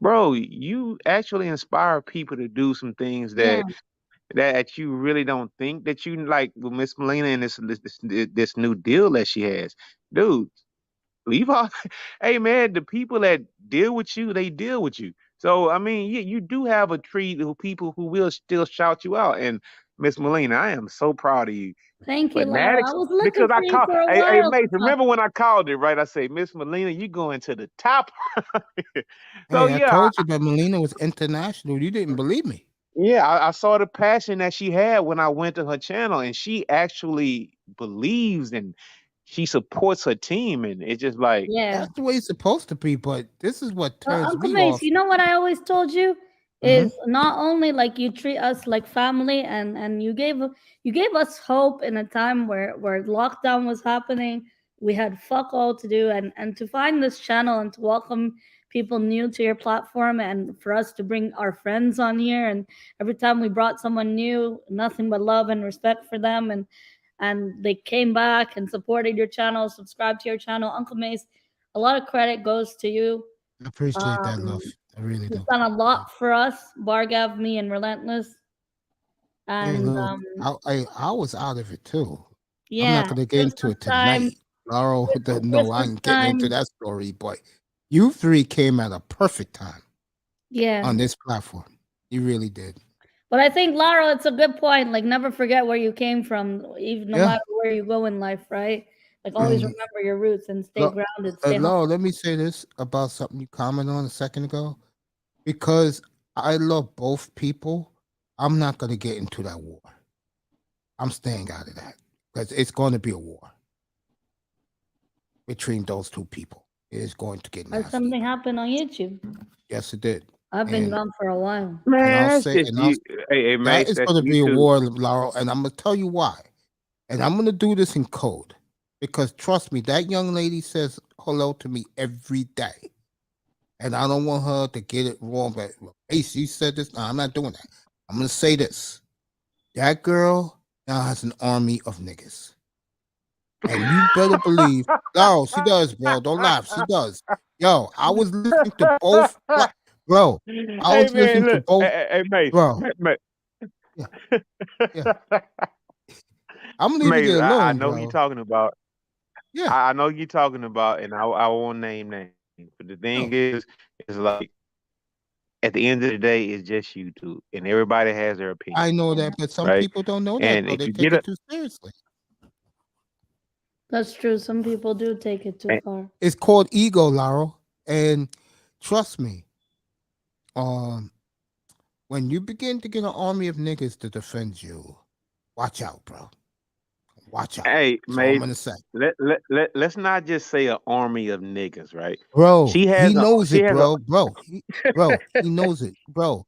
bro. You actually inspire people to do some things Yeah. that you really don't think that you like with Miss Melina and this new deal that she has, dude. Leave off. Hey man, the people that deal with you, they deal with you. So I mean, you do have a tree of people who will still shout you out. And Miss Melina, I am so proud of you. Thank you, Lara. I Fanatics, was looking because I for you called. for a Hey while Mace, to talk. remember when I called it, right? I say, Miss Melina, you going to the top. So Hey, I yeah, told you that Melina was international. You didn't believe me. yeah, I saw the passion that she had when I went to her channel, and she actually believes and she supports her team, and it's just like, Yeah. That's the way it's supposed to be, but this is what turns Uncle me Mace, off. you know what I always told you Hmm. is not only like you treat us like family, and you gave us hope in a time where lockdown was happening. We had fuck all to do, and to find this channel and to welcome people new to your platform, and for us to bring our friends on here, and every time we brought someone new, nothing but love and respect for them, and they came back and supported your channel, subscribed to your channel. Uncle Mace, a lot of credit goes to you. I appreciate that, love. um, I really he's do. done a lot for us, Bargav, me, and Relentless. Hey, And look, I was out of it too. I'm not yeah, gonna get into Christmas it time, tonight. Laura, no, I Christmas ain't getting into time. that story. But you three came at a perfect time Yeah. on this platform. You really did. But I think, Lara, it's a good point. Like, never forget where you came from, even no Yeah. matter where you go in life, right? Like, always And remember your roots and stay grounded, stay humble. Laura, let me say this about something you commented on a second ago. Because I love both people, I'm not gonna get into that war. I'm staying out of that because it's going to be a war between those two people. It is going to get Has nasty. something happened on YouTube? Yes, it did. I've been And gone for a while. man, that's I'll just you. Hey, that Mace, is that's going to you be a too. war, Laurel, and I'm gonna tell you why. And I'm gonna do this in code because trust me, that young lady says hello to me every day, and I don't want her to get it wrong. But hey, she said this. No, I'm not doing that. I'm gonna say this. That girl now has an army of niggas. And you better believe, no, she does, bro. Don't laugh. She does. Yo, I was listening to both, bro. I Hey was man, listening to look, both, hey, Mace, bro. Yeah, yeah. I'm leaving it Mace, I alone, know who you bro. talking about. Yeah, I know you talking about, and I won't name names. But the thing no, is like at the end of the day, it's just you two, and everybody has their I opinion, know that, but some right? people don't know that, And though. if They you take get it a too seriously. That's true. Some people do take it too far. It's called ego, Laurel. And trust me, um, when you begin to get an army of niggas to defend you, watch out, bro. Watch out. Hey, That's all I'm mate, gonna say. let's not just say an army of niggas, right? Bro, She he has a knows she it, has a bro, he knows it, bro.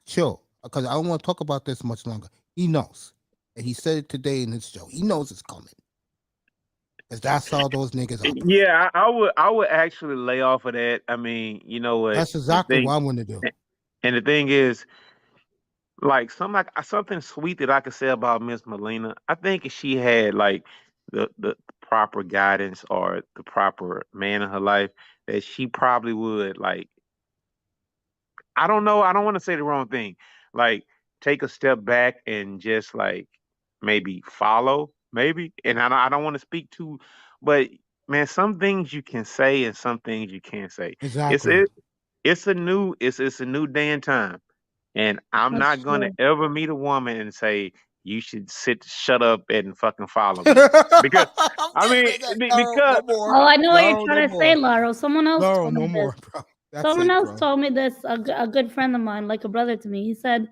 Chill, because I don't want to talk about this much longer. He knows, and he said it today in his show. He knows it's coming, because that's how those niggas operate. yeah, I would actually lay off of that. I mean, you know what? That's The exactly thing what I'm gonna do. and the thing is, like something sweet that I could say about Miss Melina. I think if she had like the proper guidance or the proper man in her life, that she probably would like. I don't know. I don't want to say the wrong thing. Like take a step back and just like maybe follow, maybe. And I don't want to speak too, but man, some things you can say and some things you can't say. It's Exactly. it, it's a new day and time. And I'm That's not gonna true. ever meet a woman and say you should shut up and fucking follow I'm me. Because I mean, telling that. No, because no more. Oh, I know what you're No, no trying to say, more. Laurel. Someone else No, told no me this. more, bro. That's Someone it, else bro. told me this. A good friend of mine, like a brother to me. He said,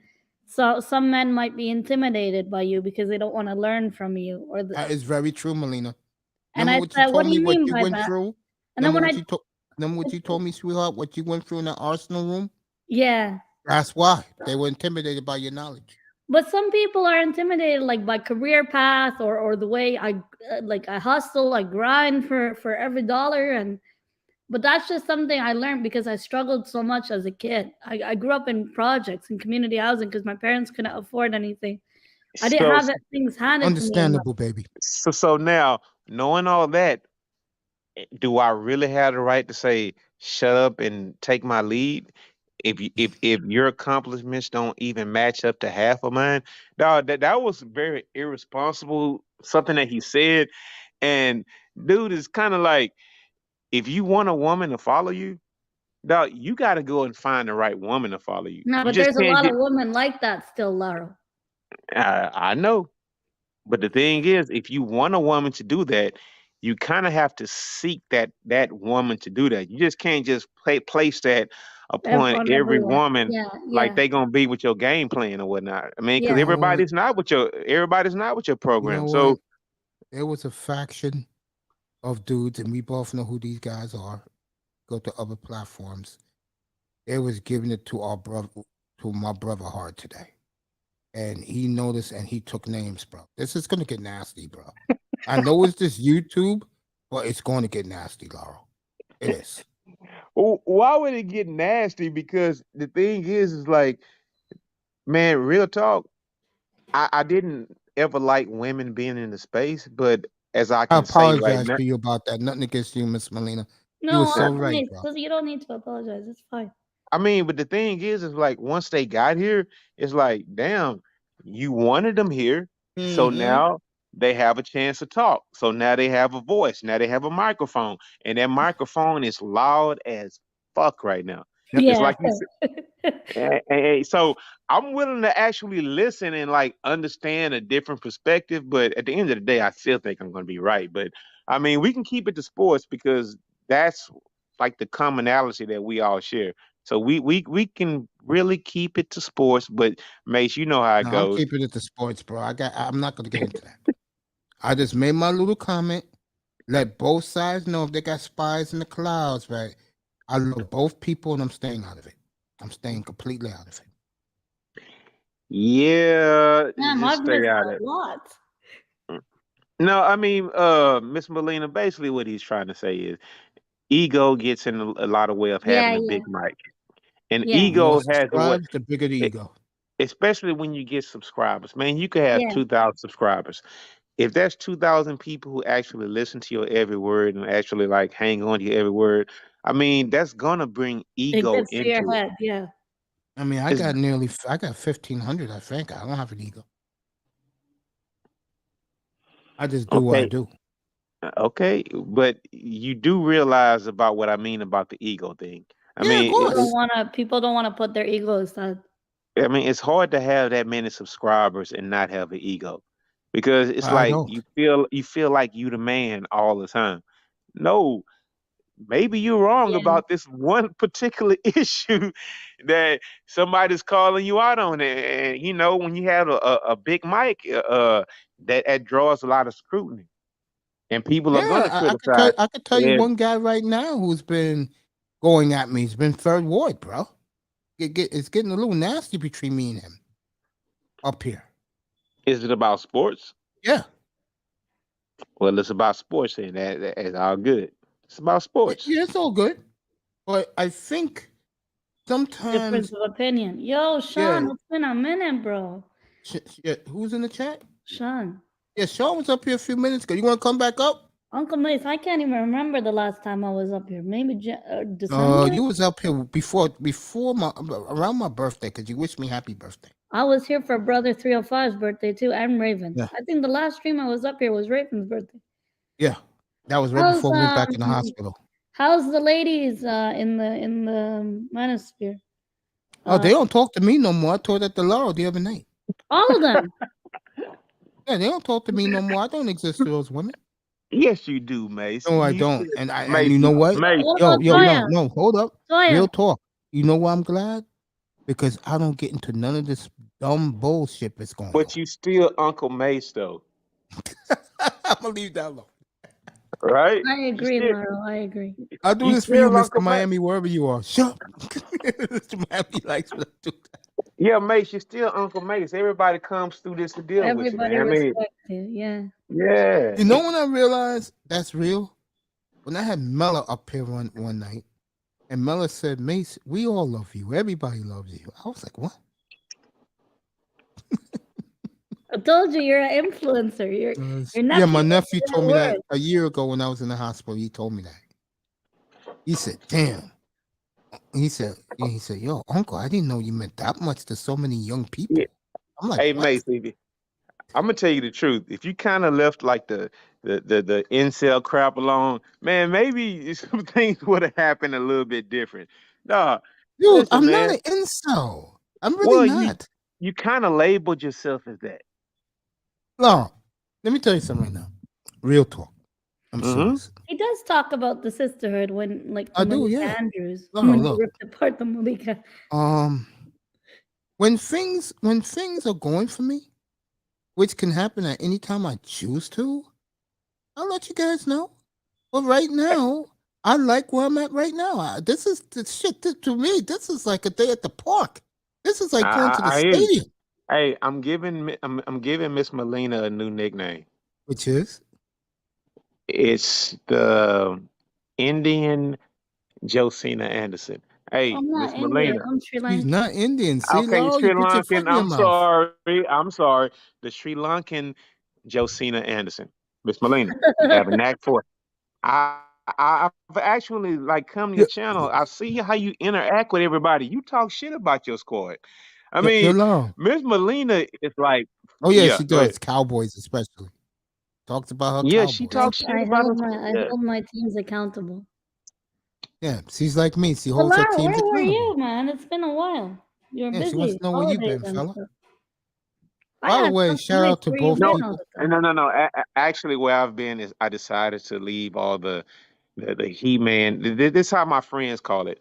"So some men might be intimidated by you because they don't want to learn from you." That is very true, Melina. And Remember I what you said, "What told do me? you What mean you by went that?" through? And then when I, Remember what you told me, sweetheart? What you went through in the Arsenal room? yeah, That's why they were intimidated by your knowledge. but some people are intimidated, like by career path or the way I hustle, I grind for every dollar, and but that's just something I learned because I struggled so much as a kid. I grew up in projects and community housing because my parents couldn't afford anything. I didn't so have things handed to me in life. Understandable, baby. so now knowing all that, do I really have the right to say shut up and take my lead? If your accomplishments don't even match up to half of mine, dog, that was very irresponsible. Something that he said, and dude is kind of like, if you want a woman to follow you, dog, you got to go and find the right woman to follow you. No, You but just there's a can't lot of get. women like that still, Laurel. I know, but the thing is, if you want a woman to do that, you kind of have to seek that woman to do that. You just can't just place that upon On every everyone. woman Yeah, like yeah, they gonna be with your game plan or whatnot. I mean, because You yeah. know what? everybody's not with your You know program. what? So There was a faction of dudes, and we both know who these guys are. Go to other platforms. They was giving it to my brother hard today, and he noticed and he took names, bro. This is gonna get nasty, bro. I know it's just YouTube, but it's going to get nasty, Laurel. It is. why would it get nasty? Because the thing is like, man, real talk. I didn't ever like women being in the space, but as I I can say right apologize now. to you about that. Nothing against you, Miss Melina. You were No, so right, nice. bro. You don't need to apologize. It's fine. I mean, but the thing is like once they got here, it's like, damn, you wanted them here, so Mm-hmm. now they have a chance to talk. So now they have a voice. Now they have a microphone, and that microphone is loud as fuck right now. Yep. It's Yeah. like you said. So I'm willing to actually listen and like understand a different perspective, but at the end of the day, I still think I'm going to be right. But I mean, we can keep it to sports because that's like the commonality that we all share. So we can really keep it to sports, but Mace, you know how it No, I'm goes. keeping it to sports, bro. I'm not gonna get into that. I just made my little comment. Let both sides know if they got spies in the clouds, right? I love both people and I'm staying out of it. I'm staying completely out of it. Yeah, Damn, just I've stay missed out of a it. lot. No, I mean, Miss Molina, basically what he's trying to say is ego gets in a lot of way of Yeah, having a yeah, big mic. And yeah, The more ego has a way, subscribes, the bigger the e- ego. especially when you get subscribers. Man, you could have yeah. 2,000 subscribers. If that's 2,000 people who actually listen to your every word and actually like hang on to your every word, I mean, that's gonna bring It ego gets to your into it. head. Yeah. I mean, It's I got 1,500. I think I don't have an ego. I just do what I okay, do. okay, but you do realize about what I mean about the ego thing. I Yeah, of mean, course. People don't wanna put their ego aside. I mean, it's hard to have that many subscribers and not have an ego. because it's I like don't. you feel like you the man all the time. No, maybe you're wrong Yeah. about this one particular issue that somebody's calling you out on it. And when you have a big mic, that draws a lot of scrutiny, and people are going Yeah, to criticize. I could tell you Yeah, one guy right now who's been going at me. He's been third ward, bro. It's getting a little nasty between me and him up here. is it about sports? Yeah. Well, it's about sports, and that's all good. It's about sports. Yeah, it's all good. But I think Difference sometimes, of opinion. Yo, yeah, Sean, it's been a minute, bro. yeah, who's in the chat? Sean. Yeah, Sean was up here a few minutes ago. You want to come back up? Uncle Mace, I can't even remember the last time I was up here. Maybe December? You was up here before around my birthday because you wished me happy birthday. I was here for Brother 305's birthday too, and Raven. Yeah. I think the last stream I was up here was Raven's birthday. Yeah, that was right before we went back in the hospital. How's the ladies in the manosphere? Oh, they don't talk to me no more. I told that to Laura the other night. All of them. Yeah, they don't talk to me no more. I don't exist to those women. Yes, you do, Mace. No, I You don't. should- And Mace, you know what? Mace, Yo, Toya? no, hold up. Toya. Real talk. You know why I'm glad? Because I don't get into none of this dumb bullshit that's going on. but you still Uncle Mace, though, I'm gonna leave that alone. right? I agree, still- Laurel. I agree. I'll do You this for you, still Mr. Uncle Mace. Miami, wherever you are. Shut up. Mr. Miami likes to do that. Yeah, Mace, you're still Uncle Mace. Everybody comes through this to deal Everybody with you, man. respects you. Yeah. Yeah. You know when I realized that's real? When I had Mella up here one night, and Mella said, Mace, we all love you. Everybody loves you. I was like, what? I told you you're an influencer. Your Yeah, my nephew that told me that word. a year ago when I was in the hospital. He told me that. He said, damn. He said, yo, uncle, I didn't know you meant that much to so many young people. Yeah. I'm like, Hey, what? Mace, baby, I'm gonna tell you the truth. If you kind of left like the incel crap alone, man, maybe some things would have happened a little bit different. Nah, Dude, listen, I'm man. not an incel. I'm Well, really not. you kind of labeled yourself as that. No, let me tell you something right now. Real talk. I'm Mhm. serious. He does talk about the sisterhood when, like, I the do, Malika yeah. Andrews. No, when look. he ripped apart the Malika. When things are going for me, which can happen at any time I choose to, I'll let you guys know. But right now, I like where I'm at right now. This is the shit to me. This is like a day at the park. This is like going to the I hear you. stadium. Hey, I'm giving Miss Melina a new nickname. Which is? It's the Indian Josina Anderson. Hey, I'm Miss not Indian. Melina. I'm Sri He's Lankan. not Indian. See, Okay, Laurel, Sri you put your foot Lankan. in your I'm mouth. sorry. I'm sorry. The Sri Lankan Josina Anderson. Miss Melina. You have a knack for it. I've actually like come to your channel. I see how you interact with everybody. You talk shit about your squad. I Yo, mean, Laurel. Miss Melina is like, Oh yeah, yeah, she go ahead. does. Cowboys especially. Talks about her Yeah, Cowboys. she talks shit I about hold us. my I hold my teams accountable. Yeah, she's like me. She But holds her Laura, teams where were accountable. you, man? It's been a while. You're Yeah, busy. she wants to know where you've Holidays been, and fella. stuff. By the asked way, Uncle shout Mace out to where you both been all people. the time. No. Actually, where I've been is I decided to leave all the He-Man. This is how my friends call it.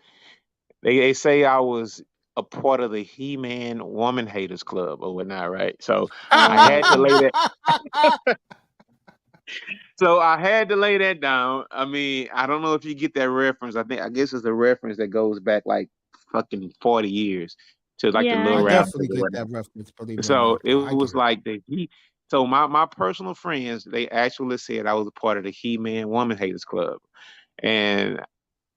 They say I was a part of the He-Man Woman Haters Club or whatnot, right? So I had to lay that. So I had to lay that down. I mean, I don't know if you get that reference. I guess it's a reference that goes back like fucking 40 years to like the Yeah, Little I I Rascals definitely or get whatnot. that reference, believe it or So not, it bro. I was get it. like the he. So my personal friends, they actually said I was a part of the He-Man Woman Haters Club, and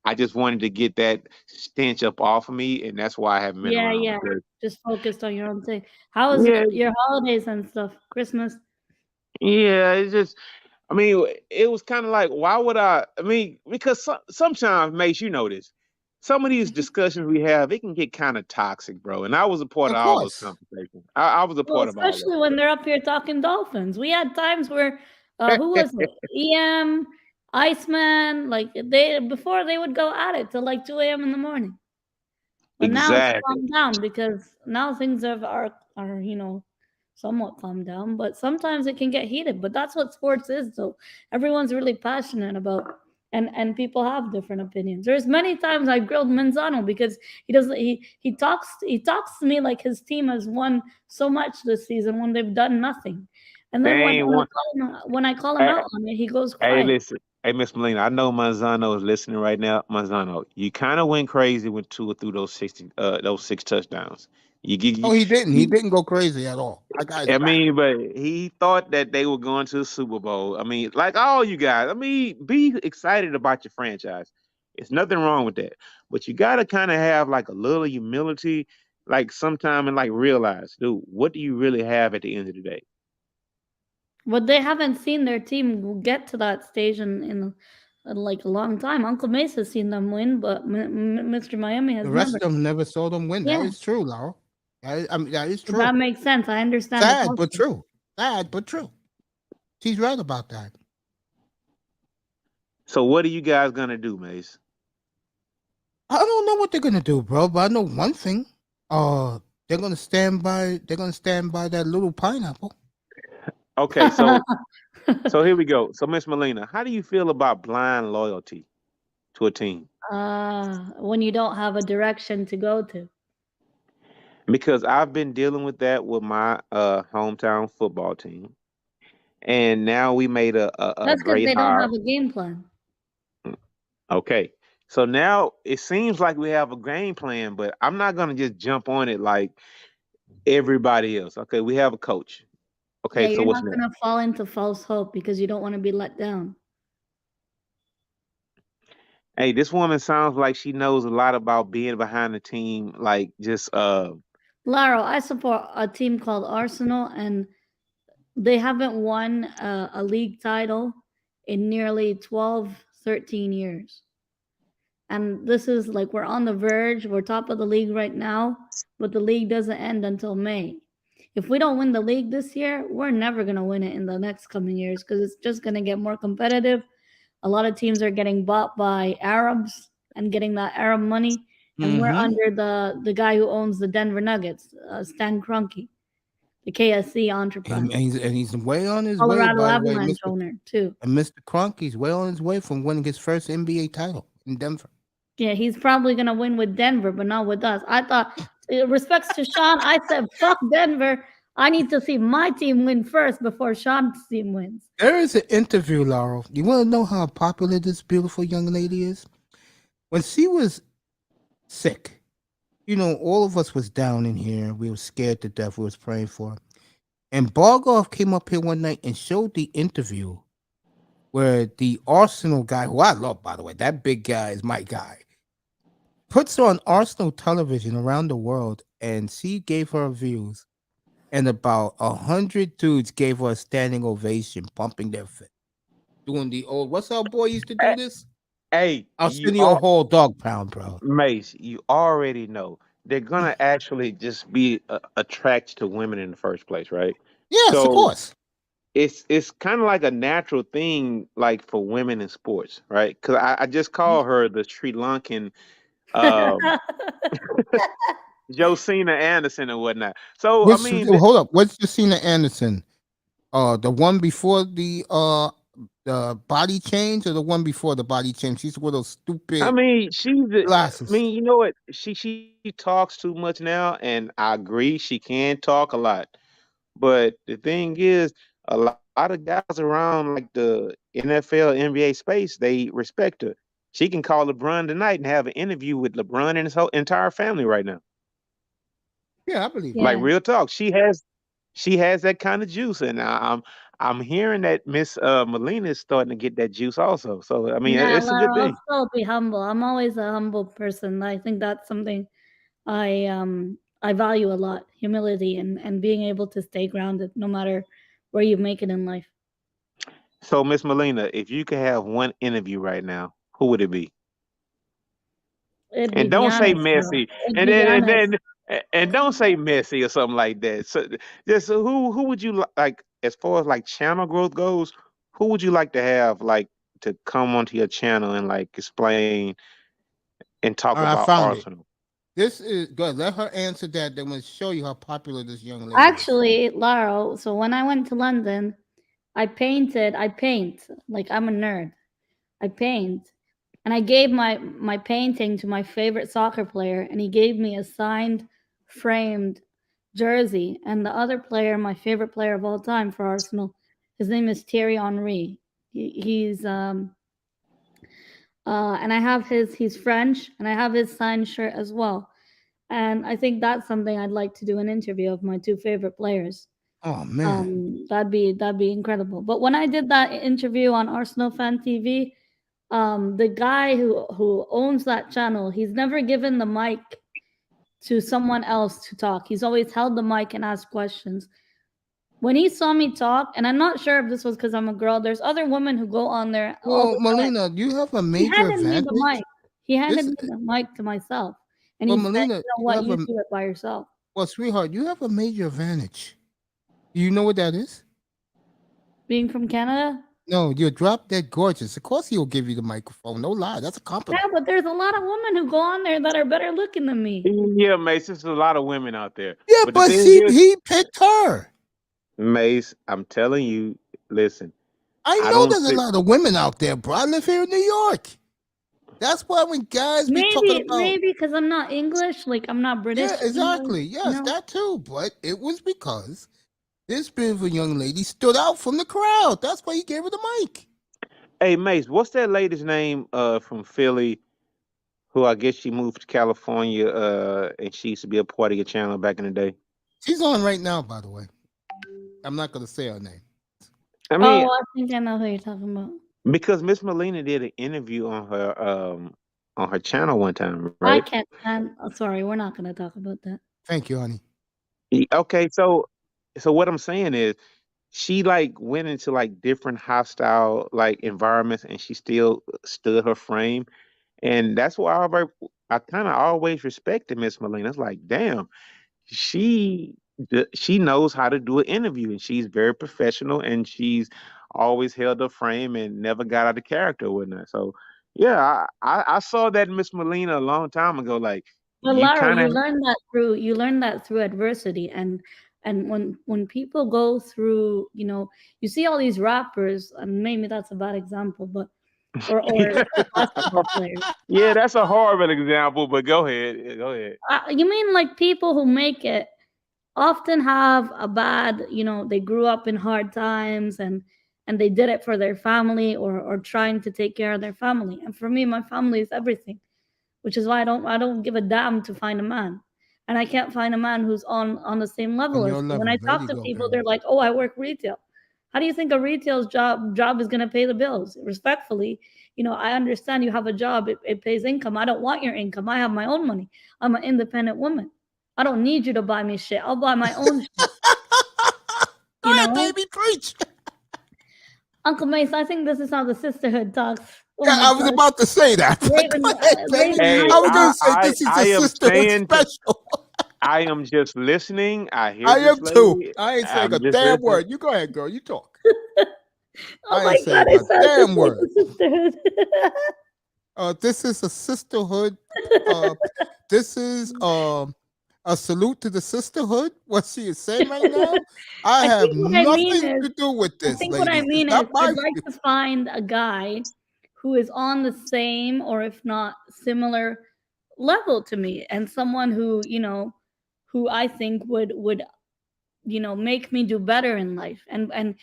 I just wanted to get that stench up off of me, and that's why I haven't been yeah, around. yeah. Because, Just focused on your own thing. How was yeah, your holidays and stuff? Christmas? yeah, it's just. I mean, it was kind of like, why would I? I mean, because sometimes, Mace, you know this. Some of these discussions we have, it can get kind of toxic, bro. And I was a part Of of all those course. conversations. I was a Well, part of all especially when they're up here talking dolphins. We had times where who was it? EM, Iceman, like before they would go at it till like 2 a.m. in the morning. But now it's Exactly. calmed down because now things are somewhat calmed down, but sometimes it can get heated. But that's what sports is, though. Everyone's really passionate about, and people have different opinions. There's many times I grilled Manzano because he talks to me like his team has won so much this season when they've done nothing, and They then when ain't when I one. call him when I call him Hey, out on it, he goes hey, quiet. listen. Hey, Miss Molina, I know Manzano is listening right now. Manzano, you kind of went crazy when Tua threw those 6 touchdowns. Oh, You, he didn't. He you, didn't go crazy at all. I got his I back. mean, but he thought that they were going to the Super Bowl. I mean, like all you guys. I mean, be excited about your franchise. It's nothing wrong with that. But you got to kind of have like a little humility, like sometime, and like realize, dude, what do you really have at the end of the day? But they haven't seen their team get to that stage in like a long time. Uncle Mace has seen them win, but Mr. Miami The has rest never. of them never saw them win. That Yeah, is true, Laurel. I mean, that is that true. makes sense. I understand the Sad but culture. true. Sad but true. She's right about that. So, what are you guys gonna do, Mace? I don't know what they're gonna do, bro, but I know one thing. They're gonna stand by. They're gonna stand by that little pineapple. Okay, so here we go. So, Miss Molina, how do you feel about blind loyalty to a team? When you don't have a direction to go to. Because I've been dealing with that with my hometown football team, and now we made a That's because great they don't hire. have a game plan. Okay, so now it seems like we have a game plan, but I'm not gonna just jump on it like everybody else. Okay, we have a coach. Yeah, Okay, so you're what's not next? gonna fall into false hope because you don't want to be let down. Hey, this woman sounds like she knows a lot about being behind the team, like just Laro, I support a team called Arsenal, and they haven't won a league title in nearly 12, 13 years. And this is like we're on the verge. We're top of the league right now, but the league doesn't end until May. If we don't win the league this year, we're never going to win it in the next coming years because it's just going to get more competitive. A lot of teams are getting bought by Arabs and getting that Arab money. And we're Mm-hmm. under the guy who owns the Denver Nuggets, Stan Kroenke, the KSC entrepreneur, And he's way on his way, Colorado by the way, Avalanche Mister. owner too. And Mr. Cronky's well on his way from winning his first NBA title in Denver. Yeah, he's probably gonna win with Denver, but not with us. I thought, respects to Sean, I said, fuck Denver. I need to see my team win first before Sean's team wins. There is an interview, Laurel. You want to know how popular this beautiful young lady is? When she was sick, all of us was down in here. We were scared to death. We was praying for her. And Bargoff came up here one night and showed the interview where the Arsenal guy, who I love, by the way, that big guy is my guy, puts on Arsenal television around the world, and she gave her views, and about 100 dudes gave her a standing ovation, pumping their fist, doing the old, what's our boy used to do hey, this? hey, I'll you send you a all whole dog pound, bro. Mace, you already know they're gonna actually just be attracted to women in the first place, right? Yes, of So course. it's kind of like a natural thing, like for women in sports, right? Because I just call her the Sri Lankan um, Josina Anderson and whatnot. So I mean, Hold up, what's Jacina Anderson? The one before the body change, or the one before the body change? She's with those I stupid mean, I glasses. mean, you know what? She talks too much now, and I agree she can talk a lot. But the thing is, a lot of guys around like the NFL, NBA space, they respect her. She can call LeBron tonight and have an interview with LeBron and his whole entire family right now. Yeah, I believe it. Like Yeah. real talk, she has that kind of juice, and I'm hearing that Miss Molina is starting to get that juice also. So I mean, Nah, it's a good Lara, I'll thing. still be humble. I'm always a humble person. I think that's something I value a lot. Humility and being able to stay grounded no matter where you make it in life. So Miss Molina, if you could have one interview right now, who would it be? It'd be And don't say Giannis, bro. Messi, It'd and be then and Giannis. then and don't say Messi or something like that. So just who would you like as far as like channel growth goes? Who would you like to have like to come onto your channel and like explain and talk All right, I about found it. Arsenal? This is good. Let her answer that. Then we'll show you how popular this young lady is. Actually, Laro, so when I went to London, I paint. Like I'm a nerd. I paint. And I gave my painting to my favorite soccer player, and he gave me a signed, framed jersey. And the other player, my favorite player of all time for Arsenal, his name is Thierry Henry. He's and I have he's French, and I have his signed shirt as well. And I think that's something I'd like to do an interview of my two favorite players. Oh man, that'd be incredible. But when I did that interview on Arsenal Fan TV, the guy who owns that channel, he's never given the mic to someone else to talk. He's always held the mic and asked questions. When he saw me talk, and I'm not sure if this was because I'm a girl, there's other women who go on there. Well, Melina, you have a major advantage. He handed me the mic to myself. And he said, you know what, you do it by yourself. Well, sweetheart, you have a major advantage. You know what that is? Being from Canada? No, you're drop dead gorgeous. Of course he'll give you the microphone. No lie. That's a compliment. Yeah, but there's a lot of women who go on there that are better looking than me. Yeah, Mace, there's a lot of women out there. Yeah, but he picked her. Mace, I'm telling you, listen. I know there's a lot of women out there, bro. I live here in New York. That's why when guys be talking about... Maybe because I'm not English, like I'm not British. Yeah, exactly. Yes, that too. But it was because this beautiful young lady stood out from the crowd. That's why he gave her the mic. Hey, Mace, what's that lady's name from Philly who I guess she moved to California and she used to be a part of your channel back in the day? She's on right now, by the way. I'm not going to say her name. I mean, I think I know who you're talking about. Because Miss Melina did an interview on her channel one time, right? I can't. I'm sorry, we're not going to talk about that. Thank you, honey. Okay, so what I'm saying is, she like went into like different hostile like environments, and she still stood her frame, and that's why I kind of always respected Miss Melina. It's like, damn, she knows how to do an interview, and she's very professional, and she's always held her frame and never got out of character with her. So yeah, I saw that Miss Melina a long time ago. Like, but Lara, you learn that through adversity, and when people go through, you see all these rappers, and maybe that's a bad example, but or basketball players. Yeah, that's a horrible example, but go ahead. You mean like people who make it often have a bad, they grew up in hard times and they did it for their family or trying to take care of their family. And for me, my family is everything, which is why I don't give a damn to find a man. And I can't find a man who's on the same level as me. When I talk to people, they're like, "Oh, I work retail." How do you think a retail's job is going to pay the bills? Respectfully, I understand you have a job. It pays income. I don't want your income. I have my own money. I'm an independent woman. I don't need you to buy me shit. I'll buy my own shit. Go ahead, baby, preach. Uncle Mace, I think this is how the sisterhood talks. Oh yeah, I was about to say that. Raven, I was going to say this is a sisterhood special. I am just listening. I am too. I ain't saying a damn word. You go ahead, girl. You talk. Oh my God, I said a damn word. This is a sisterhood. This is a salute to the sisterhood. What she is saying right now. I have nothing to do with this. I think what I mean is I'd like to find a guy who is on the same or if not similar level to me, and someone who who I think would make me do better in life and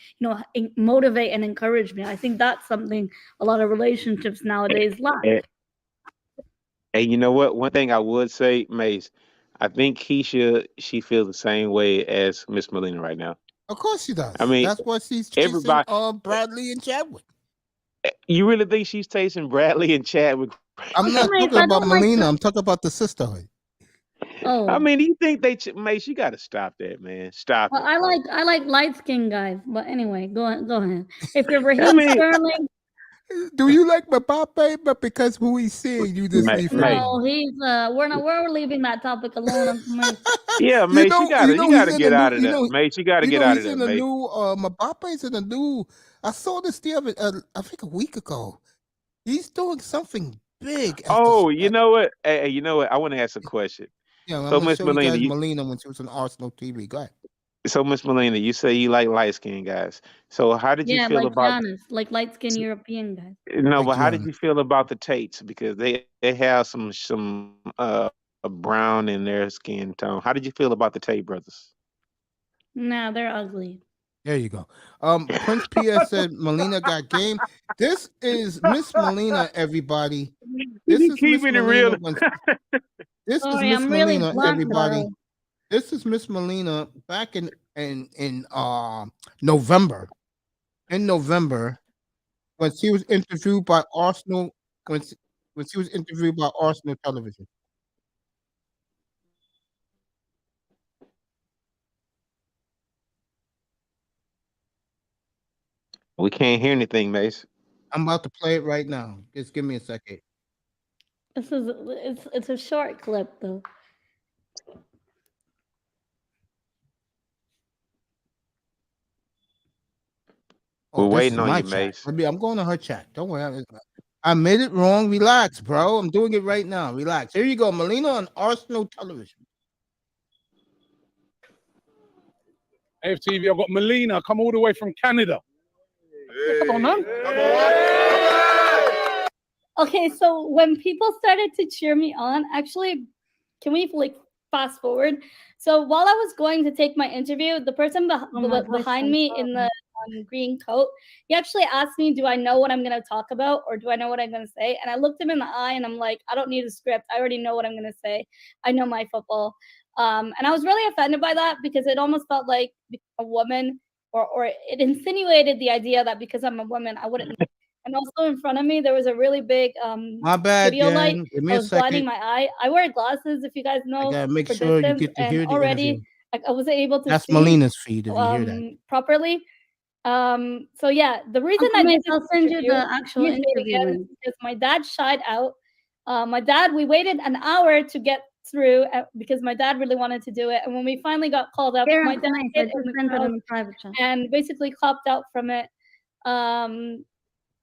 motivate and encourage me. I think that's something a lot of relationships nowadays lack. And you know what? One thing I would say, Mace, I think Keisha, she feels the same way as Miss Melina right now. Of course she does. I mean, that's what she's chasing Bradley and Chadwick. You really think she's chasing Bradley and Chadwick? I'm not talking about Melina. I'm talking about the sisterhood. Oh, I mean, do you think Mace? You got to stop that, man. Stop. Well, I like light skinned guys, but anyway, go ahead. If you're Raheem Sterling, do you like Mbappe? But because who he's seeing, you just leave him. No, he's we're leaving that topic alone. Yeah, Mace, you gotta get out of that. Mace, you gotta get out of that. Mbappe's in a new. I saw this the other, I think a week ago. He's doing something big as the Oh, you know what? Hey, you know what? I want to ask a question. Yeah, I'm So, gonna Miss show you Melina, guys Melina when she was on Arsenal TV. Go ahead. so Miss Melina, you say you like light skinned guys. So, how did you Yeah, feel like about? Giannis, like light skinned European guys. No, Like but how did Gianna. you feel about the Tates? Because they have some a brown in their skin tone. How did you feel about the Tate brothers? Nah, they're ugly. There you go. Prince P.S. said Melina got game. This is Miss Melina, everybody. This is Miss Keeping it real. Melina when this is Sorry, Miss I'm really Melina, blunt everybody. though. This is Miss Melina back in November. In November, when she was interviewed by Arsenal, when she was interviewed by Arsenal television. We can't hear anything, Mace. I'm about to play it right now. Just give me a second. It's a short clip though. We're Oh, this waiting is on my you, chat. Mace. I'm going to her chat. Don't worry. I made it wrong. Relax, bro. I'm doing it right now. Relax. Here you go. Melina on Arsenal television. AFTV, I've got Melina, come all the way from Canada. Yeah, come on, man. Okay, so when people started to cheer me on, actually, can we like fast forward? So while I was going to take my interview, the person behind me in the green coat, he actually asked me, do I know what I'm going to talk about or do I know what I'm going to say? And I looked him in the eye and I'm like, I don't need a script. I already know what I'm going to say. I know my football. And I was really offended by that because it almost felt like a woman or it insinuated the idea that because I'm a woman, I wouldn't know. And also in front of me, there was a really big my bad, studio light Give me that a was blinding second. my eye. I wear glasses, if you guys I know, gotta make for sure you distance, get to and hear the already interview. I wasn't able to That's see Melina's feed if you hear that. properly. So yeah, the reason Uncle I Mace, did this I'll send you interview, the actual let me say it interview again, link. because my dad shied out. My dad, we waited an hour to get through because my dad really wanted to do it, and when we finally got called up, Here, my Uncle dad Mace, I hid just in the sent it crowd in the private chat. and basically copped out from it.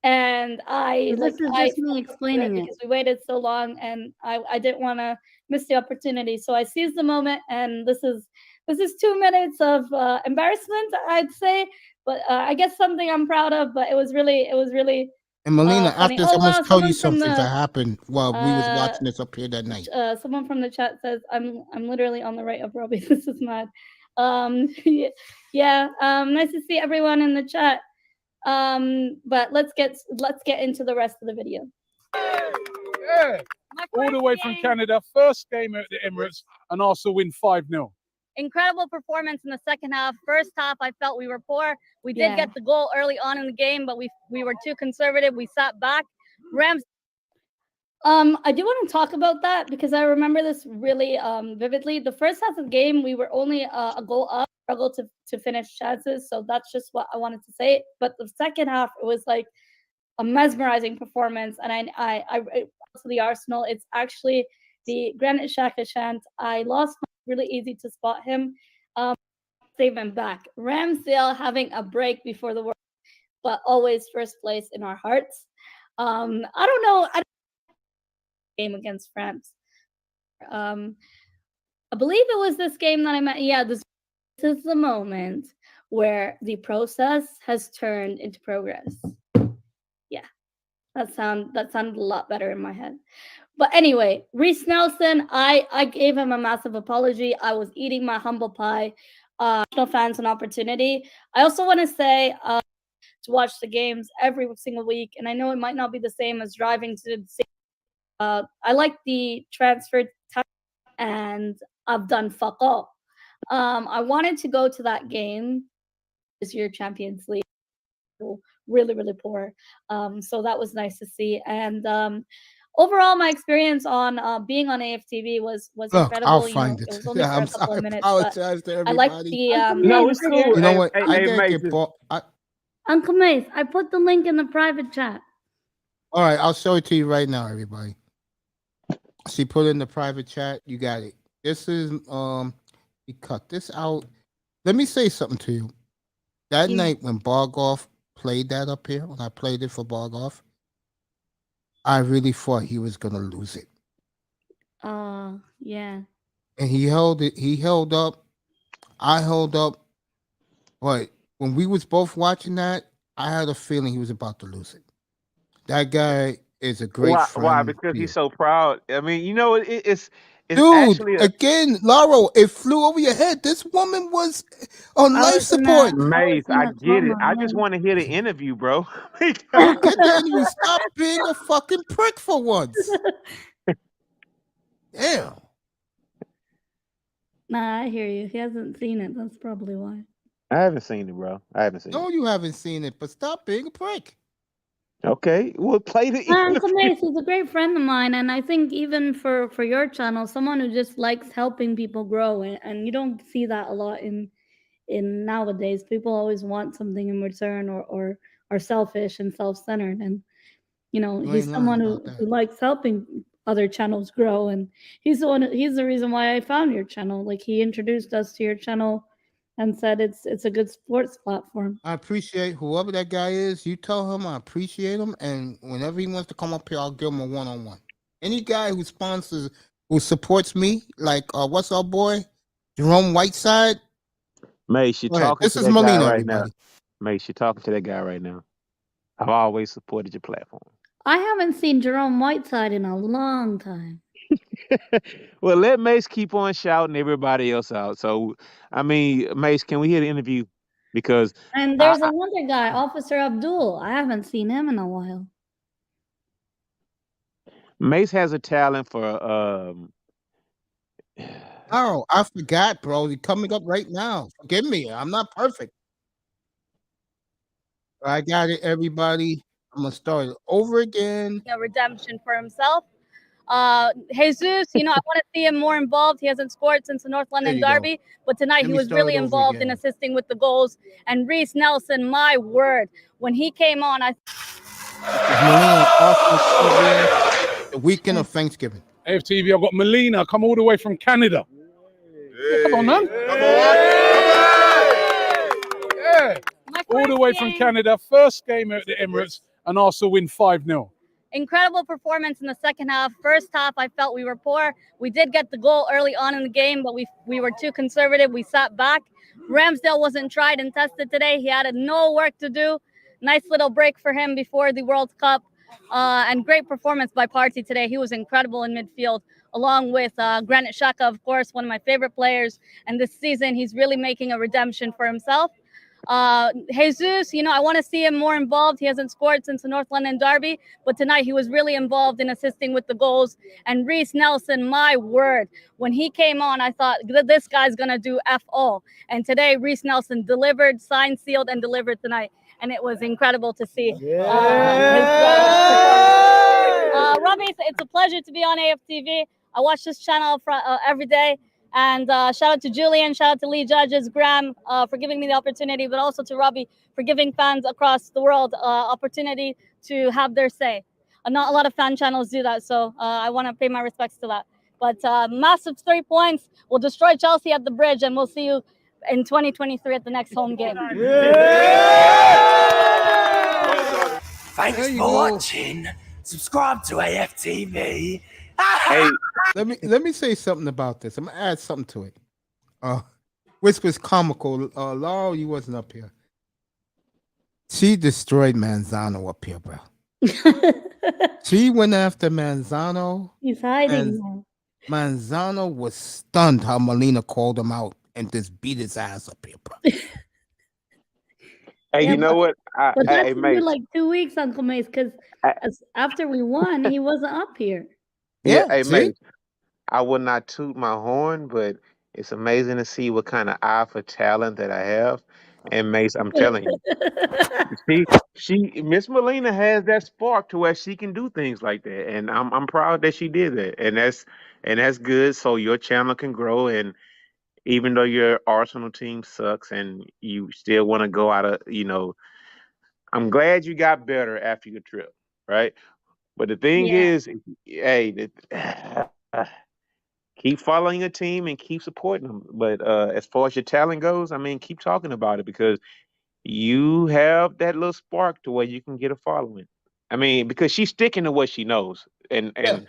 And I So this is I just me explaining it. because we waited so long, and I didn't want to miss the opportunity, so I seized the moment. And this is 2 minutes of embarrassment, I'd say, but I guess something I'm proud of. But it was really And Melina, funny. after this, I Oh wow, must tell you someone from something the that happened while we was watching this up here that night. someone from the chat says I'm literally on the right of Robbie. This is mad. Yeah. Nice to see everyone in the chat. But let's get into the rest of the video. Yeah. All the way from Canada, first game at the Emirates, and also win 5-0. Incredible performance in the second half. First half, I felt we were poor. We did get the goal early on in the game, but we were too conservative. We sat back. Rams. I do want to talk about that because I remember this really vividly. The first half of the game, we were only a goal up, struggled to finish chances. So that's just what I wanted to say. But the second half, it was like a mesmerizing performance. And I to the Arsenal. It's actually the Granit Xhaka chant. I lost really easy to spot him. Save him back. Ramsdale having a break before the World, but always first place in our hearts. I don't know. Game against France. I believe it was this game that I meant. Yeah, this is the moment where the process has turned into progress. Yeah, that sounded a lot better in my head. But anyway, Reece Nelson, I gave him a massive apology. I was eating my humble pie. National fans an opportunity. I also want to say to watch the games every single week, and I know it might not be the same as driving to the same. I like the transfer time, and I've done fuck all. I wanted to go to that game this year, Champions League. Really, really poor. So that was nice to see. And overall, my experience on being on AFTV was incredible. I'll find it. It was only for a couple of minutes. Apologize to everybody. I like the. No, it's cool. You know what? Hey, I can't Mace, get bought. Uncle Mace, I put the link in the private chat. All right, I'll show it to you right now, everybody. She put in the private chat. You got it. This is we cut this out. Let me say something to you. That night when Bargoff played that up here, when I played it for Bargoff, I really thought he was gonna lose it. Yeah. And he held it. He held up. I held up. But when we was both watching that, I had a feeling he was about to lose it. That guy is a great Why? Why? friend. Because he's so proud. I mean, it's Dude, actually a again, Lauro, it flew over your head. This woman was on life support. Mace. I get it. I just coma. want to hear the interview, bro. Get the interview. Stop being a fucking prick for once. Damn. Nah, I hear you. He hasn't seen it. That's probably why. I haven't seen it, bro. I haven't seen No, it. you haven't seen it, but stop being a prick. Okay, we'll play the Uncle interview. Mace is a great friend of mine, and I think even for your channel, someone who just likes helping people grow, and you don't see that a lot in nowadays. People always want something in return, or are selfish and self-centered, and you know You he's ain't lying someone about who that. likes helping other channels grow, and he's the reason why I found your channel. Like, he introduced us to your channel and said it's a good sports platform. I appreciate whoever that guy is. You tell him I appreciate him, and whenever he wants to come up here, I'll give him a one-on-one. Any guy who sponsors, who supports me, like what's our boy, Jerome Whiteside. Mace, you're Go ahead. talking This to is that guy Molina, right now. everybody. Mace, you're talking to that guy right now. I've always supported your platform. I haven't seen Jerome Whiteside in a long time. Well, let Mace keep on shouting everybody else out. So, I mean, Mace, can we hear the interview? Because And there's another guy, Officer Abdul. I haven't seen him in a while. Mace has a talent for Oh, I forgot, bro. He's coming up right now. Forgive me. I'm not perfect. I got it, everybody. I'm gonna start it over again. A redemption for himself. Jesus, I want to see him more involved. He hasn't scored since the North There London you go. Derby, but tonight Let he me was start really it over involved in again. assisting with the goals. And Reese Nelson, my word, when he came on, Molina, Arsenal TV, the weekend of Thanksgiving. AFTV, I've got Molina, come all the way from Canada. Yeah, come on, man. Yeah. All the way from Canada. First game at the Emirates, and Arsenal win 5-0. Incredible performance in the second half. First half, I felt we were poor. We did get the goal early on in the game, but we were too conservative. We sat back. Ramsdale wasn't tried and tested today. He had no work to do. Nice little break for him before the World Cup. And great performance by Partey today. He was incredible in midfield, along with Granit Xhaka, of course, one of my favorite players. And this season, he's really making a redemption for himself. Jesus, I want to see him more involved. He hasn't scored since the North London Derby, but tonight he was really involved in assisting with the goals. And Reese Nelson, my word, when he came on, I thought this guy's going to do F all. And today, Reese Nelson delivered, signed, sealed, and delivered tonight. And it was incredible to see. Robbie, it's a pleasure to be on AFTV. I watch this channel every day. And shout out to Julian, shout out to Lee Judges, Graham for giving me the opportunity, but also to Robbie for giving fans across the world opportunity to have their say. Not a lot of fan channels do that, so I want to pay my respects to that. But massive 3 points. We'll destroy Chelsea at the bridge, and we'll see you in 2023 at the next home game. Thanks for watching. Subscribe to AFTV. Hey, let me say something about this. I'm gonna add something to it. Which was comical. Laurel, you wasn't up here. She destroyed Manzano up here, bro. She went after Manzano. He's hiding now. Manzano was stunned how Molina called him out and just beat his ass up here, bro. Hey, Yeah, you know what? But that's Hey, been Mace. like 2 weeks, Uncle Mace, because after we won, he wasn't up here. Yeah, hey, see? Mace. I will not toot my horn, but it's amazing to see what kind of eye for talent that I have. And Mace, I'm telling you, Miss Molina has that spark to where she can do things like that, and I'm proud that she did that, and that's good. So your channel can grow, and even though your Arsenal team sucks, and you still want to go out of, I'm glad you got better after your trip, right? But the thing is, hey, keep following your team and keep supporting them. But as far as your talent goes, I mean, keep talking about it because you have that little spark to where you can get a following. I mean, because she's sticking to what she knows, and Yeah.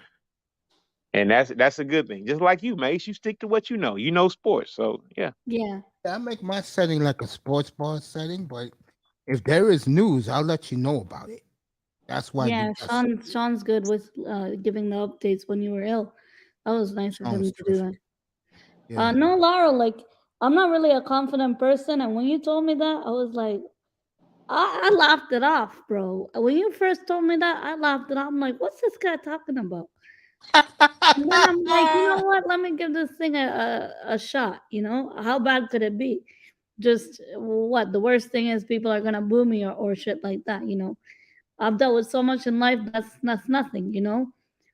that's a good thing. Just like you, Mace, you stick to what you know. You know sports, so yeah. Yeah. I make my setting like a sports bar setting, but if there is news, I'll let you know about it. That's why Yeah, that's Sean's good with giving the updates when you were ill. That was nice of him Sean's to do that. terrific. Yeah. No, Laura, like I'm not really a confident person, and when you told me that, I was like, I laughed it off, bro. When you first told me that, I laughed it off. I'm like, what's this guy talking about? And then I'm like, you know what? Let me give this thing a shot. You know, how bad could it be? Just what the worst thing is, people are gonna boo me or shit like that. You know, I've dealt with so much in life that's nothing. You know,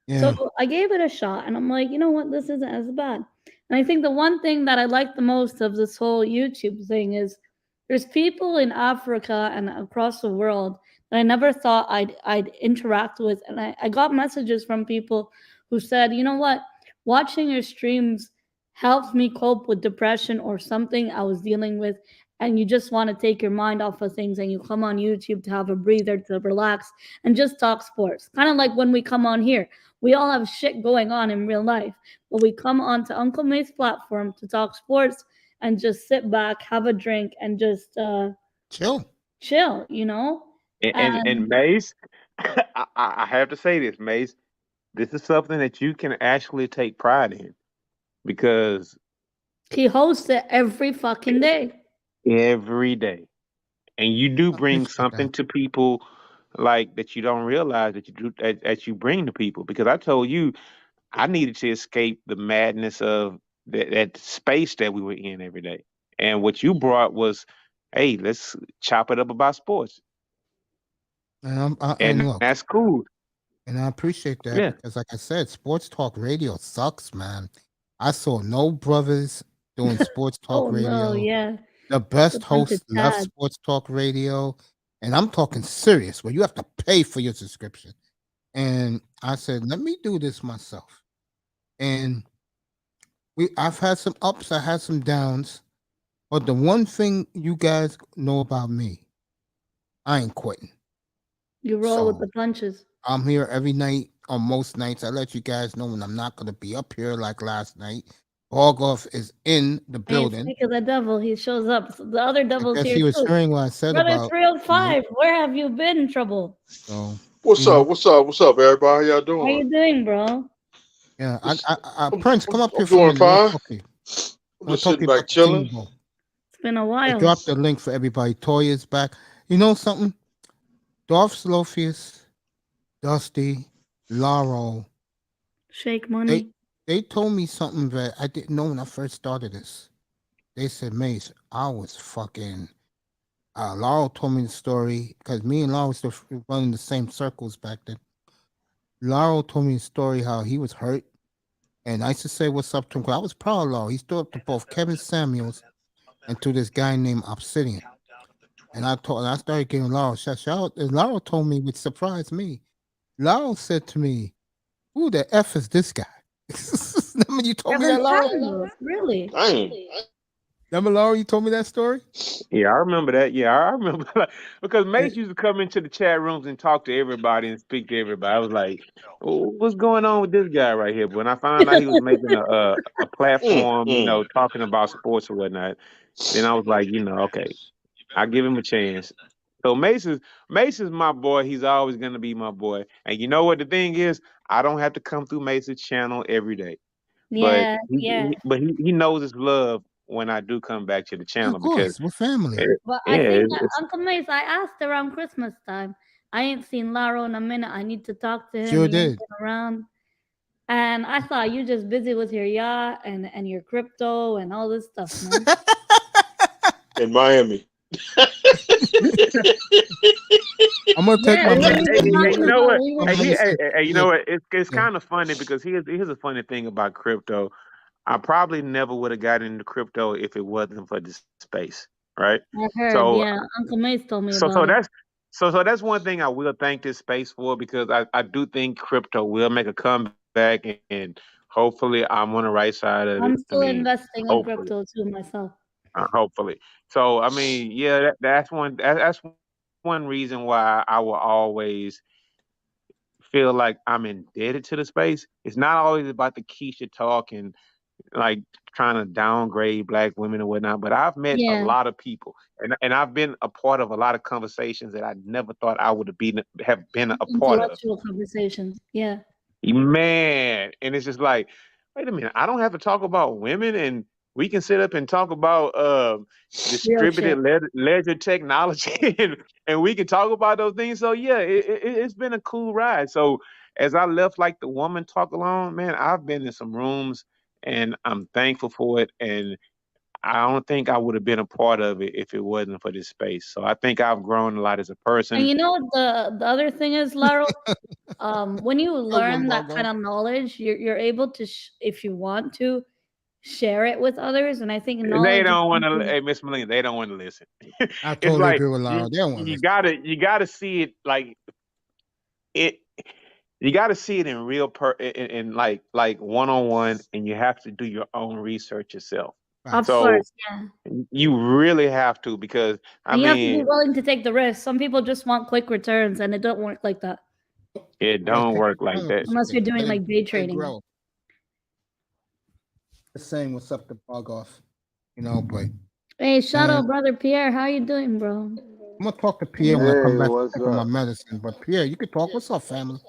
so Yeah. I gave it a shot, and I'm like, you know what? This isn't as bad. And I think the one thing that I like the most of this whole YouTube thing is there's people in Africa and across the world that I never thought I'd interact with, and I got messages from people who said, you know what, watching your streams helps me cope with depression or something I was dealing with, and you just want to take your mind off of things, and you come on YouTube to have a breather, to relax, and just talk sports. Kind of like when we come on here. We all have shit going on in real life, but we come onto Uncle May's platform to talk sports and just sit back, have a drink, and just chill, you know? And Mace, I have to say this, Mace. This is something that you can actually take pride in because he hosts it every fucking day. Every day. And you do bring something to people like that you don't realize that you do that you bring to people. Because I told you I needed to escape the madness of that space that we were in every day. And what you brought was, hey, let's chop it up about sports. And look, that's cool. And I appreciate that Yeah. because, like I said, sports talk radio sucks, man. I saw no brothers doing sports talk radio. No, yeah. The best It's a bunch host of left tads. sports talk radio, and I'm talking serious, where you have to pay for your subscription. And I said, let me do this myself. And I've had some ups, I had some downs, but the one thing you guys know about me, I ain't quitting. You roll with the punches. I'm here every night on most nights. I let you guys know when I'm not going to be up here like last night. Borgoff is in the building. Speak of the devil, he shows up. So the other devil's here he was too. hearing what I said Brother about 305, where have you been, Trouble? So What's up? What's up? What's up, everybody? How y'all doing? How you doing, bro? Yeah, Prince, come up here I'm for doing me. fine. Okay. I'm just sitting back chilling. It's been a I while. dropped the link for everybody. Toya's back. You know something? Dolph Slofius, Dusty, Laro, Shake Money. They told me something that I didn't know when I first started this. They said, Mace, I was fucking. Laurel told me the story because me and Laurel were running the same circles back then. Laurel told me the story how he was hurt, and I used to say what's up to him. 'Cause I was proud of Laurel. He stood up to both Kevin Samuels and to this guy named Obsidian. And I started giving Laurel shout out. And Laurel told me, which surprised me. Laurel said to me, "Who the f is this guy?" Remember you told me that, Laurel? Really? Remember, Laurel, you told me that story? Yeah, I remember that. Yeah, I remember because Mace used to come into the chat rooms and talk to everybody and speak to everybody. I was like, "What's going on with this guy right here?" But when I found out he was making a platform, talking about sports or whatnot, then I was like, okay, I'll give him a chance. So Mace is my boy. He's always gonna be my boy. And you know what the thing is? I don't have to come through Mace's channel every day. Yeah, but he knows his love when I do come back to the channel of course, because we're family. But I think that Uncle Mace, I asked around Christmas time. I ain't seen Laro in a minute. I need to talk to him. Sure He ain't did. been around. And I thought you just busy with your yacht and your crypto and all this stuff, man. In Miami. I'm gonna take my you know what? You know what? It's kind of funny because here's a funny thing about crypto. I probably never would have gotten into crypto if it wasn't for this space, right? I heard, Uncle Mace told me about it. That's one thing I will thank this space for because I do think crypto will make a comeback and hopefully I'm on the right side of it. I'm still investing in crypto too myself. Hopefully. So I mean, yeah, that's one reason why I will always feel like I'm indebted to the space. It's not always about the Keisha talk and like trying to downgrade black women and whatnot. But I've met a lot of people, and I've been a part of a lot of conversations that I never thought I would have been a part of. Intellectual conversations. Yeah. Man, and it's just like, wait a minute, I don't have to talk about women, and we can sit up and talk about distributed ledger technology, and we can talk about those things. So yeah, it's been a cool ride. So as I left like the woman talk alone, man, I've been in some rooms, and I'm thankful for it. And I don't think I would have been a part of it if it wasn't for this space. So I think I've grown a lot as a person. And you know what the other thing is, Laro? When you learn that kind of knowledge, you're able to, if you want to, share it with others. And I think they don't want to. Hey, Miss Melina, they don't want to listen. I totally agree with Laro. You gotta see it like it. You got to see it in real in like one-on-one, and you have to do your own research yourself. Of course, yeah. You really have to, because you have to be willing to take the risk. Some people just want quick returns, and it don't work like that. It don't work like that unless you're doing like day trading. The same. What's up, the bug off? But hey, shout out, brother Pierre. How you doing, bro? I'm gonna talk to Pierre when I come back from my medicine. But Pierre, you can talk. What's up, family?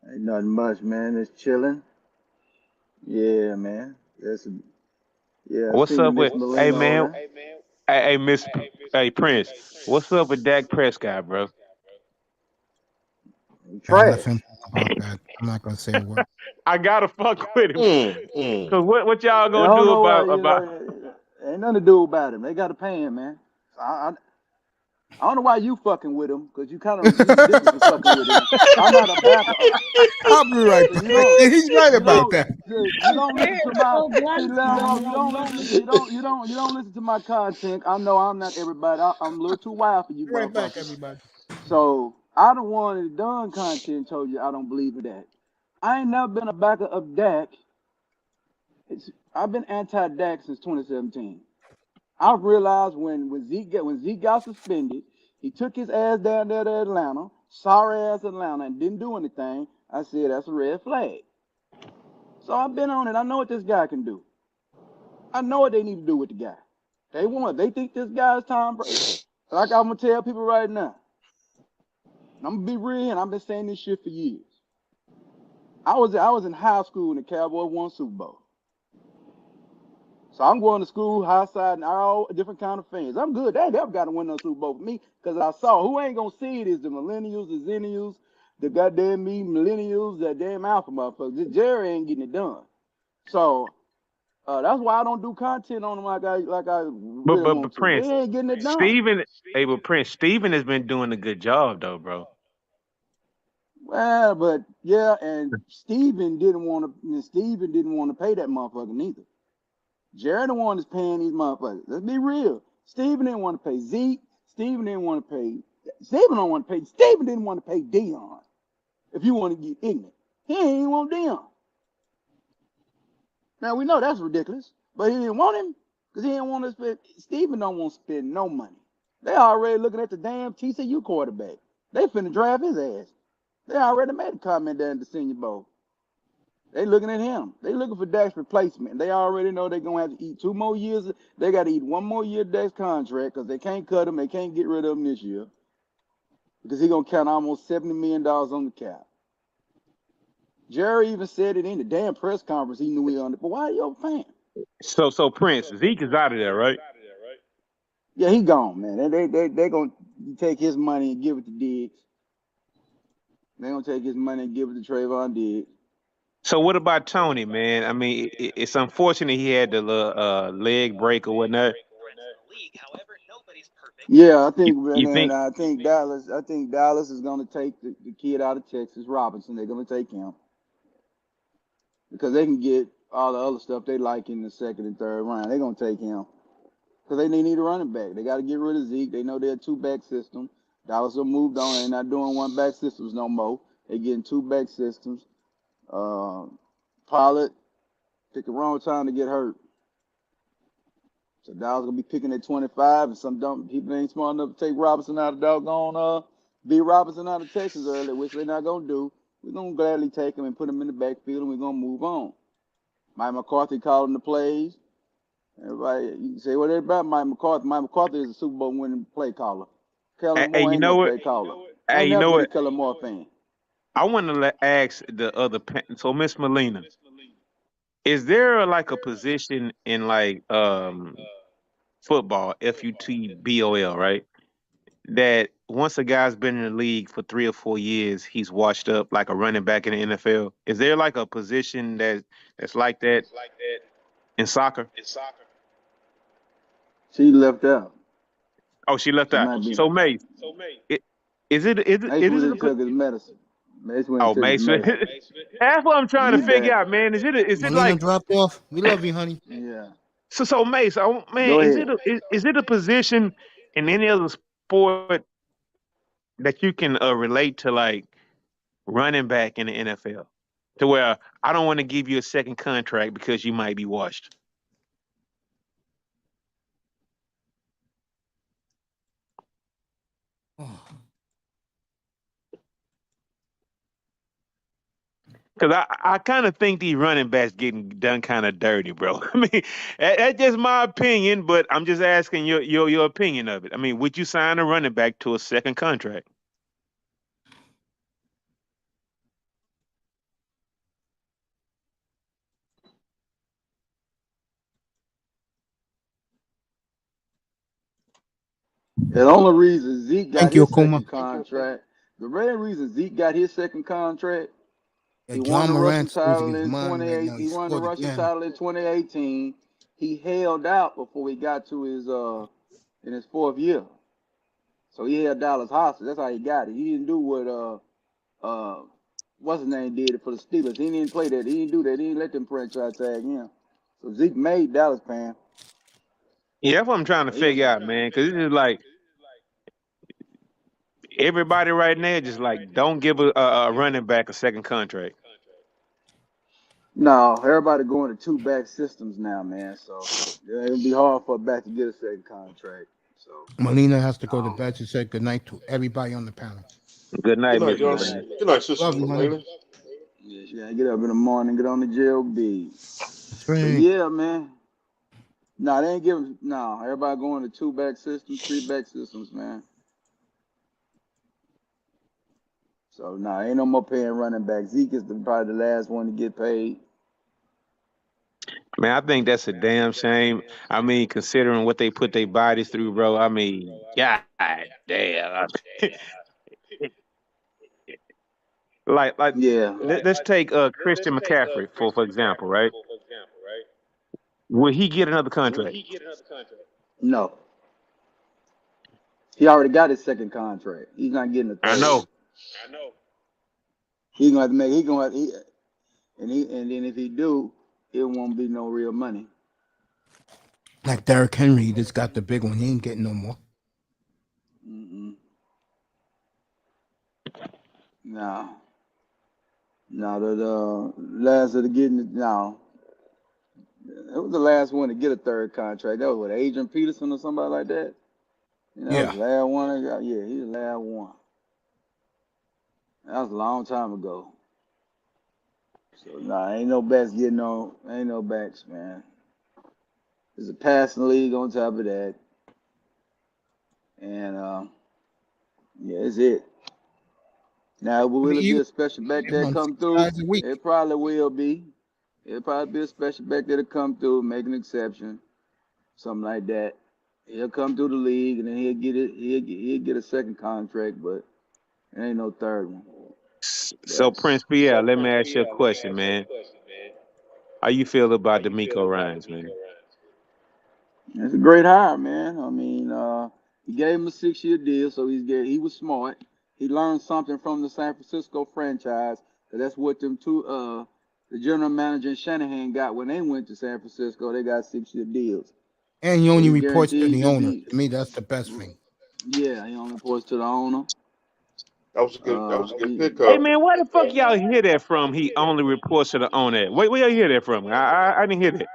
Ain't nothing much, man. It's chilling. Yeah, man. What's up with? Hey, man. Hey, Miss. Hey, Prince. What's up with Dak Prescott, bro? Trash. I'm not gonna say a word. I gotta fuck with him. Cause what y'all gonna do about? Ain't nothing to do about him. They gotta pay him, man. I don't know why you fucking with him, because you kind of fucking with him. I'm not a backup. I'll be right there. He's right about that. You don't listen to my content. I know I'm not everybody. I'm a little too wild for you. Right back, everybody. So I the one that done content told you I don't believe in that. I ain't never been a backer of Dak. I've been anti-Dak since 2017. I've realized when Zeke got suspended, he took his ass down there to Atlanta, sorry ass Atlanta, and didn't do anything. I said that's a red flag. So I've been on it. I know what this guy can do. I know what they need to do with the guy. They think this guy is Tom Brady. Like I'm gonna tell people right now. I'm gonna be real, and I've been saying this shit for years. I was in high school when the Cowboys won Super Bowl. So I'm going to school, high side, and all different kind of fans. I'm good. They ain't never got to win no Super Bowl for me, because I saw who ain't gonna see it is the millennials, the zennials, the goddamn me millennials, that damn alpha motherfuckers. Jerry ain't getting it done. So that's why I don't do content on them like I really but want Prince, to. They ain't getting it done. Steven has been doing a good job though, bro. Well, but yeah, and Steven didn't want to pay that motherfucker neither. Jerry the one is paying these motherfuckers. Let's be real. Steven didn't want to pay Zeke. Steven didn't want to pay. Steven didn't want to pay Dion. If you want to get ignorant, he ain't want Dion. Now we know that's ridiculous, but he didn't want him because he didn't want to spend. Steven don't want to spend no money. They already looking at the damn TCU quarterback. They finna draft his ass. They already made a comment there in the Senior Bowl. They looking at him. They looking for Dak's replacement. They already know they're going to have to eat 2 more years. They got to eat 1 more year of Dak's contract because they can't cut him. They can't get rid of him this year because he's going to count almost $70 million on the cap. Jerry even said it in the damn press conference. He knew he on it. But why are you a fan? So Prince, Zeke is out of there, right? Yeah, he gone, man. They're going to take his money and give it to Diggs. They're going to take his money and give it to Trayvon Diggs. So what about Tony, man? I mean, it's unfortunate he had the leg break or whatnot. Yeah, I think Dallas is going to take the kid out of Texas, Robinson. They're going to take him because they can get all the other stuff they like in the second and third round. They're going to take him because they need a running back. They got to get rid of Zeke. They know they're a 2-back system. Dallas have moved on. They're not doing 1-back systems no more. They're getting 2-back systems. Pollard picked the wrong time to get hurt. So Dallas gonna be picking at 25, and some dumb people ain't smart enough to take Robinson out of doggone B. Robinson out of Texas early, which they're not gonna do. we're gonna gladly take him and put him in the backfield, and we're gonna move on. Mike McCarthy calling the plays. Everybody, you can say whatever about Mike McCarthy. Mike McCarthy is a Super Bowl winning play caller. Kellen Hey, Moore you ain't know no what? play caller. Hey, I've you never know been a what? Kellen Moore fan. I want to ask the other. So, Miss Melina, is there like a position in like football, FUTBOL, right? That once a guy's been in the league for 3 or 4 years, he's washed up like a running back in the NFL. Is there like a position that's like that in soccer? She left out. Oh, she left She out. might be. So, Mace, it, Mace went is it and took his medicine. Mace went and oh, took his Mace? medicine. That's what I'm trying to He figure back. out, man. Is it Melina like dropped off. We love you, honey. Yeah. so Mace? Man, Go ahead. is it a position in any other sport that you can relate to like running back in the NFL? To where I don't want to give you a second contract because you might be washed. Because I kind of think these running backs getting done kind of dirty, bro. I mean, that's just my opinion, but I'm just asking your opinion of it. I mean, would you sign a running back to a second contract? The only reason Zeke got Thank you, his Akuma. second contract, the main reason Zeke got his second contract, Yeah, he won John the rushing Morant's losing title his in mind right 28. now. He He won the scored rushing again. title in 2018. He held out before he got to his in his fourth year. So he held Dallas hostage. That's how he got it. He didn't do what what's his name did it for the Steelers. He didn't play that. He didn't do that. He didn't let them franchise tag him. So Zeke made Dallas pan. Yeah, that's what I'm trying to figure out, man. Because it's just like everybody right now, just like don't give a running back a second contract. No, everybody going to two back systems now, man. So yeah, it'll be hard for a back to get a second contract. So Melina has to go to bed. She said good night to everybody on the panel. Good night, Good night, Miss y'all. Melina. Good night, Sister Love you, honey. Melina. yeah, she gotta get up in the morning, get on the JLB. That's But right. yeah, man. No, they ain't giving. No, everybody going to two back systems, three back systems, man. So no, ain't no more paying running back. Zeke is probably the last one to get paid. Man, I think that's a damn shame. I mean, considering what they put their bodies through, bro. I mean, God damn. like Yeah. let's take Christian McCaffrey for example, right? Will he get another contract? No, he already got his second contract. He's not getting a I third. know. He gonna have to make. He gonna have, and then if he do, it won't be no real money. Like Derrick Henry, he just got the big one. He ain't getting no more. No. No, the last of the getting it. No, it was the last one to get a third contract. That was what Adrian Peterson or somebody like that. You know, that was Yeah. the last one. Yeah, he's the last one. That was a long time ago. So nah, ain't no backs getting on. Ain't no backs, man. There's a passing league on top of that, and yeah, it's it. Now, will The it be a Eagles, special back they that run 6 come through? guys a week. It probably will be. It'll probably be a special back that'll come through, make an exception, something like that. He'll come through the league and then he'll get it. He'll get a second contract, but it ain't no third one. So Prince Pierre, let me ask you a question, man. How you feel about D'Amico Ryans, man? It's a great hire, man. I mean, he gave him a 6-year deal, so he was smart. He learned something from the San Francisco franchise. 'Cause that's what them two, the general manager and Shanahan got when they went to San Francisco. They got 6-year deals. And he So only he reports to guaranteed the to owner. be. To me, that's the best thing. Yeah, he only reports to the owner. That was a good He, Hey pickup. man, where the fuck y'all hear that from? He only reports to the owner. Where y'all hear that from? I didn't hear that.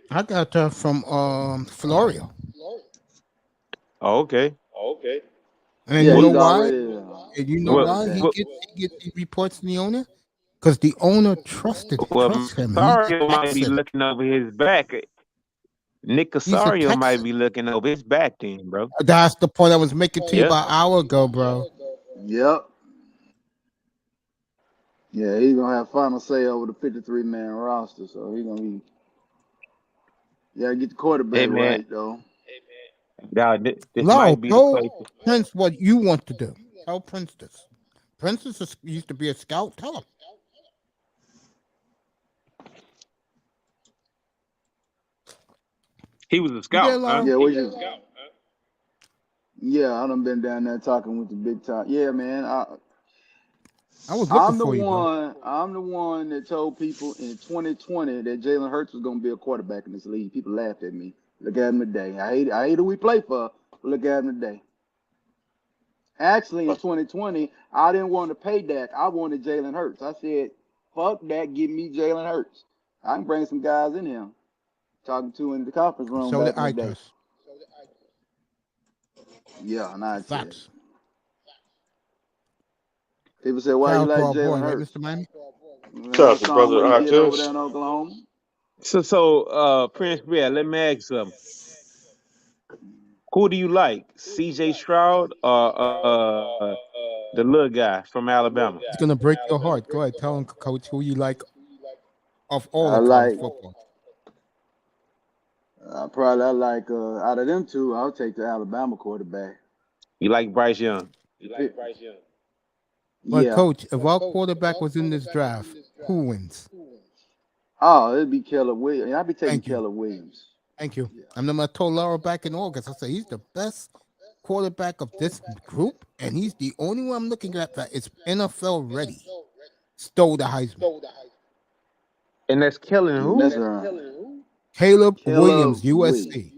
I got that from Florio. Oh, okay. And yeah, you know What he's why? already. And you know Well, why well, he gets these reports from the owner? Because the owner trusts him, and he's a Casario might be Texan. looking over his back. Nick He's a Casario might Texan. be looking over his back then, bro. That's the point I was making to you Yeah. about an hour ago, bro. Yep. Yeah, he's gonna have final say over the 53-man roster, so he's gonna be. You gotta get the Hey quarterback man, right though. this Laurel, might be the tell place. Prince what you want to do. Tell Prince this. Prince used to be a scout. Tell him. He was a You there, scout, huh? Laurel? Yeah, we just. Yeah, I done been down there talking with the big time. Yeah, man. I was looking I'm the for you, bro. one. I'm the one that told people in 2020 that Jalen Hurts was gonna be a quarterback in this league. People laughed at me. Look at him today. I hate who we play for. But look at him today. Actually, in 2020, I didn't want to pay Dak. I wanted Jalen Hurts. I said, "Fuck that. Give me Jalen Hurts. I can bring some guys in here." Talking to in the conference room So back did in the I day. just. Yeah, and I said, Facts. people say, "Why Shout you out to like our boy, Jalen right, Hurts?" Mr. Miami? Shout out to Song brother what he did over Artist. there in Oklahoma. So Prince, yeah, let me ask you something. Who do you like, C.J. Stroud or the little guy from Alabama? It's gonna break your heart. Go ahead, tell him, Coach, who you like of all I of college like, football. I like, out of them two, I'll take the Alabama quarterback. You like Bryce Young? But Yeah. Coach, if our quarterback was in this draft, who wins? Oh, it'd be Keller Williams. I'd be taking Thank you. Keller Williams. Thank you. And I told Laura back in August, I said he's the best quarterback of this group, and he's the only one I'm looking at that is NFL ready. Stole the Heisman. And that's killing who? That's right. Caleb Keller Williams, Williams USC.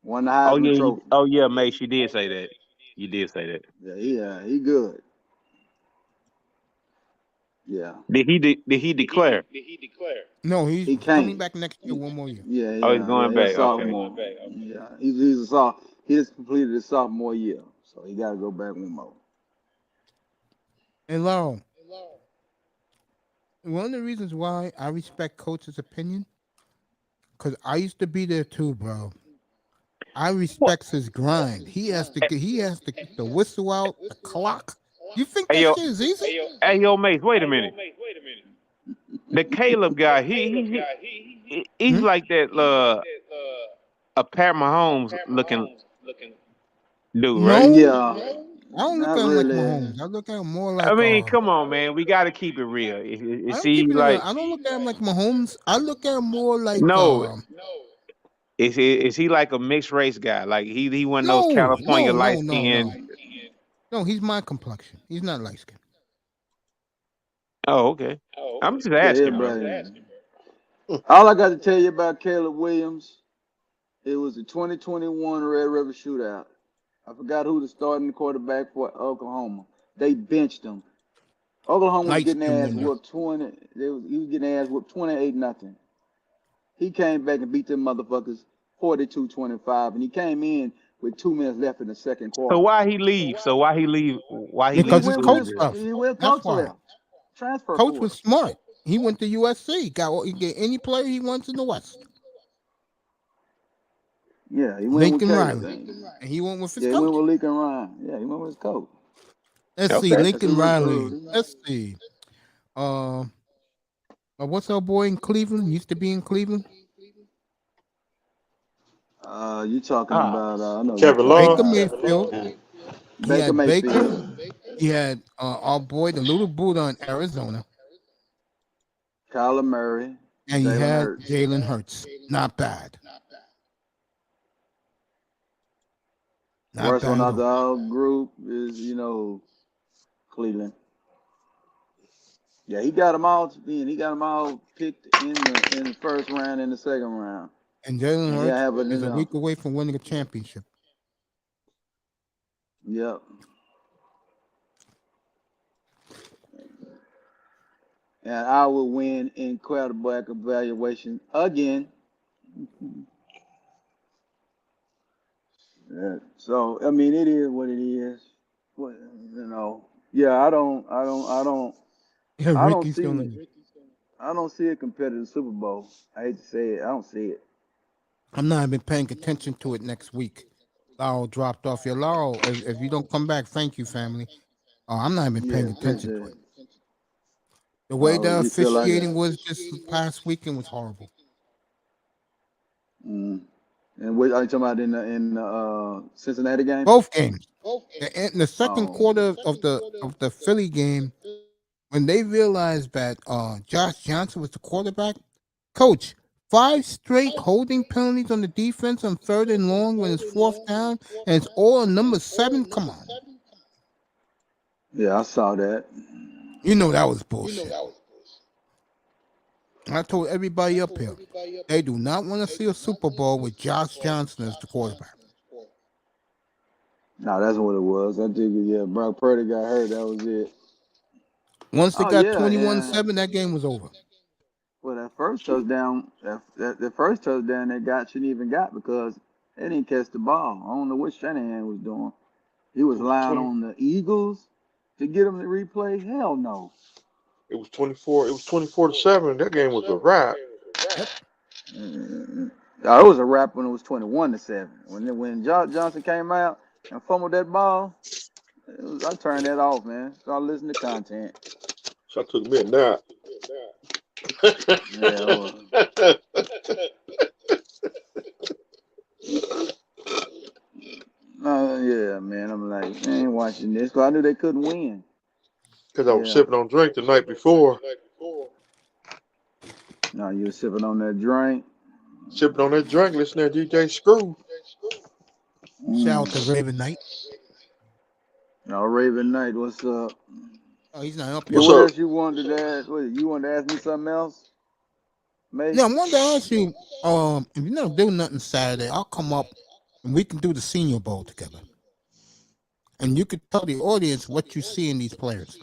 won the Oh Heisman yeah, Trophy. Mace, you did say that. You did say that. Yeah, he good. Yeah, Did he declare? No, he's he coming can't. back next year, one more year. Oh, he's going He's a back. Okay. sophomore. Yeah, he's a sophomore. He just completed his sophomore year, so he got to go back one more. And Laurel, one of the reasons why I respect Coach's opinion, because I used to be there too, bro. I respect his grind. He has to get the whistle out, the clock. You think Hey that yo, shit is easy? Mace, wait a minute. The Caleb guy, he's like that a Pat Mahomes looking dude, right? No, Yeah, I don't look not at him like really. Mahomes. I look at him more I like mean, come on, man. We got to keep it real. I Is don't he keep it real. like I don't look at him like Mahomes. I look at him more like no? Is he like a mixed race guy? Like he one of those California light skinned? No, he's my complexion. He's not light skinned. Oh, okay. I'm just Yeah, asking, bro. everybody. All I got to tell you about Caleb Williams, it was the 2021 Red River Shootout. I forgot who the starting quarterback for Oklahoma. They benched him. Oklahoma was Light getting skinned ass window. whooped 20. He was getting ass whooped 28-0. He came back and beat them motherfuckers 42-25, and he came in with 2 minutes left in the second So quarter. why he leave? Why he Because leave his school? coach left. He went That's coach why. left. Transfer Coach portal. was smart. He went to USC. He get any player he wants in the West. Yeah, he went with Lincoln Caleb. Riley. And he went with his Yeah, he went coach. with Lincoln Ryan. Yeah, he went with his coach. Let's see, Okay. Lincoln Riley. Let's see. What's our boy in Cleveland? Used to be in Cleveland. You talking about I know Kevin you're talking Baker Long. Mayfield. He Baker had Mayfield. Baker. He had our boy, the little Buddha in Arizona. Kyler Murray. And he Jalen had Hurts. Jalen Hurts. Not bad. Not Worst bad one at out the all. whole group is, Cleveland. Yeah, he got them all. He got them all picked in the first round and the second round. And Jalen And yeah, Hurts is a week away from winning a championship. Yep. And I will win in quarterback evaluation again. Yeah. So I mean, it is what it is. Well, yeah, Yeah, I don't Ricky's still see, in. I don't see a competitive Super Bowl. I hate to say it, I don't see it. I'm not even paying attention to it next week. Laurel dropped off. Your Laurel, if you don't come back, thank you, family. I'm not even Yeah, paying attention appreciate to it. it. The way the You feel like officiating was this past weekend was horrible. mm. And what are you talking about in the Cincinnati game? Both games. In the second Oh, quarter of the Philly game, when they realized that Josh Johnson was the quarterback, coach, 5 straight holding penalties on the defense on 3rd and long when it's 4th down, and it's all on number 7. Come on. yeah, I saw that. You know that was bullshit. I told everybody up here, they do not want to see a Super Bowl with Josh Johnson as the quarterback. No, that's what it was. I think yeah, Brock Purdy got hurt. That was it. Once they Oh got yeah, and 21-7, that game was over. well, that first touchdown, the first touchdown they got shouldn't even got because they didn't catch the ball. I don't know what Shanahan was doing. He was It was lying 20. on the Eagles to get them to replay. Hell no. It was 24. It was 24-7. That game was a wrap. Yep. It was a wrap when it was 21-7. When Josh Johnson came out and fumbled that ball, I turned that off, man. Started listening to content. So I took me a nap. Yeah, well, yeah, man. I'm like, I ain't watching this because I knew they couldn't win. Because I was Yeah. sipping on drink the night before. No, you were sipping on that drink. Sipping on that drink, listening to DJ Screw. Shout out to Raven Knight. No, Raven Knight, what's up? Oh, he's not up here. What's What up? else you wanted to ask? You wanted to ask me something else? Mate? Yeah, I wanted to ask you, if you're not doing nothing Saturday, I'll come up and we can do the Senior Bowl together. And you could tell the audience what you see in these players.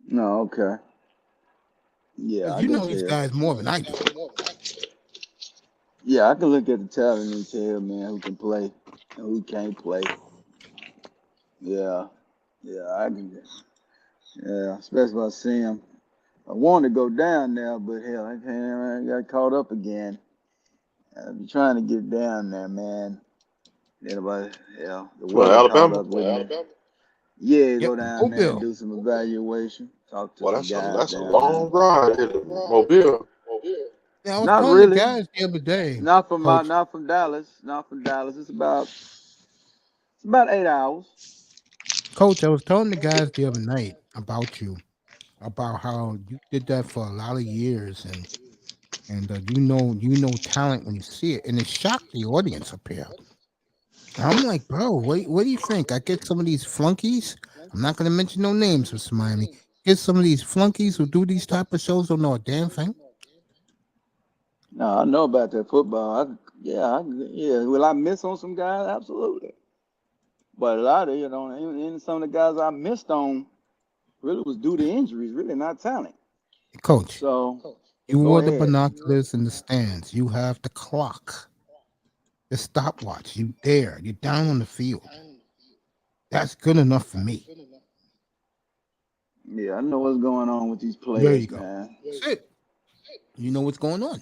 No, okay. Yeah, Because I you can know these tell. guys more than I do. Yeah, I can look at the talent and tell, man, who can play and who can't play. Yeah, I can. Yeah, especially if I see him. I wanted to go down there, but hell, I got caught up again. I've been trying to get down there, man. Anybody, the Well, weather caught Alabama. up with me. Yeah, Yep, go down there and Mobile. do some evaluation. Talk to Well, some guys that's a down there. long ride to Mobile. Yeah, I was Not telling the really. guys the other day, Not from Coach. not from Dallas. Not from Dallas. It's about 8 hours. Coach, I was telling the guys the other night about you, about how you did that for a lot of years, and you know talent when you see it, and it shocked the audience up here. I'm like, bro, what do you think? I get some of these flunkies. I'm not gonna mention no names, Mr. Miami. Get some of these flunkies who do these type of shows don't know a damn thing. No, I know about that football. Yeah. Will I miss on some guys? Absolutely. But a lot of even some of the guys I missed on really was due to injuries, really not talent. Coach, So you go wore the ahead. binoculars in the stands. You have the clock, the stopwatch. You there. You're down on the field. That's good enough for me. Yeah, I know what's going on with these There you players, go. man. That's it. You know what's going on.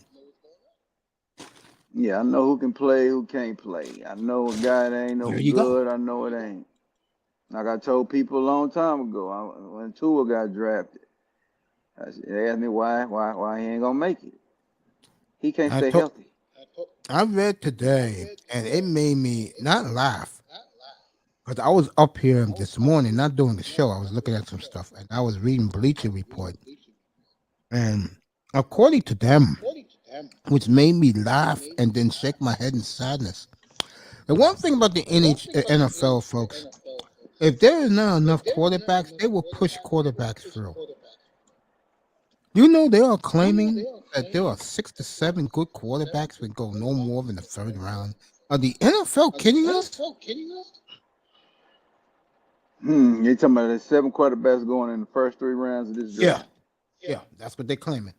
Yeah, I know who can play, who can't play. I know a guy that ain't no There you go. good. I know it ain't. Like I told people a long time ago, when Tua got drafted, they asked me why he ain't gonna make it. He can't stay healthy. I read today, and it made me not laugh, because I was up here this morning, not doing the show. I was looking at some stuff, and I was reading Bleacher Report, and according to them, which made me laugh and then shake my head in sadness. The one thing about the NFL, folks, if there is not enough quarterbacks, they will push quarterbacks through. You know, they are claiming that there are 6 to 7 good quarterbacks would go no more than the 3rd round. Are the NFL kidding us? You're talking about the 7 quarterbacks going in the first 3 rounds of this draft? Yeah, that's what they're claiming.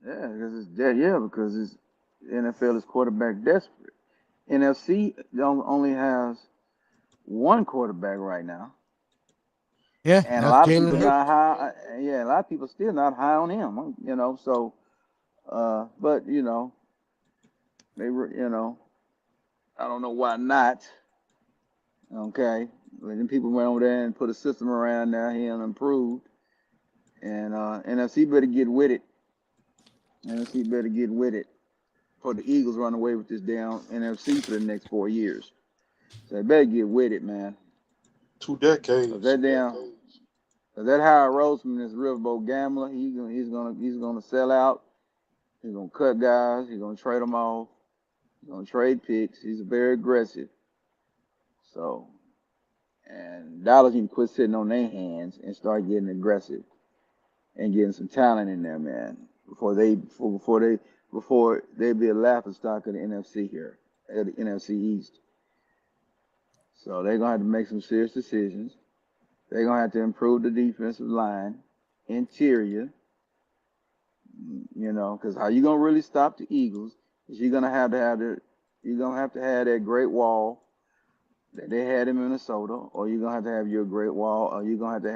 Yeah, because the NFL is quarterback desperate. NFC only has one quarterback right now. Yeah, and a that's lot of Jalen people Hurts. not high. Yeah, a lot of people still not high on him. So, but they were, I don't know why not. Okay, but then people went over there and put a system around there. He improved, and NFC better get with it. NFC better get with it. For the Eagles run away with this damn NFC for the next 4 years. So they better get with it, man. 2 Cause decades. that Howard Roseman is a riverboat gambler. He's gonna sell out. He's gonna cut guys. He's gonna trade them off. He's gonna trade picks. He's very aggressive. So, and Dallas need to quit sitting on their hands and start getting aggressive and getting some talent in there, man. Before they be a laughing stock of the NFC here, at the NFC East. So they're gonna have to make some serious decisions. They're gonna have to improve the defensive line, interior. Because how you gonna really stop the Eagles is you're gonna have to have that great wall that they had in Minnesota, or you're gonna have your great wall, or you're gonna have a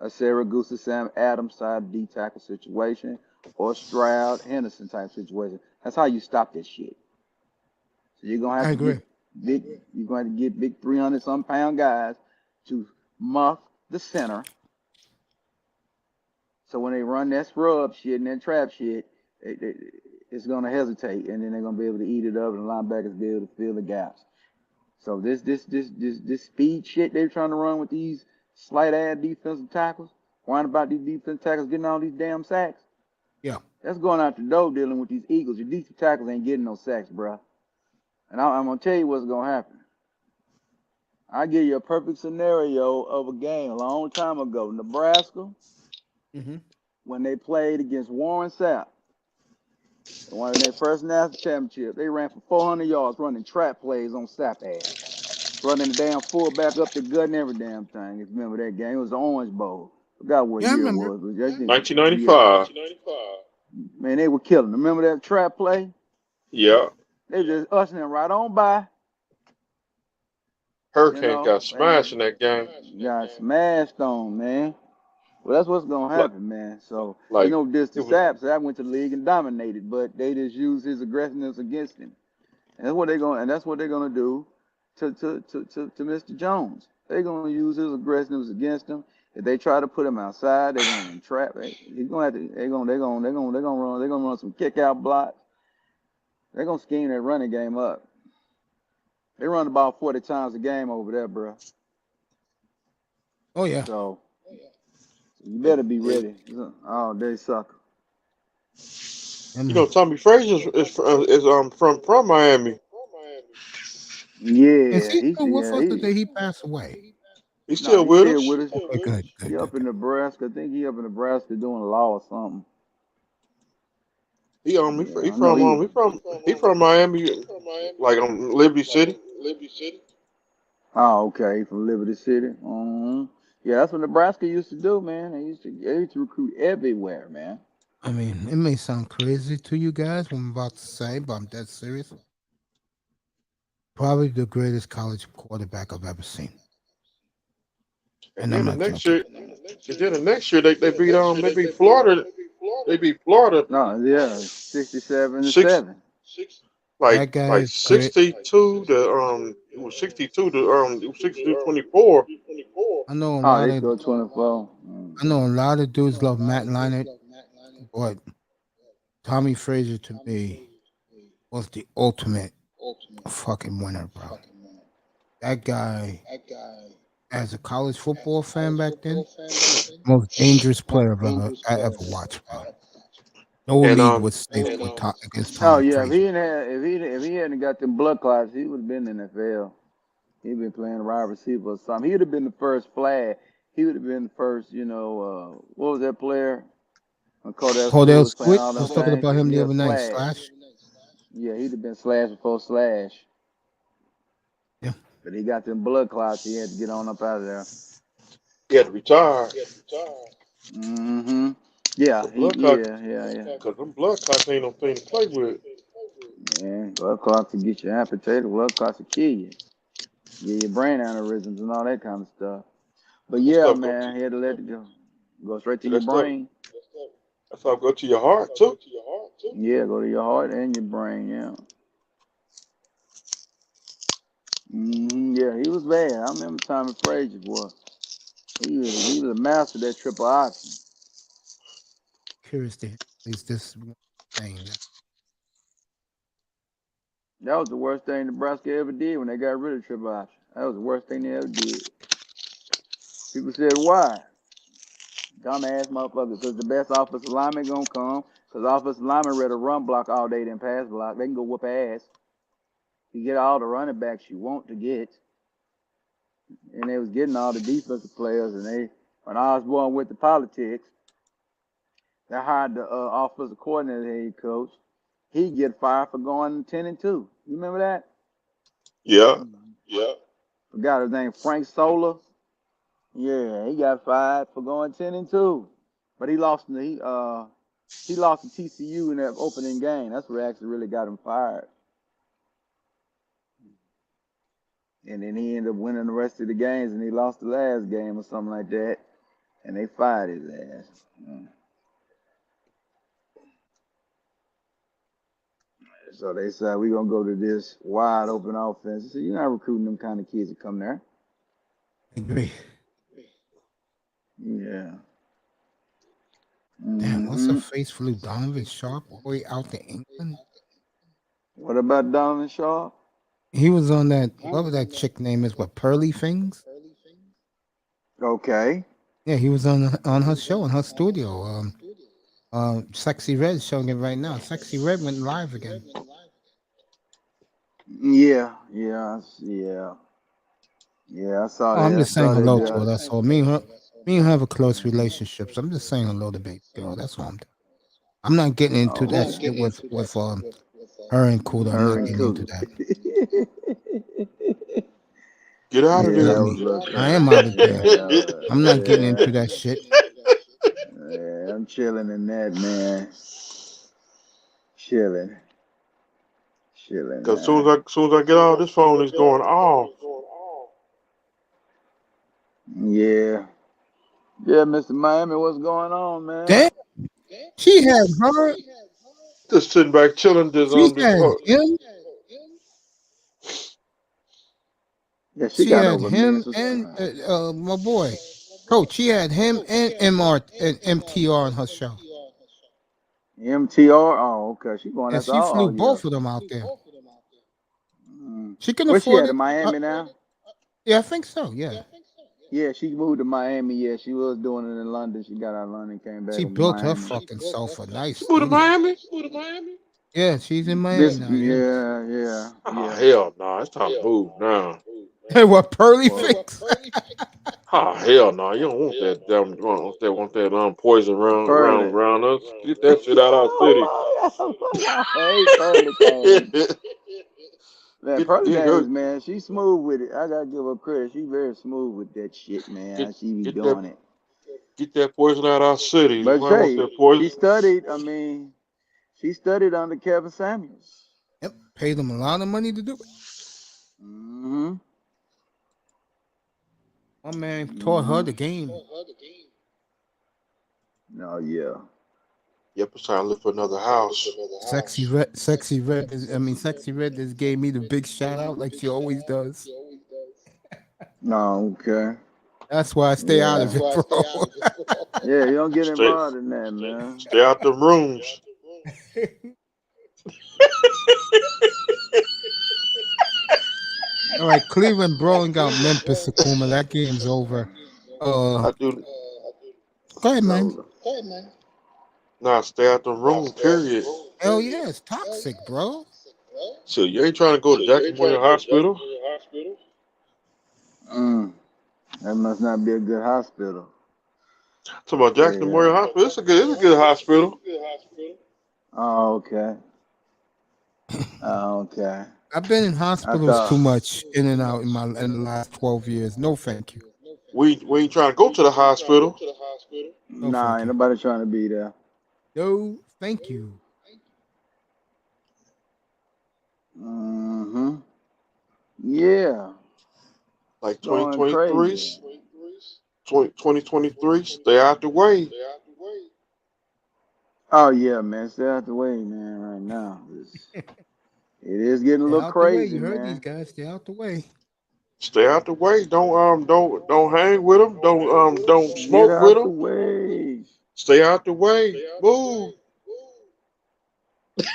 Saragusa Sam Adams side D tackle situation, or Stroud Henderson type situation. That's how you stop this shit. So you're gonna I have to agree. get big. You're going to get big 300-some pound guys to muff the center. So when they run that scrub shit and that trap shit, it's going to hesitate, and then they're going to be able to eat it up, and the linebackers be able to fill the gaps. So this speed shit they're trying to run with these slight ass defensive tackles, worrying about these defensive tackles getting all these damn sacks. Yeah. That's going out the door dealing with these Eagles. Your defensive tackles ain't getting no sacks, bro. And I'm going to tell you what's going to happen. I'll give you a perfect scenario of a game a long time ago. Nebraska, when they played against Warren Sapp, one of their first national championship, they ran for 400 yards running trap plays on Sapp ass. Running the damn fullback up the gut and every damn thing. If you remember that game, it was the Orange Bowl. Forgot what year it was. But 1995. Man, they were killing. Remember that trap play? Yeah. They just ushering them right on by. Hurricane got smashed in that game. Got smashed on, man. Well, that's what's gonna happen, man. So this to Sapp. Sapp went to the league and dominated, but they just used his aggressiveness against him. And that's what they're gonna do to Mr. Jones. They're gonna use his aggressiveness against him. If they try to put him outside, they're gonna trap. He's gonna have to. They're gonna run some kick out blocks. They're gonna scheme that running game up. They run about 40 times a game over there, bro. Oh yeah. So you better be ready. Oh, they suck. Tommy Frazier is from Miami. Yeah, Is he still with us, or did he pass away? He's still with us. Okay, good. He up in Nebraska. I think he up in Nebraska doing law or something. He from Miami, like Liberty City. Oh, okay, from Liberty City. Yeah, that's what Nebraska used to do, man. They used to recruit everywhere, man. I mean, it may sound crazy to you guys what I'm about to say, but I'm dead serious. Probably the greatest college quarterback I've ever seen. And then the next year, they beat Florida. They beat Florida. No, yeah, 67-7. Like 62 to it was 62 to 62-24. I know a lot they scored 24. I know a lot of dudes love Matt Leinart, but Tommy Frazier to me was the ultimate fucking winner, bro. That guy, as a college football fan back then, most dangerous player I ever watched, bro. No league was safe against Tommy. Oh yeah, Frazier. if he hadn't got them blood clots, he would have been in the NFL. He'd been playing wide receiver or something. He would have been the first flag. He would have been the first, what was that player? Cordell Squid. I was talking about him the other night. Slash. Yeah, he'd have been Slash before Slash. Yeah. But he got them blood clots. He had to get on up out of there. He had to retire. Mm-hmm. Yeah, Because them blood clots ain't no thing to play with. Yeah, blood clots will get you amputated. Blood clots will kill you. your brain aneurysms and all that kind of stuff. But That yeah, stuff go man, he had to let it go straight to to your that stuff. brain. That stuff go to your heart too. Yeah, go to your heart and your brain. Yeah. Yeah, he was bad. I remember Tommy Frazier, boy. He was a master of that triple option. Curious to hear at least this one thing. That was the worst thing Nebraska ever did when they got rid of triple option. That was the worst thing they ever did. People said, why? Dumbass motherfuckers, because the best offensive lineman gonna come. Because offensive lineman ready to run block all day than pass block. They can go whoop ass. You get all the running backs you want to get. And they was getting all the defensive players. And when Osborne went to politics, they hired the offensive coordinator head coach. He get fired for going 10-2. You remember that? Yeah, yeah. Forgot his name, Frank Sola. Yeah, he got fired for going 10-2. But he lost to TCU in that opening game. That's what actually really got him fired. And then he ended up winning the rest of the games, and he lost the last game or something like that. And they fired his ass. So they said, we're going to go to this wide open offense. So you're not recruiting them kind of kids to come there. I agree. Yeah. Damn, what's her face flew Donovan Sharp all the way out to England? What about Donovan Sharp? He was on that, whatever that chick name is, what, Pearly Things? Okay. Yeah, he was on her show, in her studio. Sexy Red showing it right now. Sexy Red went live again. Yeah, I saw that. I'm just saying hello to her. Yeah. That's all. Me and her have a close relationship, so I'm just saying hello to baby girl. That's all I'm doing. I'm not getting into that shit with her and Cooter. I'm not getting into that. Get out of there. I am out of there. I'm not getting into that shit. Yeah, I'm chilling in that, man. Chilling. Because as soon as I get out, this phone is going off. Yeah, Mr. Miami, what's going on, man? Damn. She had her. Just sitting back chilling. She had him. Yeah, she had him and my boy, Coach. She had him and MTR on her show. MTR? Oh, okay. She going And after she flew all both of them out there. She can Where's she afford at, it. in Miami now? Yeah, I think so. Yeah. Yeah, she moved to Miami. Yeah, she was doing it in London. She got out of London, came back She to built Miami. her fucking self a nice She moved to studio. Miami? Yeah, she's in Miami now. Yeah. Oh, hell no. It's time to move now. Hey, what, Pearly Fix? Oh, hell no. You don't want that damn want that poison around us. Get that shit out of our city. Hey, Pearly Things. Man, Pearly Things, man, she's smooth with it. I gotta give her credit. She's very smooth with that shit, man. She be doing it. Get that poison out of our city. But Say, she studied, she studied under Kevin Samuels. Yep, paid them a lot of money to do it. Mm-hmm. My man taught her the game. Oh, yeah. Yep, it's time to look for another house. Sexy Red just gave me the big shout out like she always does. No, okay. That's why I stay out of it, bro. Yeah, you don't get involved in that, man. Stay out the rooms. All right, Cleveland brawling out Memphis, Akuma. That game's over. I do. Go ahead, man. Nah, stay out the room, period. Hell yeah, it's toxic, bro. So you ain't trying to go to Jackson Memorial Hospital? That must not be a good hospital. Talking about Jackson Memorial Hospital. It's a good hospital. Oh, okay. Okay. I've been in hospitals too much, in and out in the last 12 years. No, thank you. We ain't trying to go to the hospital. Nah, ain't nobody trying to be there. No, thank you. Mm-hmm. Yeah. Like Going 2023, crazy. 2023, stay out the way. Oh yeah, man. Stay out the way, man. Right now, it is getting a Stay little out the way. crazy, You heard these man. guys. Stay out the way. Stay out the way. Don't hang with them. Don't Get smoke with out the them. way. Stay out the way. Move.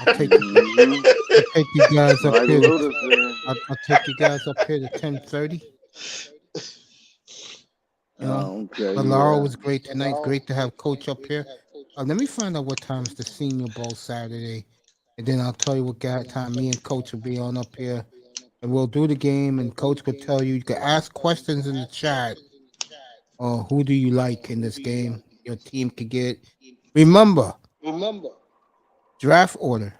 I'll take you. Mm-hmm. I'll take you guys up Like here. Luda said. I'll take you guys up here to 10:30. You know, Oh, okay, but Laura yeah. was great tonight. Great to have Coach up here. Let me find out what time is the Senior Bowl Saturday, and then I'll tell you what time me and Coach will be on up here, and we'll do the game. And Coach could tell you. You can ask questions in the chat. Or who do you like in this game? Your team could get. Remember, draft order.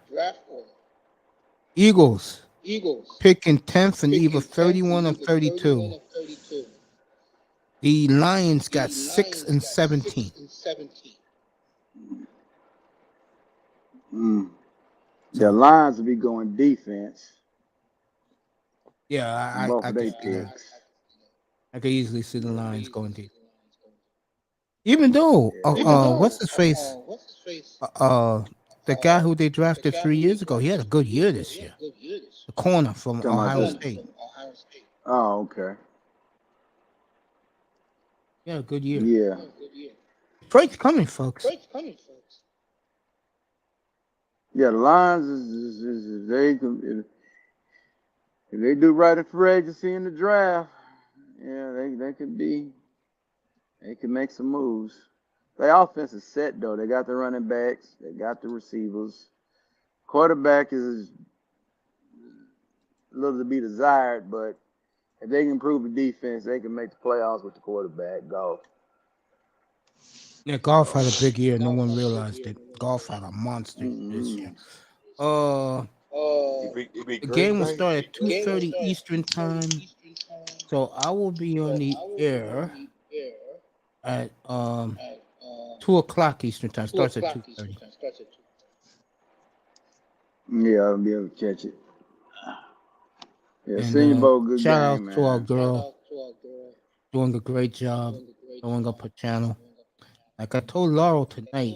Eagles picking 10th and either 31 or 32. The Lions got 6 and 17. Mm. The Lions will be going defense. Yeah, Both I of can they see that. picks. I could easily see the Lions going deep. Even though, what's his face? The guy who they drafted 3 years ago, he had a good year this year. The corner from Talking about Ohio this- State. Oh, okay. Yeah, good year. Yeah. Freight's coming, folks. Yeah, the Lions is if they do right at free agency in the draft, yeah, they could make some moves. Their offense is set though. They got the running backs, they got the receivers. Quarterback is a little to be desired, but if they can improve the defense, they can make the playoffs with the quarterback. Golf. Yeah, Golf had a big year. No one realized it. Golf had a monster this year. The game will start at 2:30 Eastern time. So I will be on the air at 2:00 Eastern time. Starts at 2:30. Yeah, I'll be able to catch it. Yeah, And, Senior Bowl, good shout game, out man. to our girl doing a great job throwing up her channel. Like I told Laurel tonight,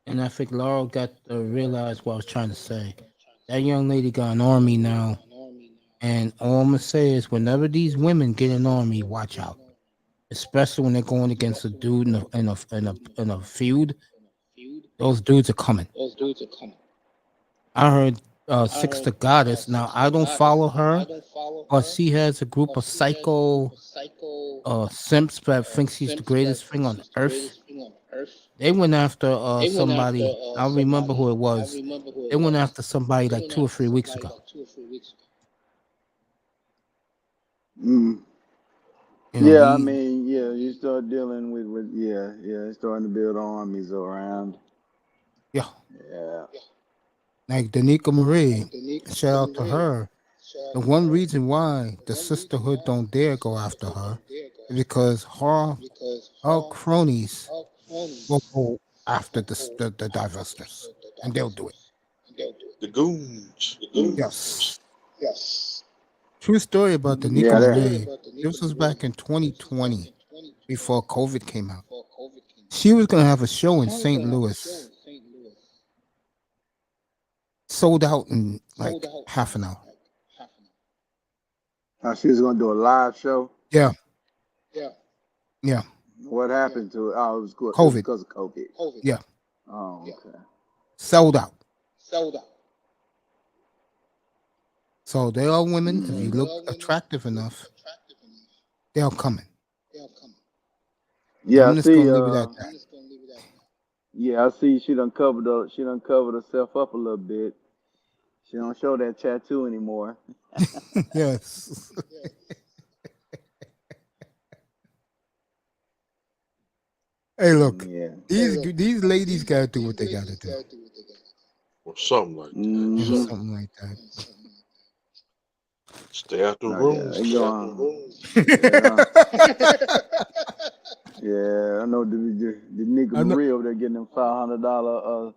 and I think Laurel got to realize what I was trying to say. That young lady got an army now, and all I'm gonna say is, whenever these women get an army, watch out. Especially when they're going against a dude in a feud. Those dudes are coming. I heard Six the Goddess. Now I don't follow her, but she has a group of psycho simps that thinks she's the greatest thing on earth. They went after somebody. I don't remember who it was. They went after somebody like 2 or 3 weeks ago. Mm. You know, Yeah, I he- mean, yeah, you start dealing with it's starting to build armies around. Yeah. Yeah. Like Danica Marie, shout out to her. The one reason why the sisterhood don't dare go after her is because her cronies will go after the divestors, and they'll do it. The goons. Yes. True story about Danica Yeah, that- Marie. This was back in 2020, before COVID came out. She was gonna have a show in St. Louis. Sold out in like half an hour. She was gonna do a live show. Yeah. Yeah. What happened to it? Oh, it was COVID. because of COVID. Yeah. Oh, okay. Sold out. So they are women. If you look attractive enough, they're coming. Yeah, I'm I just see. gonna leave it at that. Yeah, I see. She done covered herself up a little bit. She don't show that tattoo anymore. Yes. Hey, look. Yeah. These ladies gotta do what they gotta do. Or something like that. Mhm. Yeah, something like that. Stay out the Oh, room. yeah, they Stay go out on. the room. Yeah, I know the nigga Marie over there getting them $500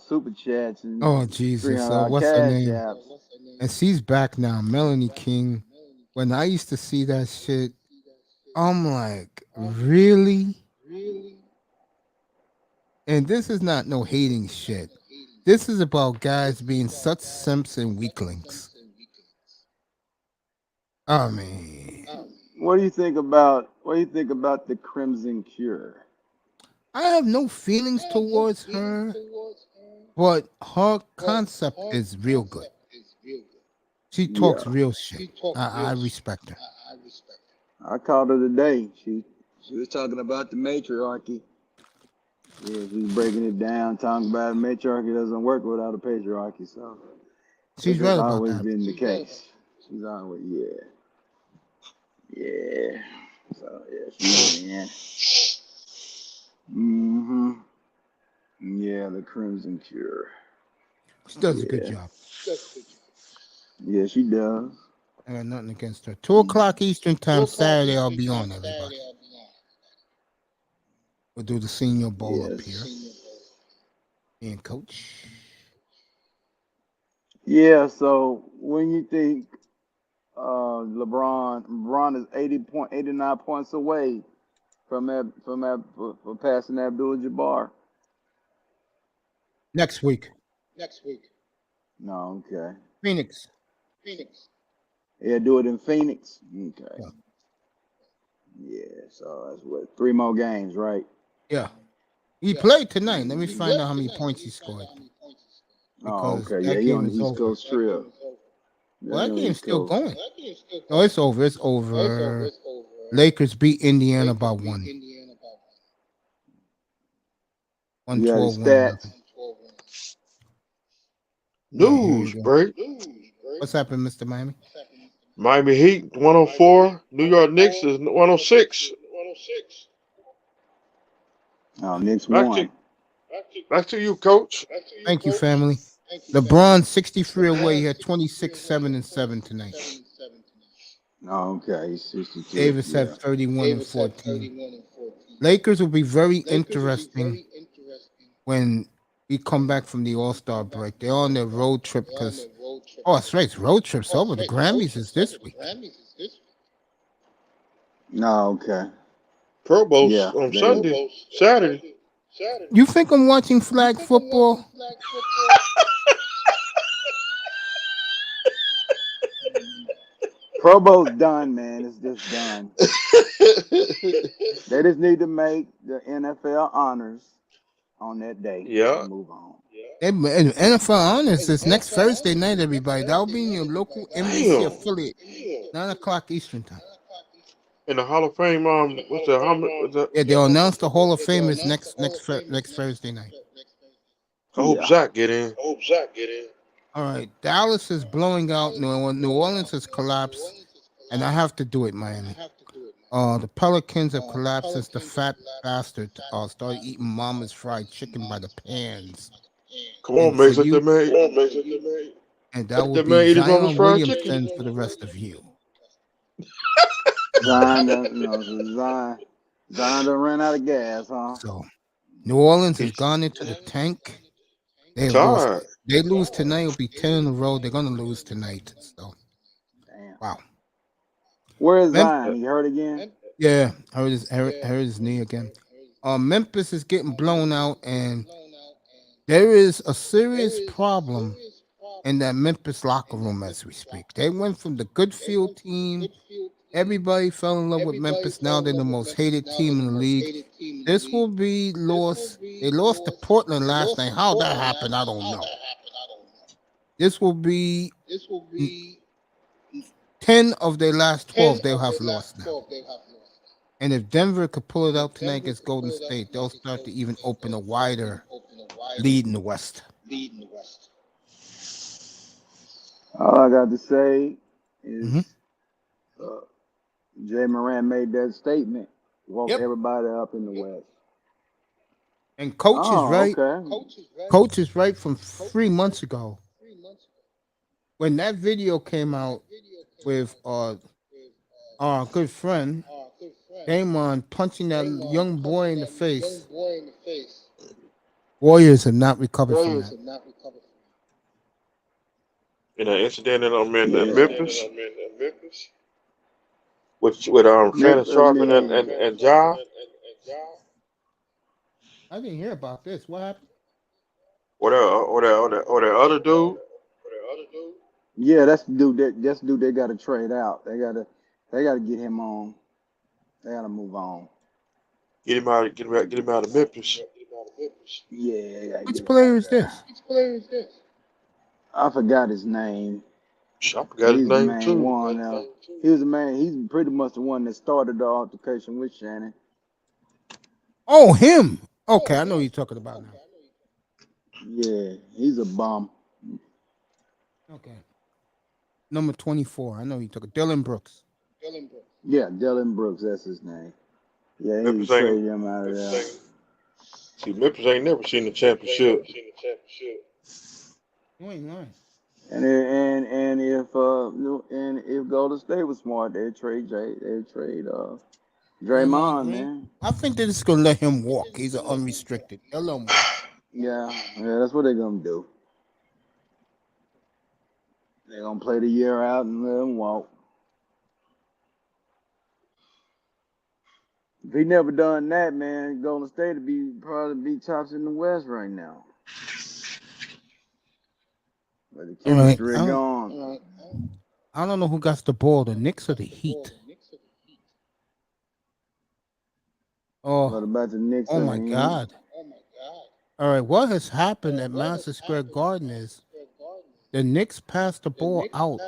super chats and Oh Jesus! $300 What's her cash name? apps. And she's back now, Melanie King. When I used to see that shit, I'm like, really? And this is not no hating shit. This is about guys being such simps and weaklings. I mean, What do you think about the Crimson Cure? I have no feelings towards her, but her concept is real good. She talks Yeah, real shit. I respect her. I called her today. She was talking about the matriarchy. Yeah, she's breaking it down, talking about matriarchy doesn't work without a patriarchy. So She's that's right about always that. been the case. She's always yeah. So yeah, she's in. Yeah, the Crimson Cure. She does a good Yeah, job. yeah, she does. I got nothing against her. 2 o'clock Eastern time Saturday, I'll be on, everybody. We'll do the Senior Bowl up here. Me and Coach. Yeah. So when you think LeBron is 89 points away for passing Abdul-Jabbar. Next week. No, okay. Phoenix. Yeah, do it in Phoenix. Okay. Yeah, so that's what 3 more games, right? Yeah. He played tonight. Let me find out how many points he scored. Oh, Because okay. Yeah, that he game on the is East over. Coast trip. Well, Yeah, he that on the game's East still Coast. going. No, it's over. It's over. Lakers beat Indiana by 1. You got 112, his stats. 111. Yeah, here you News go. break. What's happened, Mr. Miami? Miami Heat 104. New York Knicks is 106. Oh, Knicks Back to won. back to you, Coach. Thank you, family. LeBron 63 away. He had 26, 7, and 7 tonight. Oh, okay. He's 62. Davis Yeah. had 31 and 14. Lakers will be very interesting when we come back from the All-Star break. They're on their road trip because, oh, that's right. Road trip's over. The Grammys is this week. No, okay. Pro Bowl's Yeah. on Sunday, Saturday. You think I'm watching flag football? Pro Bowl's done, man. It's just done. They just need to make the NFL honors on that day Yeah. and move on. NFL Honors is next Thursday night, everybody. That'll be in your local NBC Damn. affiliate, 9 o'clock Eastern time. In the Hall of Fame, what's that? What's that? Yeah, they'll announce the Hall of Famers next Thursday night. I hope Zach get in. All right, Dallas is blowing out. New Orleans has collapsed, and I have to do it, Miami. The Pelicans have collapsed since the fat bastard started eating Mama's fried chicken by the pans. Come on, Mace, let that man. And that will Let that man be eat his mama's Zion fried Williamson chicken. for the rest of you. Zion done ran out of gas, huh? So, New Orleans has gone into the tank. They have lost. Tired. They lose tonight. It'll be 10 in a row. They're gonna lose tonight. So, Damn. wow. Where is Zion? He hurt again? Yeah, hurt his knee again. Memphis is getting blown out, and there is a serious problem in that Memphis locker room as we speak. They went from the good field team. Everybody fell in love with Memphis. Now they're the most hated team in the league. This will be lost. They lost to Portland last night. How that happened, I don't know. This will be 10 of their last 12 they'll have lost now. And if Denver could pull it out tonight against Golden State, they'll start to even open a wider lead in the West. All I got to say is Jay Moran made that statement. Woke everybody up in the West. And Coach is right. Okay. Coach is right from 3 months ago. When that video came out with our good friend Damon punching that young boy in the face, Warriors have not recovered from that. In that incident in Memphis. with Shannon I Sharp and mean, Ja. I didn't hear about this. What happened? Or that other dude. yeah, that's the dude they gotta trade out. They gotta get him on. They gotta move on. Get him out of Memphis. Yeah, they gotta Which get him out player of is there. this? I forgot his name. I forgot his He's the name main too. one now. He was the main. He's pretty much the one that started the altercation with Shannon. Oh, him. Okay, I know who you're talking about now. Yeah, he's a bum. Okay. Number 24. I know who you're talking. Dylan Brooks. Yeah, Dylan Brooks, that's his name. Yeah, he Memphis ain't. traded him out of there. See, Memphis ain't never seen the championship. You ain't lying. And if Golden State was smart, they'd trade Draymond, Green. man. I think they're just gonna let him walk. He's an unrestricted. They'll let him walk. Yeah, that's what they're gonna do. They're gonna play the year out and let him walk. If he never done that, man, Golden State would probably be tops in the West right now. But the All right. chemistry gone. I don't know who got the ball, the Knicks or the Heat. What about the Knicks? Oh my God. All right, what has happened at Madison Square Garden is the Knicks passed the ball out,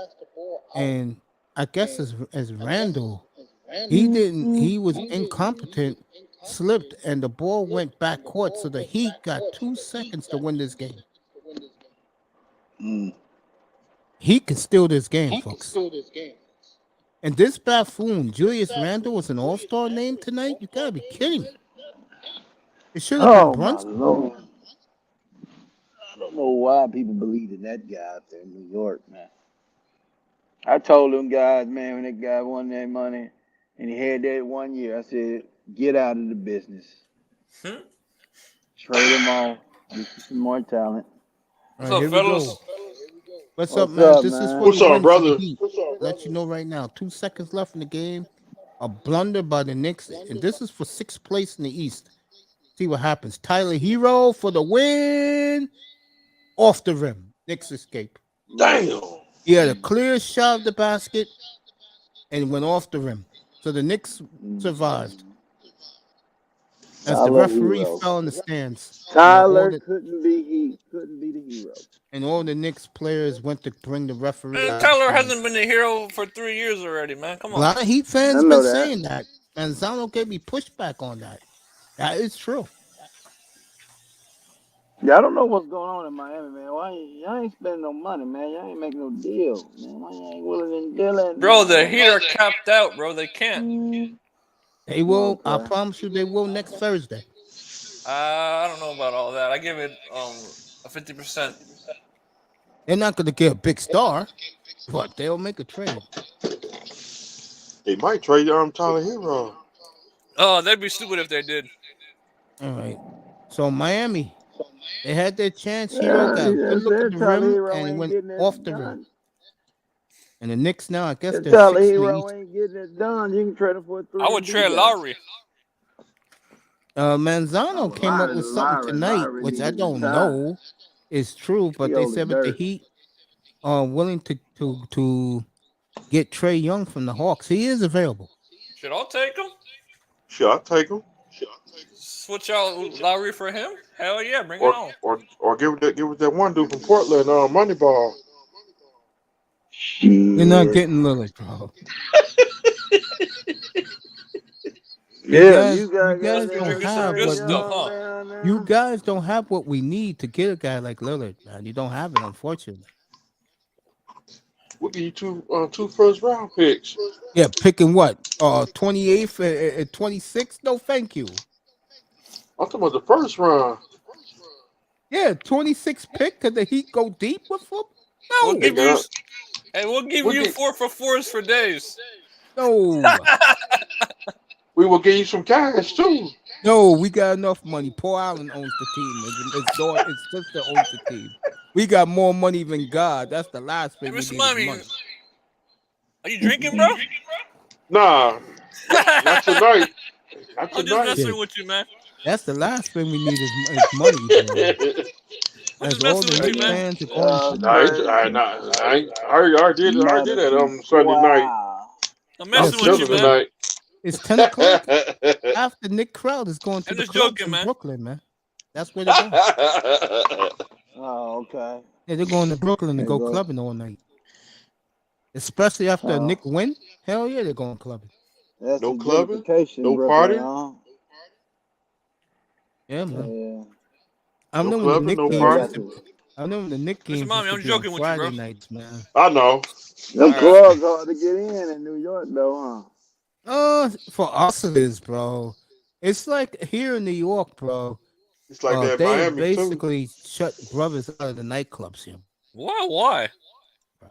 and I guess as Randall, he was incompetent, slipped, and the ball went back court, so the Heat got 2 seconds to win this game. He can steal this game, folks. And this buffoon, Julius Randle, was an all-star name tonight? You gotta be kidding me. It should have been Brunson. Lord. I don't know why people believe in that guy out there in New York, man. I told them guys, man, when that guy won that money and he had that 1 year, I said, get out of the business. Trade him off. Get some more talent. What's up, fellas? What's up, man? This man? is for What's the up, win for brother? the Heat. Let you know right now. 2 seconds left in the game. A blunder by the Knicks, and this is for 6th place in the East. See what happens. Tyler Hero for the win. Off the rim. Knicks escape. Damn. He had a clear shot of the basket and went off the rim. So the Knicks survived. As the referee fell in the stands. Tyler couldn't be the hero. And all the Knicks players went to bring the referee. Man, Tyler hasn't been the hero for 3 years already, man. Come on. A lot of Heat fans been saying that. And Zano gave me pushback on that. That is true. Yeah, I don't know what's going on in Miami, man. Why y'all ain't spending no money, man? Y'all ain't making no deal, man. Why y'all ain't willing and dealing? Bro, the Heat are capped out, bro. They can't. They will. I promise you, they will next Thursday. I don't know about all that. I give it a 50%. They're not going to get a big star, but they'll make a trade. They might trade Tyler Hero. Oh, that'd be stupid if they did. All right. So Miami, they had their chance. Hero got a good look at the rim and he went off the rim. And the Knicks now, I guess they're Tyler 6th Hero ain't getting it done. You can trade him for a 3. I would trade Lowry. Manzano came up with something tonight, which I don't know is true, but they said that the Heat are willing to get Trae Young from the Hawks. He is available. Should I take him? Sure, I'll take him. Switch out Lowry for him? Hell yeah, bring it on. Or give it that one dude from Portland, Moneyball. You're not getting Lillard, bro. You guys don't have what you guys don't have what we need to get a guy like Lillard, man. You don't have it, unfortunately. We'll give you two first-round picks. Yeah, picking what? 28th and 26th? No, thank you. I'm talking about the first round. Yeah, 26th pick. Could the Heat go deep with him? No. We'll give you 4 for 4s for days. No. We will give you some cash too. No, we got enough money. Paul Allen owns the team. It's just that owns the team. We got more money than God. That's the last thing we need. Money. Are you drinking, bro? Nah, not tonight. Not I'm just tonight. messing with you, man. That's the last thing we need is money, bro. I'm As just all messing the with you, Knicks man. fans are going to Nah, I already did that on Sunday night. I'm I'm messing with you, chilling man. tonight. It's 10 o'clock. Half the Knicks crowd is going to I'm the just clubs joking, in man. Brooklyn, man. That's where they're going. Oh, okay. Yeah, they're going to Brooklyn to There go you go. clubbing all night. Especially after a Oh, Knicks win. Hell yeah, they're going clubbing. that's No the clubbing, gentrification, no Brooklyn, partying, huh? Yeah, man. Yeah. I no know when the clubbing, Knicks no Yeah, games they used got partying. to. to. I know when the Knicks Listen, games mommy, used to I'm be on joking with you, bro. Friday nights, man. I know. Them All right. clubs hard to get in New York, though, For us it is, bro. It's like here in New York, bro. It's like that in They have Miami too. basically shut brothers out of the nightclubs here. Why? Why? huh?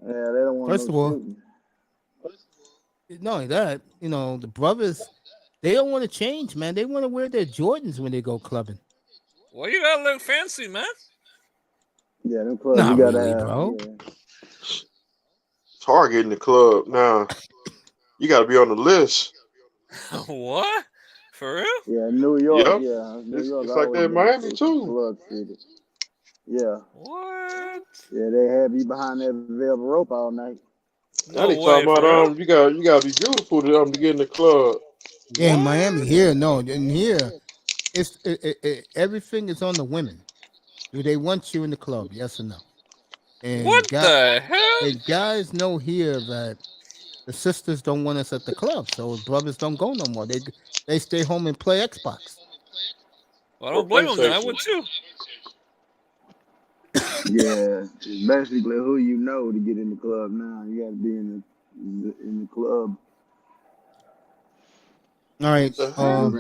Yeah, they don't want First no of all, shooting. not only that, the brothers, they don't want to change, man. They want to wear their Jordans when they go clubbing. Well, you gotta look fancy, man. Yeah, them clubs Not you gotta really, have. bro. Yeah. It's hard getting in the club now. You got to be on the list. What? For real? Yeah, New York. Yep. Yeah, New York It's like that always in been Miami a too. club city. Yeah. What? Yeah, they have you behind that velvet rope all night. Now No they way, talking for about real? you got to be beautiful to get in the club. Yeah, in What? Miami here, no. In here, everything is on the women. Do they want you in the club? Yes or no? What the hell? And guys know here that the sisters don't want us at the club, so brothers don't go no more. They stay home and play Xbox. Well, I Or don't blame them then. I PlayStation. would too. Yeah, it's basically who you know to get in the club now. You got to be in the club. All right, The hell?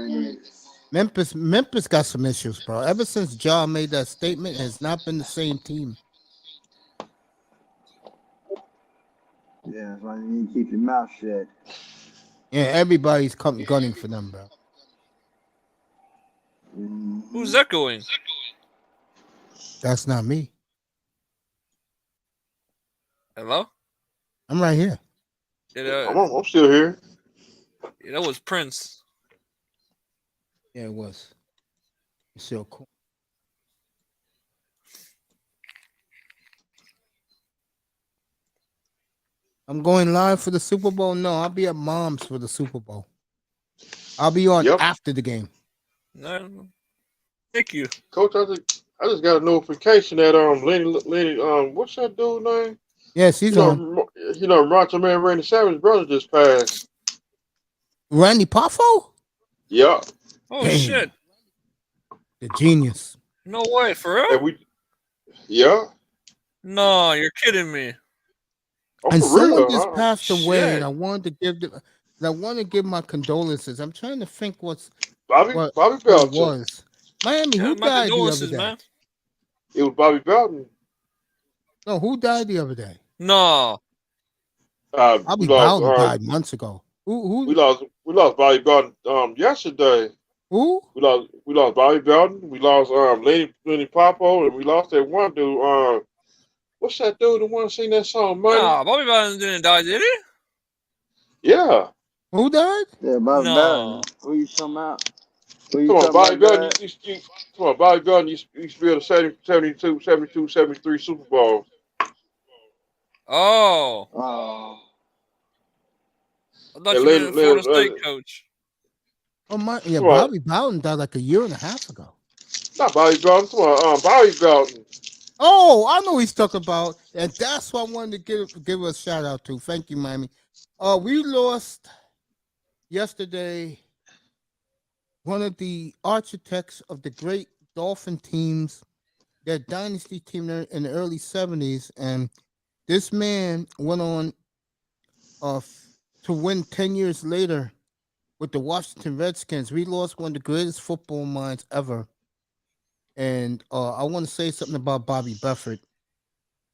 Memphis got some issues, bro. Ever since Ja made that statement, it has not been the same team. Yeah, so you need to keep your mouth shut. Yeah, everybody's gunning for them, bro. Who's echoing? That's not me. Hello? I'm right here. I'm still here. Yeah, that was Prince. Yeah, it was. It's still cool. I'm going live for the Super Bowl. No, I'll be at Mom's for the Super Bowl. I'll be on after the game. No, thank you, Coach. I just got a notification that Lenny what's that dude name? Yes, he's on. Macho Man Randy Savage's brother just passed. Randy Poffo? Yeah. Oh shit! The genius. No way, for real? Yeah. No, you're kidding me. Oh, and for someone real? just passed away, Shit. and I wanted to give my condolences. I'm trying to think what Bobby it Belton. was. Miami, Yeah, who my died the other condolences, day? man. It was Bobby Belton. No, who died the other day? No. Bobby Bowden died months ago. Who? We lost Bobby Belton yesterday. Who? We lost Bobby Belton. We lost Lenny Popo, and we lost that one dude. What's that dude? The one that sing that song, Money? Nah, Bobby Bowden didn't die, did he? Yeah. Who died? Yeah, Bobby No. Bowden. Who you talking about? Who you Come on, talking Bobby about? Belton. Come on, Bobby Belton used to be in the 72, 73 Super Bowl. Oh. Oh. I thought you meant a Florida State coach. Oh my! Yeah, Bobby Bowden died like a year and a half ago. Not Bobby Belton. Come on, Bobby Belton. Oh, I know he's talking about, and that's what I wanted to give a shout out to. Thank you, Miami. We lost yesterday one of the architects of the great Dolphin teams, their dynasty team in the early 70s, and this man went on to win 10 years later with the Washington Redskins. We lost one of the greatest football minds ever. And I want to say something about Bobby Buffett.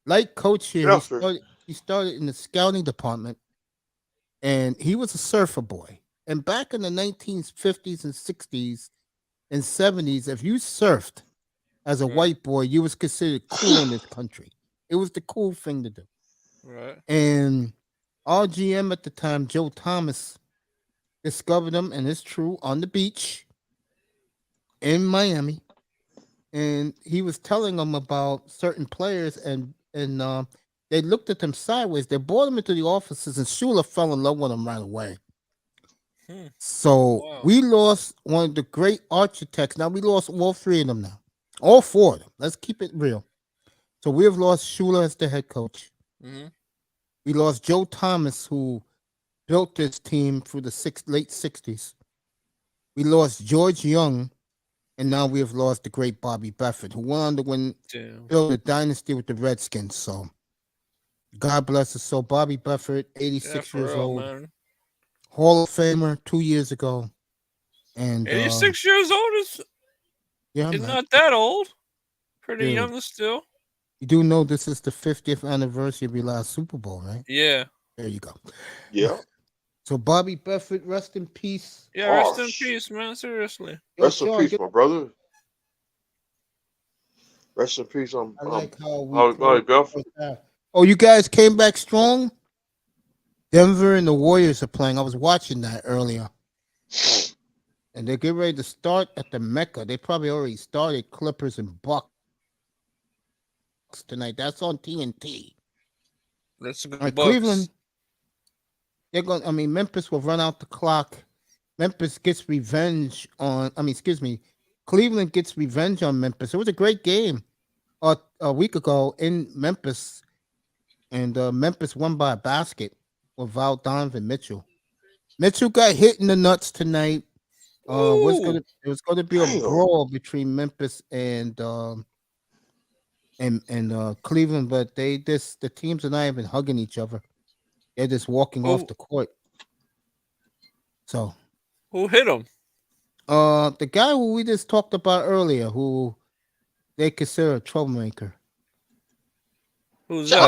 Like Coach here, he started in the scouting department, and he was a surfer boy. And back in the 1950s and 60s and 70s, if you surfed as a white boy, you was considered cool in this country. It was the cool thing to do. Right. And Our GM at the time, Joe Thomas, discovered him, and it's true, on the beach in Miami, and he was telling them about certain players, and they looked at them sideways. They brought him into the offices, and Shula fell in love with him right away. So we lost one of the great architects. Now we lost all three of them now. All four of them. Let's keep it real. So we have lost Shula as the head coach. Mhm. We lost Joe Thomas, who built this team through the late 60s. We lost George Young, and now we have lost the great Bobby Beffett, who went on to build a dynasty with the Redskins. So God bless us. So Bobby Beffett, 86 years old. Man. Hall of Famer 2 years ago. And 86 years old is man. not that old. Pretty Dude. young still. You do know this is the 50th anniversary of your last Super Bowl, right? Yeah. There you go. Yeah. So Bobby Beffett, rest in peace. Yeah, rest in peace, man. Seriously. Rest in peace, my brother. Rest in peace. I like how we Oh, you guys came back strong? Denver and the Warriors are playing. I was watching that earlier. And they're getting ready to start at the Mecca. They probably already started Clippers and Bucks tonight. That's on TNT. That's a good All right, Bucks. Cleveland. Memphis will run out the clock. Memphis gets revenge on. Cleveland gets revenge on Memphis. It was a great game a week ago in Memphis, and Memphis won by a basket without Donovan Mitchell. Mitchell got hit in the nuts tonight. It was going to be a brawl between Memphis and Cleveland, but the teams are not even hugging each other. They're just walking off the court. So, who hit him? The guy who we just talked about earlier, who they consider a troublemaker. Who's that?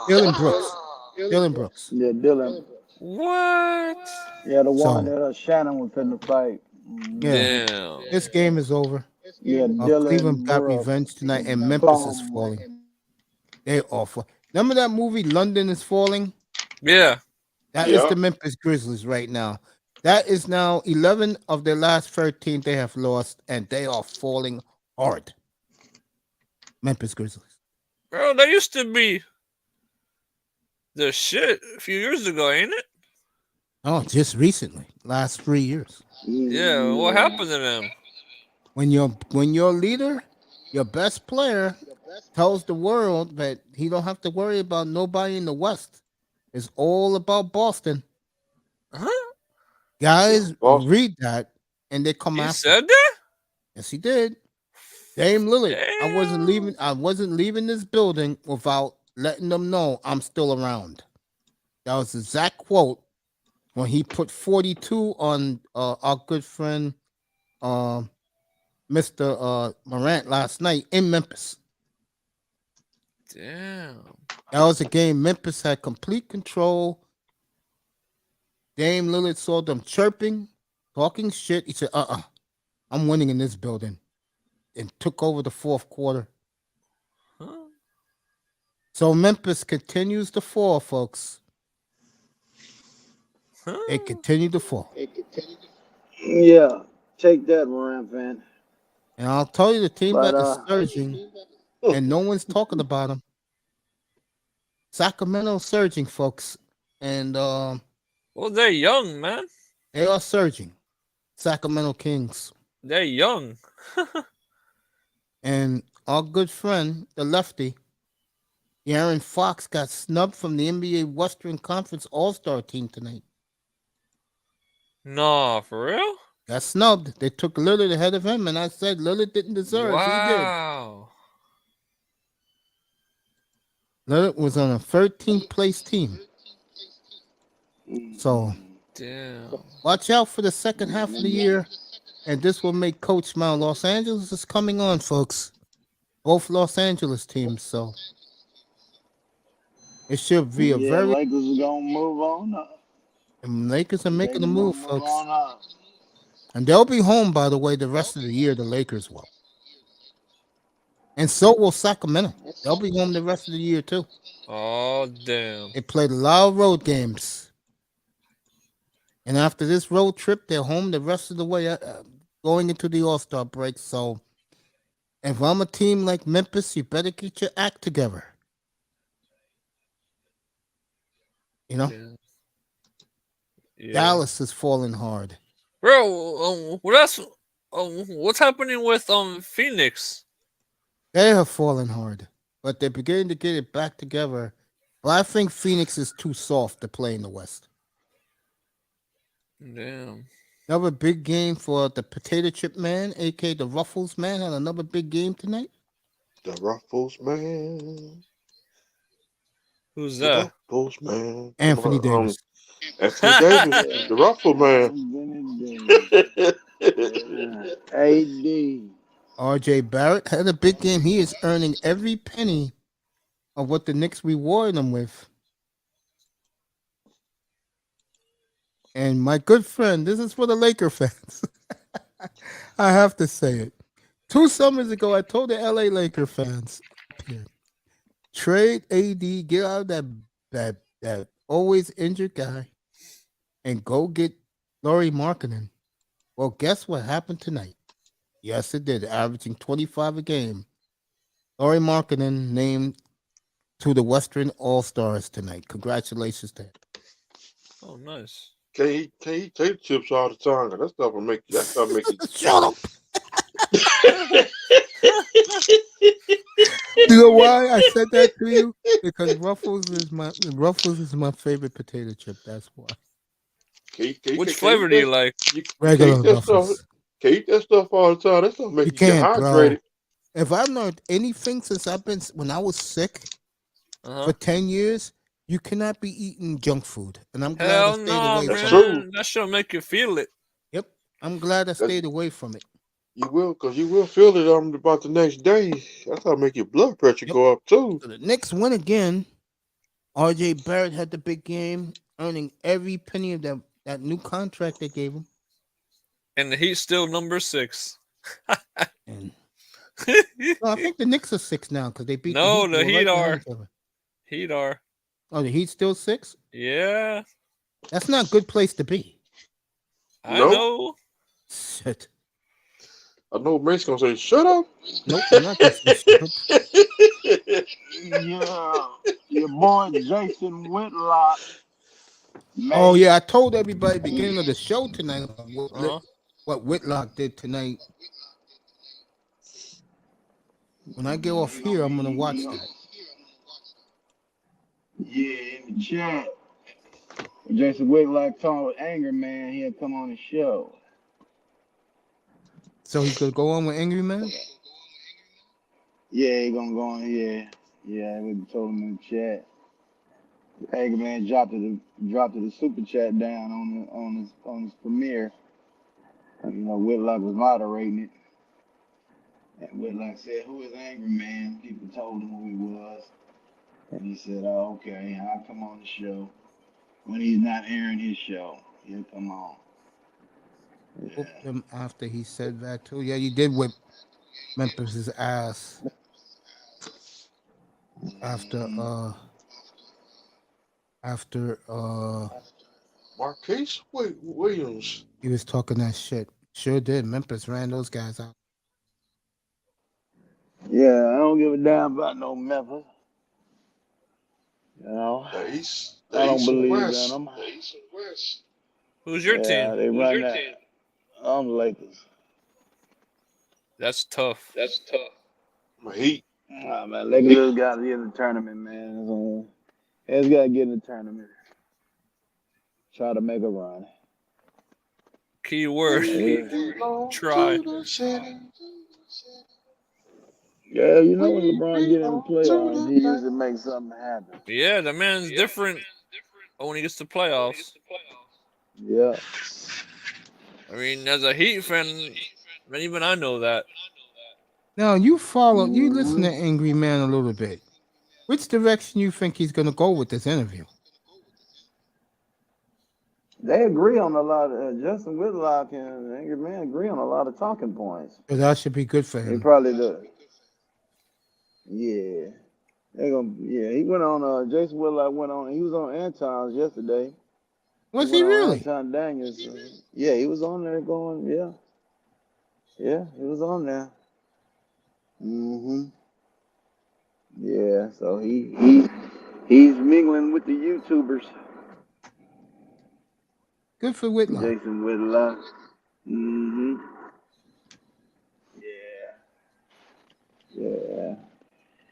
Dylan Brooks. Dylan Brooks. Yeah, Dylan. What? Yeah, the one that Shannon was in the fight. Yeah. Damn. This game is over. Yeah, Dylan Cleveland got Brooks. revenge tonight, and Memphis is falling. They're awful. Remember that movie, London is Falling? Yeah. That is the Memphis Grizzlies right now. That is now 11 of their last 13 they have lost, and they are falling hard. Memphis Grizzlies. Bro, that used to be the shit a few years ago, ain't it? Oh, just recently, last 3 years. Yeah, what happened to them? When your leader, your best player, tells the world that he don't have to worry about nobody in the West. It's all about Boston. Huh? Guys read that and they come after. He said that? Yes, he did. Dame Lillard. Damn. I wasn't leaving this building without letting them know I'm still around. That was the exact quote when he put 42 on our good friend Mr. Morant last night in Memphis. Damn. That was a game Memphis had complete control. Dame Lillard saw them chirping, talking shit. He said, I'm winning in this building. And took over the fourth quarter. Huh? So Memphis continues to fall, folks. Huh? They continue to fall. Yeah, take that, Moran fan. And I'll tell you, the team that is surging, and no one's talking about them. Sacramento surging, folks. And well, they're young, man. They are surging. Sacramento Kings. They're young. And our good friend, the lefty, Aaron Fox, got snubbed from the NBA Western Conference All-Star team tonight. No, for real? Got snubbed. They took Lillard ahead of him, and I said Lillard didn't deserve. Wow. He did. Lillard was on a 13th place team. So, damn. Watch out for the second half of the year, and this will make Coach smile. Los Angeles is coming on, folks. Both Los Angeles teams, so it should be a very. Lakers are gonna move on up. And Lakers are making a move, folks. And they'll be home, by the way, the rest of the year. The Lakers will. And so will Sacramento. They'll be home the rest of the year too. Oh damn! They played a lot of road games, and after this road trip, they're home the rest of the way, going into the All-Star break. So, if I'm a team like Memphis, you better get your act together. You know, Yeah. Dallas is falling hard. Bro, what's happening with Phoenix? They have fallen hard, but they're beginning to get it back together. But I think Phoenix is too soft to play in the West. Damn. Another big game for the Potato Chip Man, aka the Ruffles Man, had another big game tonight. The Ruffles Man. Who's The that? Ruffles Man. Anthony Davis. Anthony Davis, the Ruffle Man. AD. R.J. Barrett had a big game. He is earning every penny of what the Knicks rewarded him with. And my good friend, this is for the Laker fans. I have to say it. 2 summers ago, I told the LA Laker fans, trade AD, get out of that always injured guy, and go get Lauri Markkanen. Well, guess what happened tonight? Yes, it did, averaging 25 a game. Lauri Markkanen named to the Western All-Stars tonight. Congratulations to him. Oh, nice. Can't eat potato chips all the time. That stuff will make you. Shut up. You know why I said that to you? Because Ruffles is my favorite potato chip. That's why. Which flavor do you like? Regular Ruffles. Can't eat that stuff all the time. That stuff make you can't, dehydrated. Bro. If I've learned anything since when I was sick for 10 years, you cannot be eating junk food. And I'm glad I stayed away from it. That should make you feel it. Yep. I'm glad I stayed away from it. You will, because you will feel it about the next day. That's how it make your blood pressure go up too. So the Knicks win again. R.J. Barrett had the big game, earning every penny of that new contract they gave him. And he's still number 6. No, I think the Knicks are 6 now because they beat the Heat are. Heat are. Oh, the Heat still 6? Yeah. That's not a good place to be. I know. Shit. I know Mace gonna say, shut up. Nope, I'm not gonna say shut up. Yeah, your boy Jason Whitlock. Oh yeah, I told everybody at the beginning of the show tonight what Whitlock did tonight. When I get off here, I'm gonna watch that. Yeah, in the chat. Jason Whitlock talking with Anger Man, he'll come on the show. So he's gonna go on with Angry Man? Yeah, he's gonna go on. Yeah. We told him in the chat. Anger Man dropped the super chat down on his premiere. And, Whitlock was moderating it, and Whitlock said, "Who is Angry Man?" People told him who he was, and he said, "Oh, okay, I'll come on the show when he's not airing his show. He'll come on." Whooped him after he said that too. Yeah, you did whip Memphis's ass after Marquise Williams. He was talking that shit. Sure did. Memphis ran those guys out. Yeah, I don't give a damn about no Memphis. The East, I don't believe West. in them. Who's your team? They run that. I'm Lakers. That's tough. My Heat. Nah, man, Lakers got to get in the tournament, man. It's got to get in the tournament. Try to make a run. Key word. Try. Yeah, when LeBron get in the playoffs, he usually makes something happen. Yeah, the man's different when he gets to playoffs. Yeah. I mean, as a Heat fan, even I know that. Now you listen to Angry Man a little bit. Which direction you think he's gonna go with this interview? They agree on a lot of Justin Whitlock and Angry Man agree on a lot of talking points. So that should be good for him. He probably does. Yeah. Yeah, he went on. Jason Whitlock went on. He was on Anton's yesterday. He Was he went on really? Anton Daniels. Yeah, he was on there going. Yeah, he was on there. Yeah, so he's mingling with the YouTubers. Good for Whitlock. Jason Whitlock. Yeah.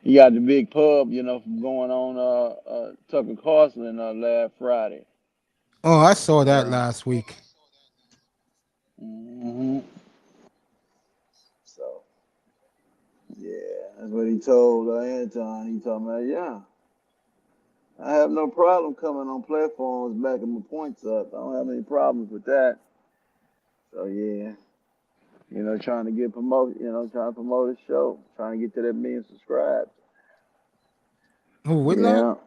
He got the big pub, from going on Tucker Carlson last Friday. Oh, I saw that last week. So, yeah, that's what he told Anton. He told me, I have no problem coming on platforms backing my points up. I don't have any problems with that. So, yeah, trying to get promoted, trying to promote his show, trying to get to that million subscribed. Oh, Whitlock?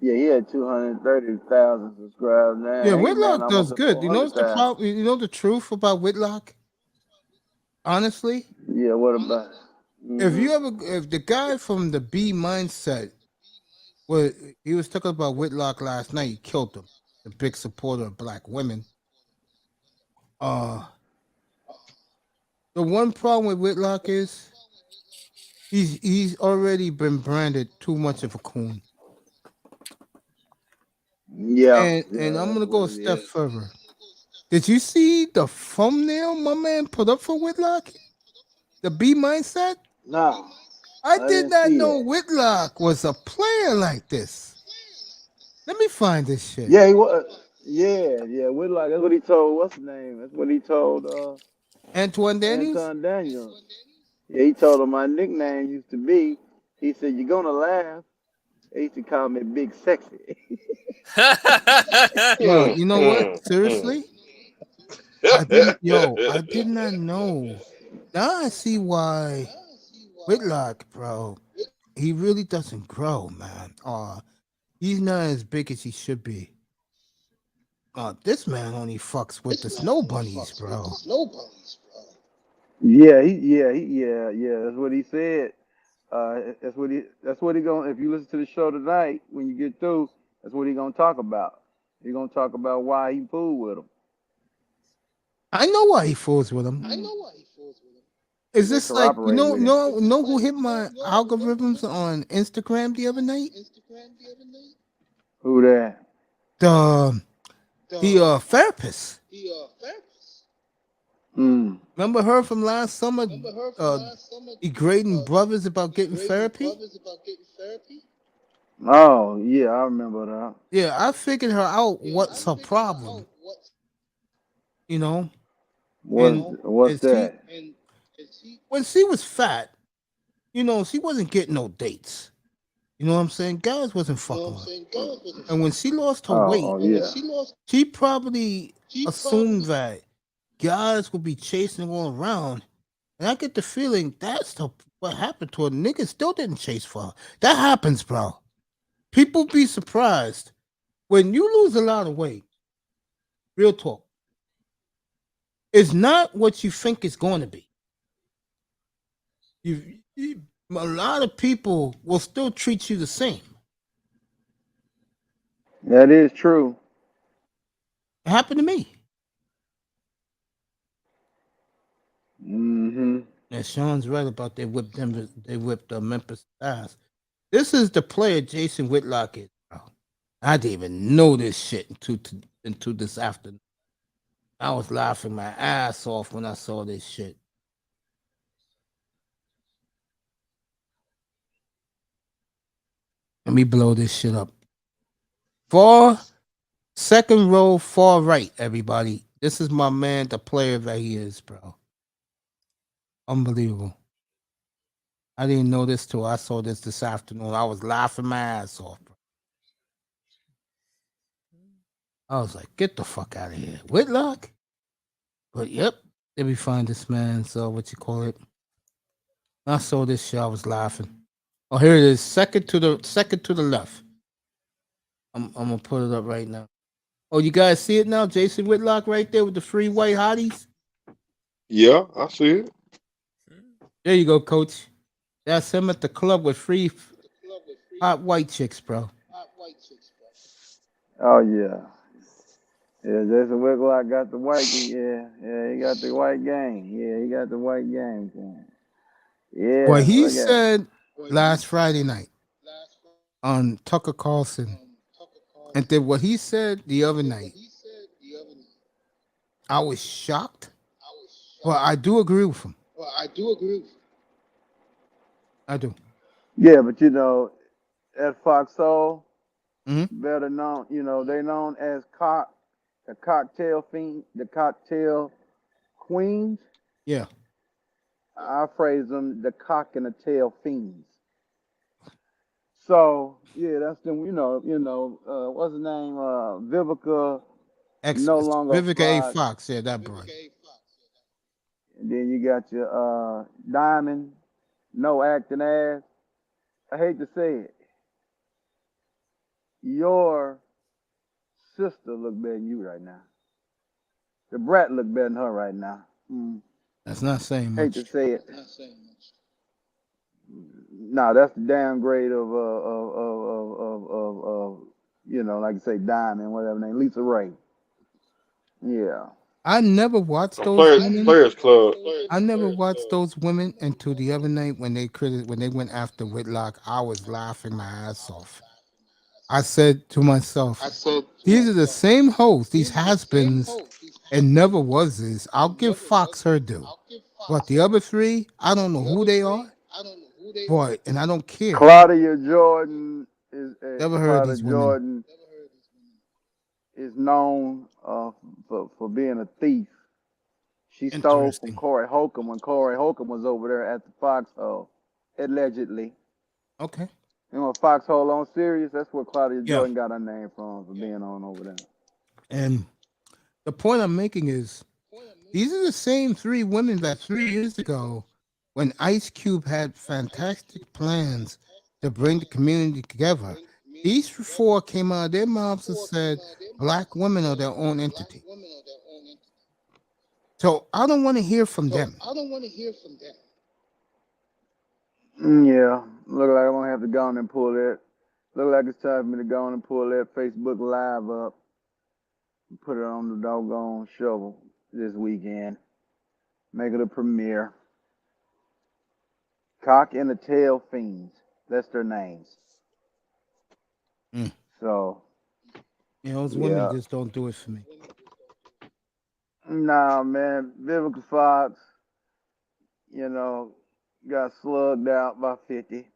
Yeah, he had 230,000 subscribers now. Yeah, He Whitlock does almost good. You know what's the 400,000. problem? You know the truth about Whitlock? Honestly? Yeah, what about? If the guy from the B mindset he was talking about Whitlock last night, he killed him. The big supporter of black women. The one problem with Whitlock is he's already been branded too much of a coon. Yeah. And I'm gonna go a step further. Did you see the thumbnail my man put up for Whitlock? The B mindset? No. I did not know that. Whitlock was a player like this. Let me find this shit. Yeah, he was. Yeah. Whitlock. That's what he told. What's his name? That's what he told. Antoine Daniels. Anton Daniels. Yeah, he told him my nickname used to be. He said, "You're gonna laugh." They used to call me Big Sexy. Yo, you know what? Seriously? I did not know. Now I see why Whitlock, bro. He really doesn't grow, man. He's not as big as he should be. This man only fucks with the snow bunnies, bro. Yeah. That's what he said. That's what he gonna. If you listen to the show tonight, when you get through, that's what he gonna talk about. He gonna talk about why he fooled with him. I know why he fools with him. Is this like know who hit my algorithms on Instagram the other night? Who that? The therapist. Remember her from last summer? Degrading brothers about getting therapy. Oh yeah, I remember that. Yeah, I figured her out. What's her problem? You know. What's that? When she was fat, she wasn't getting no dates. You know what I'm saying? Guys wasn't fucking her. And when she lost her weight, she probably assumed that guys would be chasing her all around. And I get the feeling that's what happened to her. Niggas still didn't chase for her. That happens, bro. People be surprised when you lose a lot of weight. Real talk. It's not what you think it's going to be. A lot of people will still treat you the same. That is true. It happened to me. Yeah, Sean's right about they whipped Memphis ass. This is the player Jason Whitlock is, bro. I didn't even know this shit until this afternoon. I was laughing my ass off when I saw this shit. Let me blow this shit up. Second row, far right, everybody. This is my man, the player that he is, bro. Unbelievable. I didn't know this till I saw this afternoon. I was laughing my ass off, bro. I was like, get the fuck out of here. Whitlock? But yep, let me find this man. So what you call it? I saw this shit, I was laughing. Oh, here it is. Second to the left. I'm gonna put it up right now. Oh, you guys see it now? Jason Whitlock right there with the free white hotties. Yeah, I see it. There you go, coach. That's him at the club with free hot white chicks, bro. Oh yeah. Yeah, Jason Whitlock got the white. Yeah, he got the white game. Yeah, he got the white game. Well, Yeah, he look at him. said last Friday night on Tucker Carlson, and then what he said the other night, I was shocked. Well, I do agree with him. I do. Yeah, but at Fox Soul, Mm-hmm. better known, they known as the cocktail fiend, the cocktail queens. Yeah. I phrase them the cock and the tail fiends. So yeah, that's them. What's the name? Vivica no longer Vivica A. Fox. Fox, yeah, that broad. And then you got your Diamond, no acting ass. I hate to say it. Your sister look better than you right now. The brat look better than her right now. That's not saying much. Hate to say it. No, that's the downgrade of like you say, Diamond, whatever name, Lisa Ray. Yeah. I never watched those women. Players Club. I never watched those women until the other night when they went after Whitlock. I was laughing my ass off. I said to myself, these are the same hosts, these has-beens, and never was this. I'll give Fox her due. But the other three, I don't know who they are. Boy, and I don't care. Claudia Jordan Never heard these women. Jordan is known for being a thief. She stole from Corey Holcomb when Corey Holcomb was over there at the Foxhole, allegedly. Okay. Foxhole on Sirius, that's where Claudia Jordan got her name from, for being on over there. And the point I'm making is, these are the same three women that 3 years ago, when Ice Cube had fantastic plans to bring the community together, these four came out of their mouths and said black women are their own entity. So I don't want to hear from them. Yeah, look like I'm gonna have to go on and pull that. Look like it's time for me to go on and pull that Facebook Live up and put it on the doggone show this weekend. Make it a premiere. Cock and the Tail Fiends. That's their names. So, those women just don't do it for me. Nah, man. Vivica Fox, got slugged out by 50.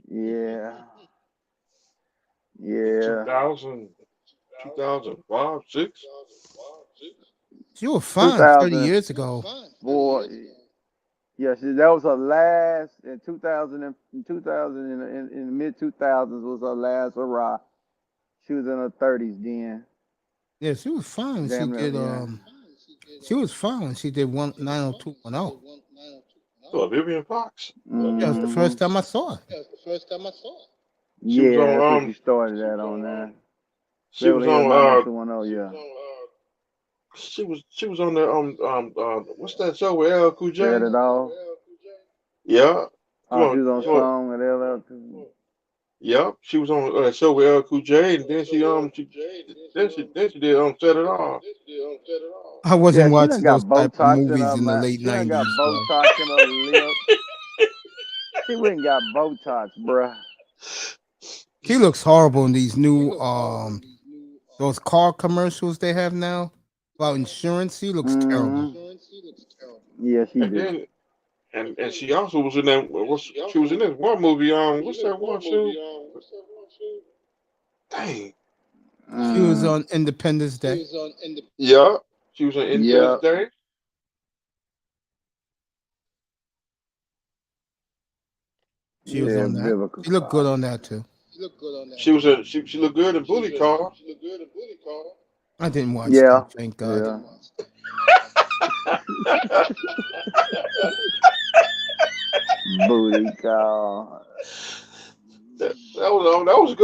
Yeah. 2005, 6. She was fine 30 years ago. Boy, yeah, that was her last in 2000 in the mid 2000s was her last hurrah. She was in her 30s then. Yeah, she was fine. She was fine when she did 90210. Oh, Vivian Fox. That was the first time I saw her. Yeah, that's when she started that on there. She was on 90210, yeah. She was on the what's that show with LL Cool J? Said It All. Yeah. Oh, she was on song with LL Cool. Yep, she was on a show with LL Cool J, and then she did Set It All. I wasn't watching those type of movies in the late 90s. She got Botox in her lip. She went and got Botox, bruh. She looks horrible in these new those car commercials they have now about insurance. She looks terrible. Yeah, she did. And she also was in that. She was in this one movie. What's that one show? Dang. She was on Independence Day. Yeah, she was on Independence Day. She was on that. She looked good on that too. She looked good in Booty Call. I didn't watch that, thank God. Yeah. Booty Call. That was a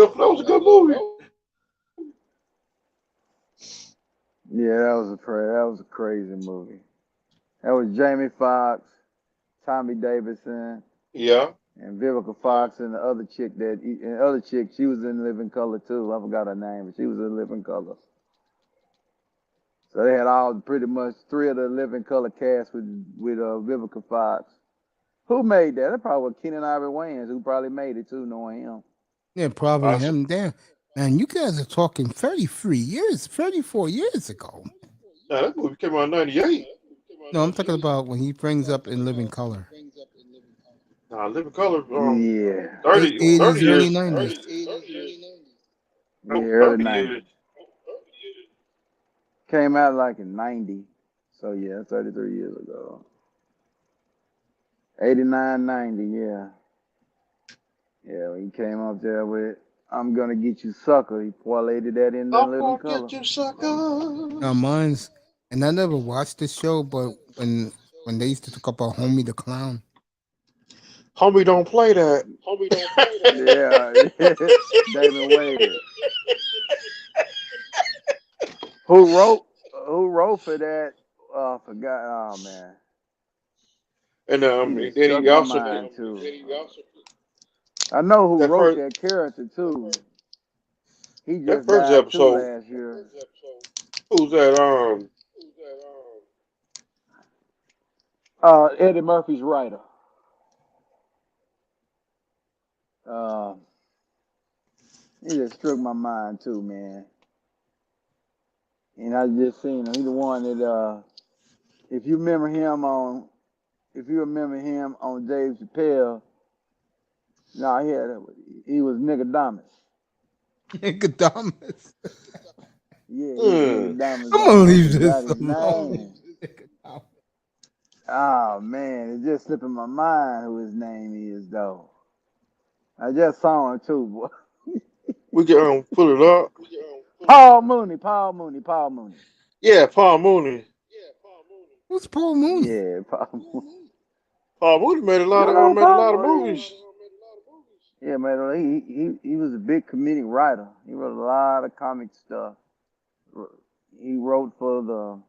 good movie. Yeah, that was a crazy movie. That was Jamie Foxx, Tommy Davidson, Yeah. and Vivica Fox, and the other chick she was in Living Color too. I forgot her name, but she was in Living Color. So they had all pretty much three of the Living Color cast with Vivica Fox. Who made that? That probably was Keenen Ivory Wayans, who probably made it too, knowing him. Yeah, probably Awesome. him there. Man, you guys are talking 34 years ago. Nah, that movie came out in '98. No, I'm talking about when he brings up In Living Color. Nah, Living Color. Yeah. 30 80s, early years. 90s. Yeah, early 30 '90s. years. Came out like in '90. So yeah, 33 years ago. 89, 90, yeah. Yeah, when he came up there with I'm Gonna Get You Sucker, he parlayed that in the I'm Living gonna Color. get you, sucker. Now mine's, and I never watched this show, but when they used to talk about Homie the Clown. Homie, don't play that. Yeah, David Wade. Who wrote for that? I forgot. Oh man. And He then struck he my also mind too. I know who that wrote first that character too. He that just first died too episode. last year. Who's that? Eddie Murphy's writer. He just struck my mind too, man. And I just seen him. He the one that if you remember him on Dave Chappelle, he was Nicodemus. Nicodemus. Yeah, he was Nicodemus I'm on gonna I leave forgot this his alone. name. Oh man, it just slipping my mind who his name is though. I just saw him too, boy. We can pull it up. Paul Mooney. Yeah, Paul Mooney. Who's Paul Mooney? Yeah, Paul Mooney. Paul Mooney made a You lot don't know of Paul Mooney? movies. Yeah, man, he was a big comedic writer. He wrote a lot of comic stuff. He wrote for the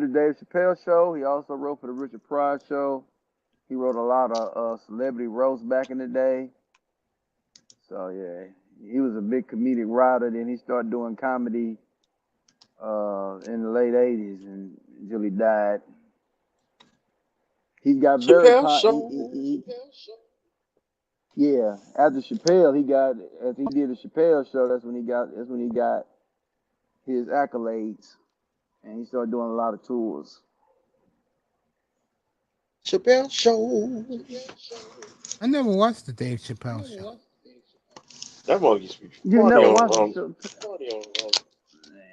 Dave Chappelle show. He also wrote for the Richard Pryor show. He wrote a lot of celebrity roasts back in the day. So yeah, he was a big comedic writer. Then he started doing comedy in the late '80s and until he died. He got very Chappelle Show. yeah. After Chappelle, after he did the Chappelle show. That's when he got his accolades, and he started doing a lot of tours. Chappelle Show. I never watched the Dave Chappelle show. That mug used to be You funny never on watched the show?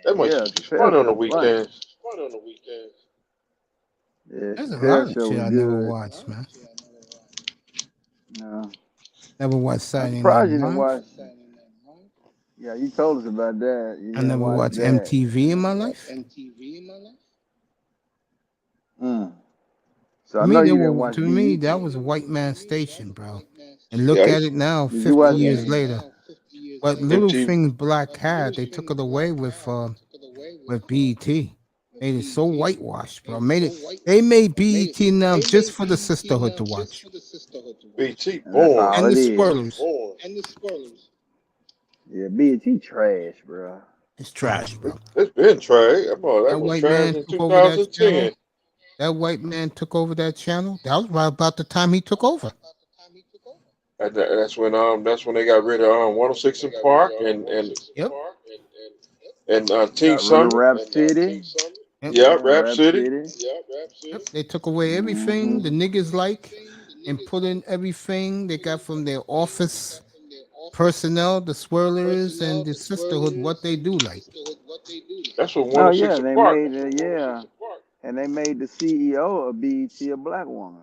that mug Yeah, used to be Chappelle funny on the show funny. weekends. Yeah, There's a lot Chappelle of show shit was I never good. watched, man. No. Never watched I'm Saturday Night surprised you didn't Live. watch. Yeah, you told us about that. You I didn't never watch watched that. MTV in my life. Mm. So I To know me, you didn't watch BET. that was a white man station, bro. And look Yeah, at it now, Did you 50 watch years BET? later. What little MTV. things Black had, they took it away with BET. Made it so whitewashed, bro. They made BET now just for the sisterhood to watch. BT And that's born. all And it the is. Squirrels. Yeah, BET trash, bro. It's trash, bro. It's been trash. That That was white trash man in took over that channel. 2010. That white man took over that channel. That was right about the time he took over. That's when they got rid of 106 in Park Yep. and Teen Got rid of Summit. Rap City. Yep. Yeah, Yeah, Rap Rap City. City. Yep. They took away everything the niggas like and put in everything they got from their office personnel, the swirlers, and the sisterhood, what they do like. That's what Oh 106 yeah, in they Park. made and they made the CEO of BET a black woman.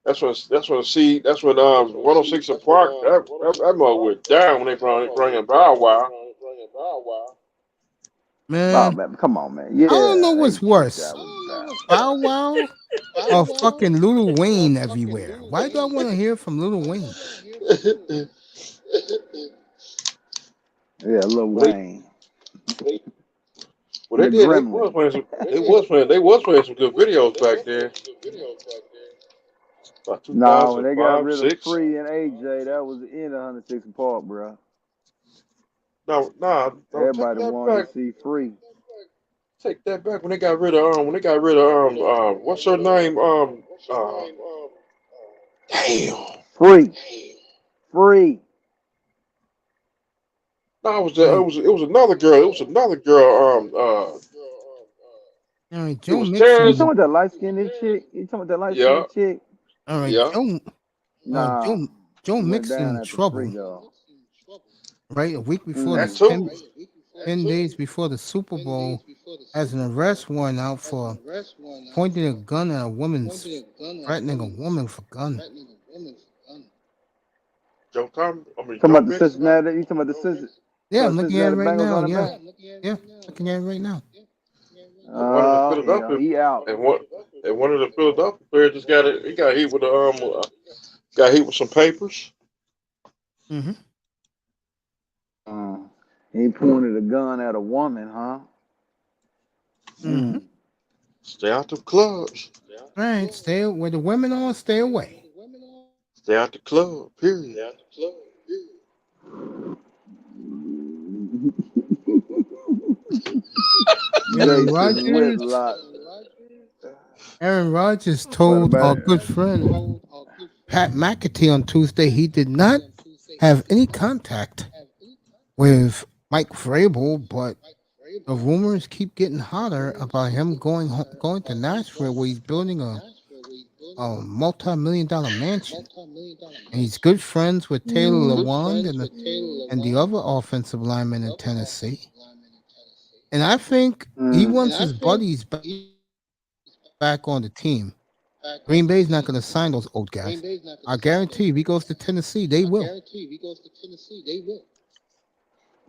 That's when 106 in Park. That mug went down when they brought in Bow Wow. Oh Man, man, come on, man. I Yeah, don't know they what's kicked worse, out with that. Bow Wow or fucking Lil Wayne everywhere. Why do I want to hear from Lil Wayne? Yeah, Lil Wayne. Well, they The did. They Gremlin. was playing some. They was playing some good videos back then. About Nah, when they got 2005, rid of six. Free and AJ, that was the end of 106 Park, bro. No, nah, no, take Everybody that wanted back. to see Free. Take that back. When they got rid of what's her name? Damn. Free. Free. No, it was Hey, it was another girl. It was another girl. all right, It Joe was You Terrence. Mixon. talking about that light skinned chick? You talking about that light Yeah, skinned chick? All right, yeah. Nah, Joe she went Mixon down in after Free trouble. go. Right, a week before That Mm. 10, too. 10 days before the Super Bowl, has an arrest warrant out for pointing a gun at a woman's, threatening a woman for gun. Joe Tom. I mean Talking Joe about the Mixon. Cincinnati? You talking about the Yeah, I'm looking at it Cincinnati right Bengals now. running Yeah, back? yeah, looking at it right now. And one of the Oh, yeah, Philadelphia he out. and one of the Philadelphia players just got it. He got hit with got hit with some papers. Mm-hmm. Uh, he pointed a gun at a woman, huh? Mm-hmm. Mm. Stay out the clubs. All right, stay where the women are. Stay away. Stay out the club. Period. Aaron Jason Rodgers. Whitlock, Aaron Rodgers told our quarterback. good friend Pat McAtee on Tuesday he did not have any contact with Mike Vrabel, but the rumors keep getting hotter about him going to Nashville, where he's building a multi-million-dollar mansion, and he's good friends with Taylor Lewan and the other offensive lineman in Tennessee. And I think he Mm. wants his buddies back on the team. Green Bay's not going to sign those old guys. I guarantee if he goes to Tennessee, they will.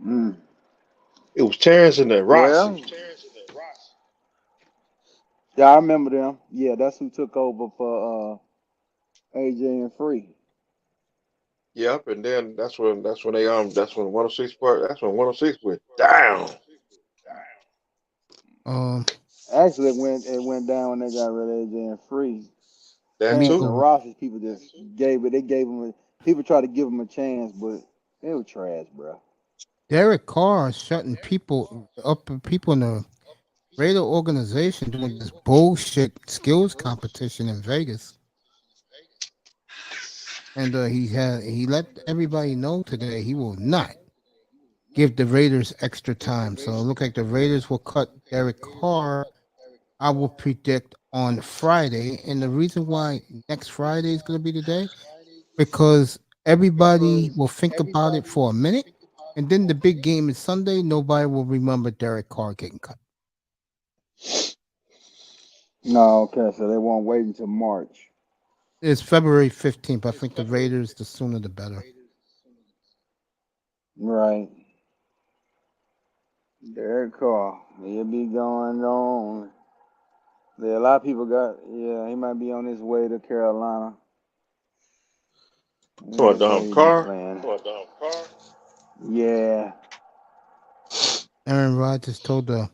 Mm. It was Terrence and the Well, Rossi. yeah, I remember them. Yeah, that's who took over for AJ and Free. Yep, and then that's when 106 part that's when 106 went down. Um, Actually, it went down when they got rid of AJ and Free. That Terrence too. and Miko, Ross's people just gave it. They gave them. People tried to give them a chance, but they were trash, bro. Derek Carr is shutting people in the Raider organization doing this bullshit skills competition in Vegas. And he let everybody know today he will not give the Raiders extra time. So it looks like the Raiders will cut Derek Carr. I will predict on Friday, and the reason why next Friday is going to be the day because everybody will think about it for a minute, and then the big game is Sunday. Nobody will remember Derek Carr getting cut. No, okay, so they won't wait until March. It's February 15th. I think the Raiders, the sooner the better. Right. Derek Carr, he'll be going on. Yeah, a lot of people he might be on his way to Carolina. To a That's where dumb he be car. playing. Yeah. Aaron Rodgers told the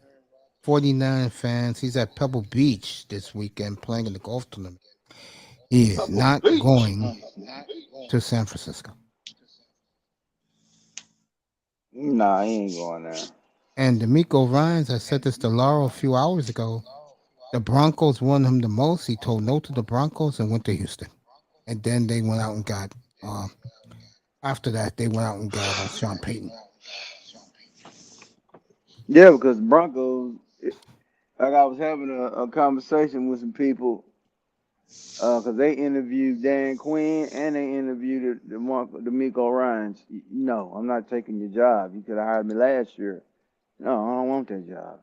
49 fans he's at Pebble Beach this weekend playing in the golf tournament. He is not going to San Francisco. Nah, he ain't going there. And D'Amico Ryans, I said this to Laura a few hours ago. The Broncos won him the most. He told no to the Broncos and went to Houston. And then they went out and got, after that, they went out and got Sean Payton. Yeah, because Broncos, like I was having a conversation with some people, because they interviewed Dan Quinn and they interviewed the Miko Ryans. No, I'm not taking your job. You could have hired me last year. No, I don't want that job.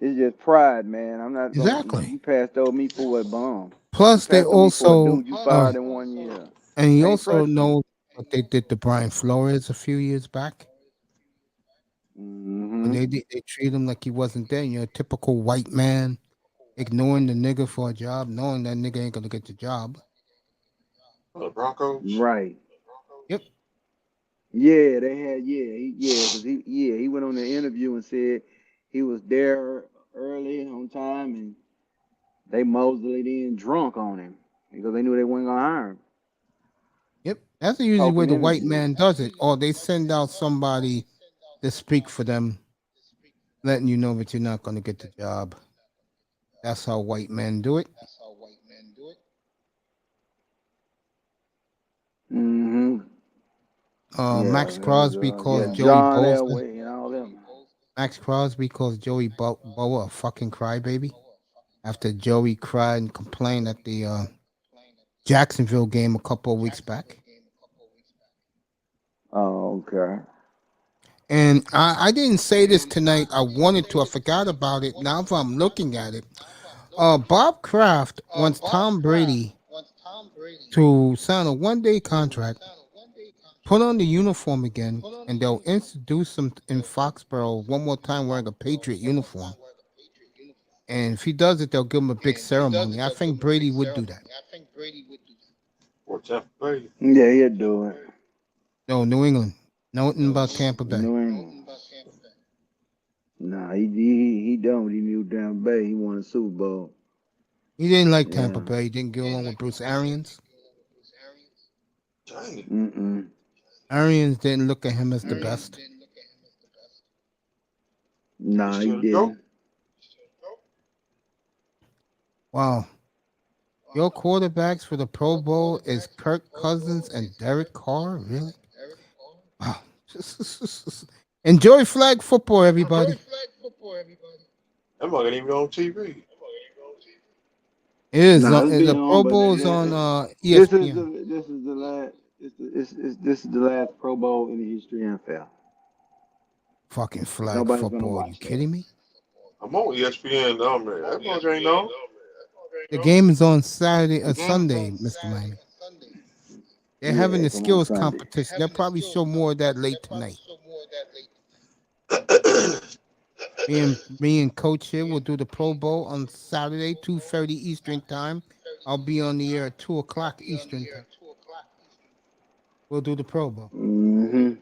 It's just pride, man. I'm not gonna. Exactly. You passed over me for a bum. You Plus, they passed over me for a also, dude you fired in 1 year. and he I ain't also pressing you. knows what they did to Brian Flores a few years back. When Mm-hmm. they treat him like he wasn't there. You know, typical white man ignoring the nigga for a job, knowing that nigga ain't gonna get the job. The Broncos. Right. Yep. Yeah, they had because he went on the interview and said he was there early on time and they moseyed in drunk on him because they knew they weren't gonna hire him. Yep, that's usually where Open the white interview. man does it, or they send out somebody to speak for them, letting you know that you're not going to get the job. That's how white men do it. Mm-hmm. Yeah, Max Crosby calls Joey John Bosa. Elway and all them. Max Crosby calls Joey Boa a fucking crybaby after Joey cried and complained at the Jacksonville game a couple of weeks back. Oh, okay. And I didn't say this tonight. I wanted to. I forgot about it. Now if I'm looking at it, Bob Kraft wants Tom Brady to sign a one-day contract, put on the uniform again, and they'll introduce him in Foxborough one more time wearing a Patriot uniform. And if he does it, they'll give him a big ceremony. I think Brady would do that. Or Tampa Bay. Yeah, he'll do it. No, New England. Nothing about Tampa Bay. New England. Nah, he done with New Tampa Bay. He won a Super Bowl. He didn't like Tampa Bay. He didn't get along with Bruce Arians. Mm-mm. Arians didn't look at him as the best. Nah, he didn't. Wow. Your quarterbacks for the Pro Bowl is Kirk Cousins and Derek Carr? Really? Wow. Enjoy flag football, everybody. That might not even on TV. It is. Nah, The Pro Bowl is on ESPN. This is the last. This is the last Pro Bowl in the history of NFL. Fucking flag Nobody's gonna football. watch You kidding me? I'm on ESPN now, man. That much ain't on. The game is on Saturday or Sunday, Mr. Miami. They're having the skills competition. They'll probably show more of that late tonight. Me and Coach here will do the Pro Bowl on Saturday, 2:30 Eastern time. I'll be on the air at 2:00 Eastern time. We'll do the Pro Bowl. Mm-hmm.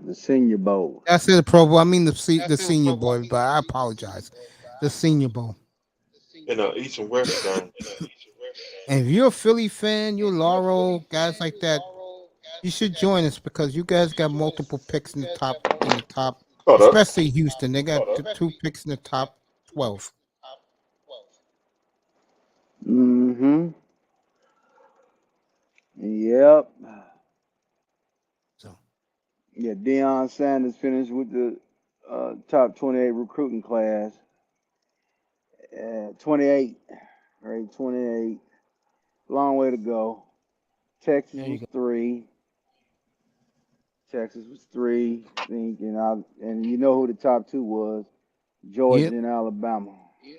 The Senior Bowl. I said the Pro Bowl. I mean the Senior Bowl, but I apologize. The Senior Bowl. In the East and West time. And if you're a Philly fan, you're Laurel, guys like that, you should join us because you guys got multiple picks in the top. Especially Houston. They got two picks in the top 12. Mm-hmm. Yep. So. Yeah, Deion Sanders finished with the top 28 recruiting class. 28. Right, 28. Long way to go. Texas was 3. Texas was 3. I think, and you know who the top 2 was? Georgia and Alabama.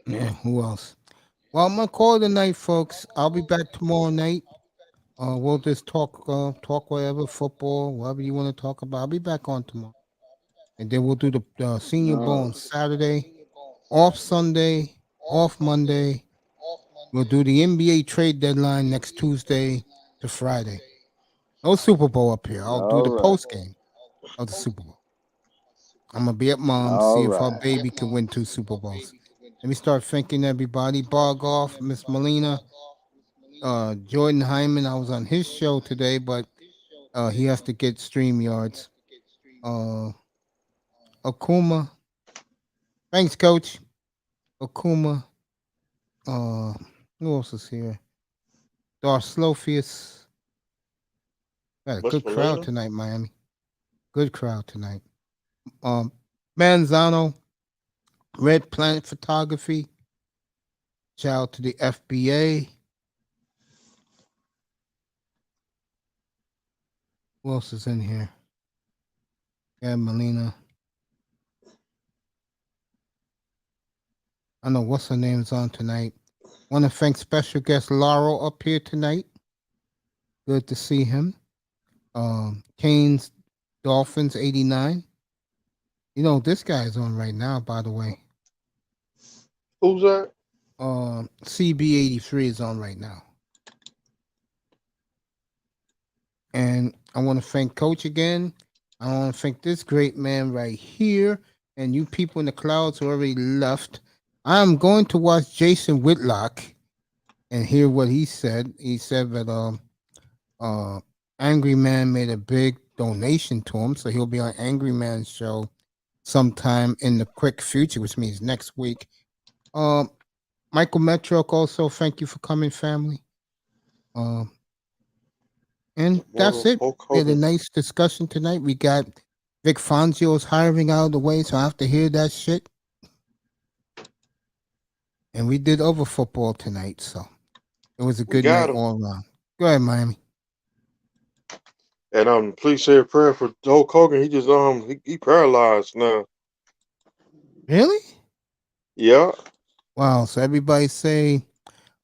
Yeah, who else? Well, I'm gonna call it a night, folks. I'll be back tomorrow night. We'll just talk whatever, football, whatever you want to talk about. I'll be back on tomorrow, and then we'll do the Senior Bowl on Saturday, off Sunday, off Monday. We'll do the NBA trade deadline next Tuesday to Friday. No Super Bowl up here. I'll do the post game of the Super Bowl. I'm gonna be at Mom's, see if our baby can win 2 Super Bowls. Let me start thanking everybody. Bargoff, Miss Molina, Jordan Hyman. I was on his show today, but he has to get StreamYards. Akuma. Thanks, Coach. Akuma. Who else is here? Darslophius. Got a good crowd tonight, Miami. Good crowd tonight. Manzano, Red Planet Photography. Shout out to the FBA. Who else is in here? Yeah, Melina. I know what's her name's on tonight. Want to thank special guest Laurel up here tonight. Good to see him. Canes Dolphins 89. You know, this guy's on right now, by the way. Who's that? CB83 is on right now. And I want to thank Coach again. I want to thank this great man right here, and you people in the clouds who already left. I'm going to watch Jason Whitlock and hear what he said. He said that Angry Man made a big donation to him, so he'll be on Angry Man's show sometime in the quick future, which means next week. Michael Metrock, also thank you for coming, family. And that's it. We had a nice discussion tonight. We got Vic Fangio's hiring out of the way, so I have to hear that shit. And we did over football tonight, so it was a good night all around. Go ahead, Miami. And please say a prayer for Hulk Hogan. He just he paralyzed now. Really? Yeah. Wow. So everybody say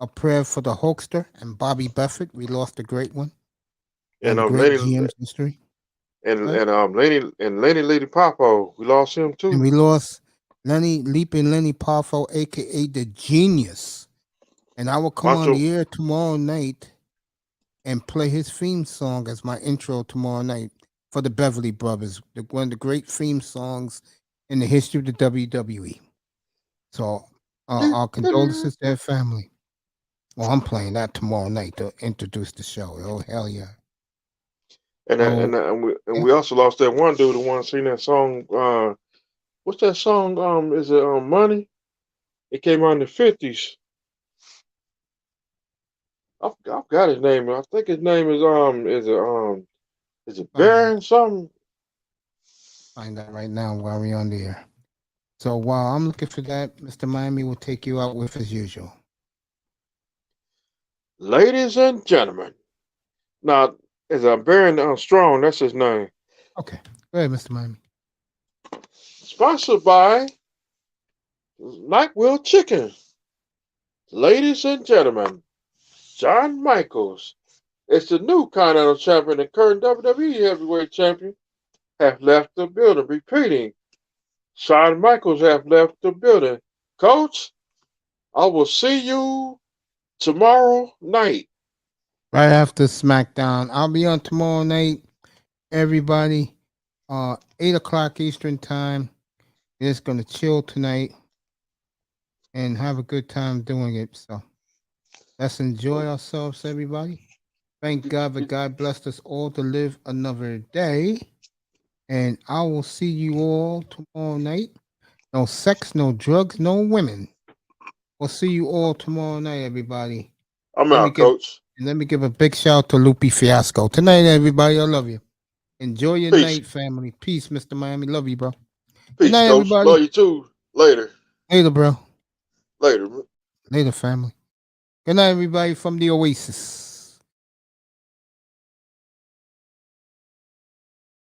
a prayer for the Hulkster and Bobby Buffett. We lost a great one. And great GM's history. And Lady Popo, we lost him too. And we lost Leaping Lenny Poffo, aka the Genius. And I will come on the air tomorrow night and play his theme song as my intro tomorrow night for the Beverly Brothers, one of the great theme songs in the history of the WWE. So our condolences to their family. Well, I'm playing that tomorrow night to introduce the show. Oh, hell yeah. And we also lost that one dude who wanted to sing that song. What's that song? Is it Money? It came out in the 50s. I've got his name. I think his name is it Baron something? Find that right now while we're on the air. So while I'm looking for that, Mr. Miami will take you out with as usual. Ladies and gentlemen. Now, is Baron Strong, that's his name. Okay. Go ahead, Mr. Miami. Sponsored by Nightwheel Chicken. Ladies and gentlemen, Shawn Michaels is the new Continental Champion and current WWE Heavyweight Champion, have left the building. Repeating, Shawn Michaels have left the building. Coach, I will see you tomorrow night. Right after SmackDown. I'll be on tomorrow night, everybody. 8 o'clock Eastern time. We're just gonna chill tonight and have a good time doing it. So let's enjoy ourselves, everybody. Thank God that God blessed us all to live another day. And I will see you all tomorrow night. No sex, no drugs, no women. We'll see you all tomorrow night, everybody. I'm out, Coach. Let me give a big shout out to Lupe Fiasco. Tonight, everybody, I love you. Enjoy your night, family. Peace, Mr. Miami. Love you, bro. Peace, good night, Coach. everybody. Love you too. Later. Later, bro. Later. Later, family. Good night, everybody from the Oasis.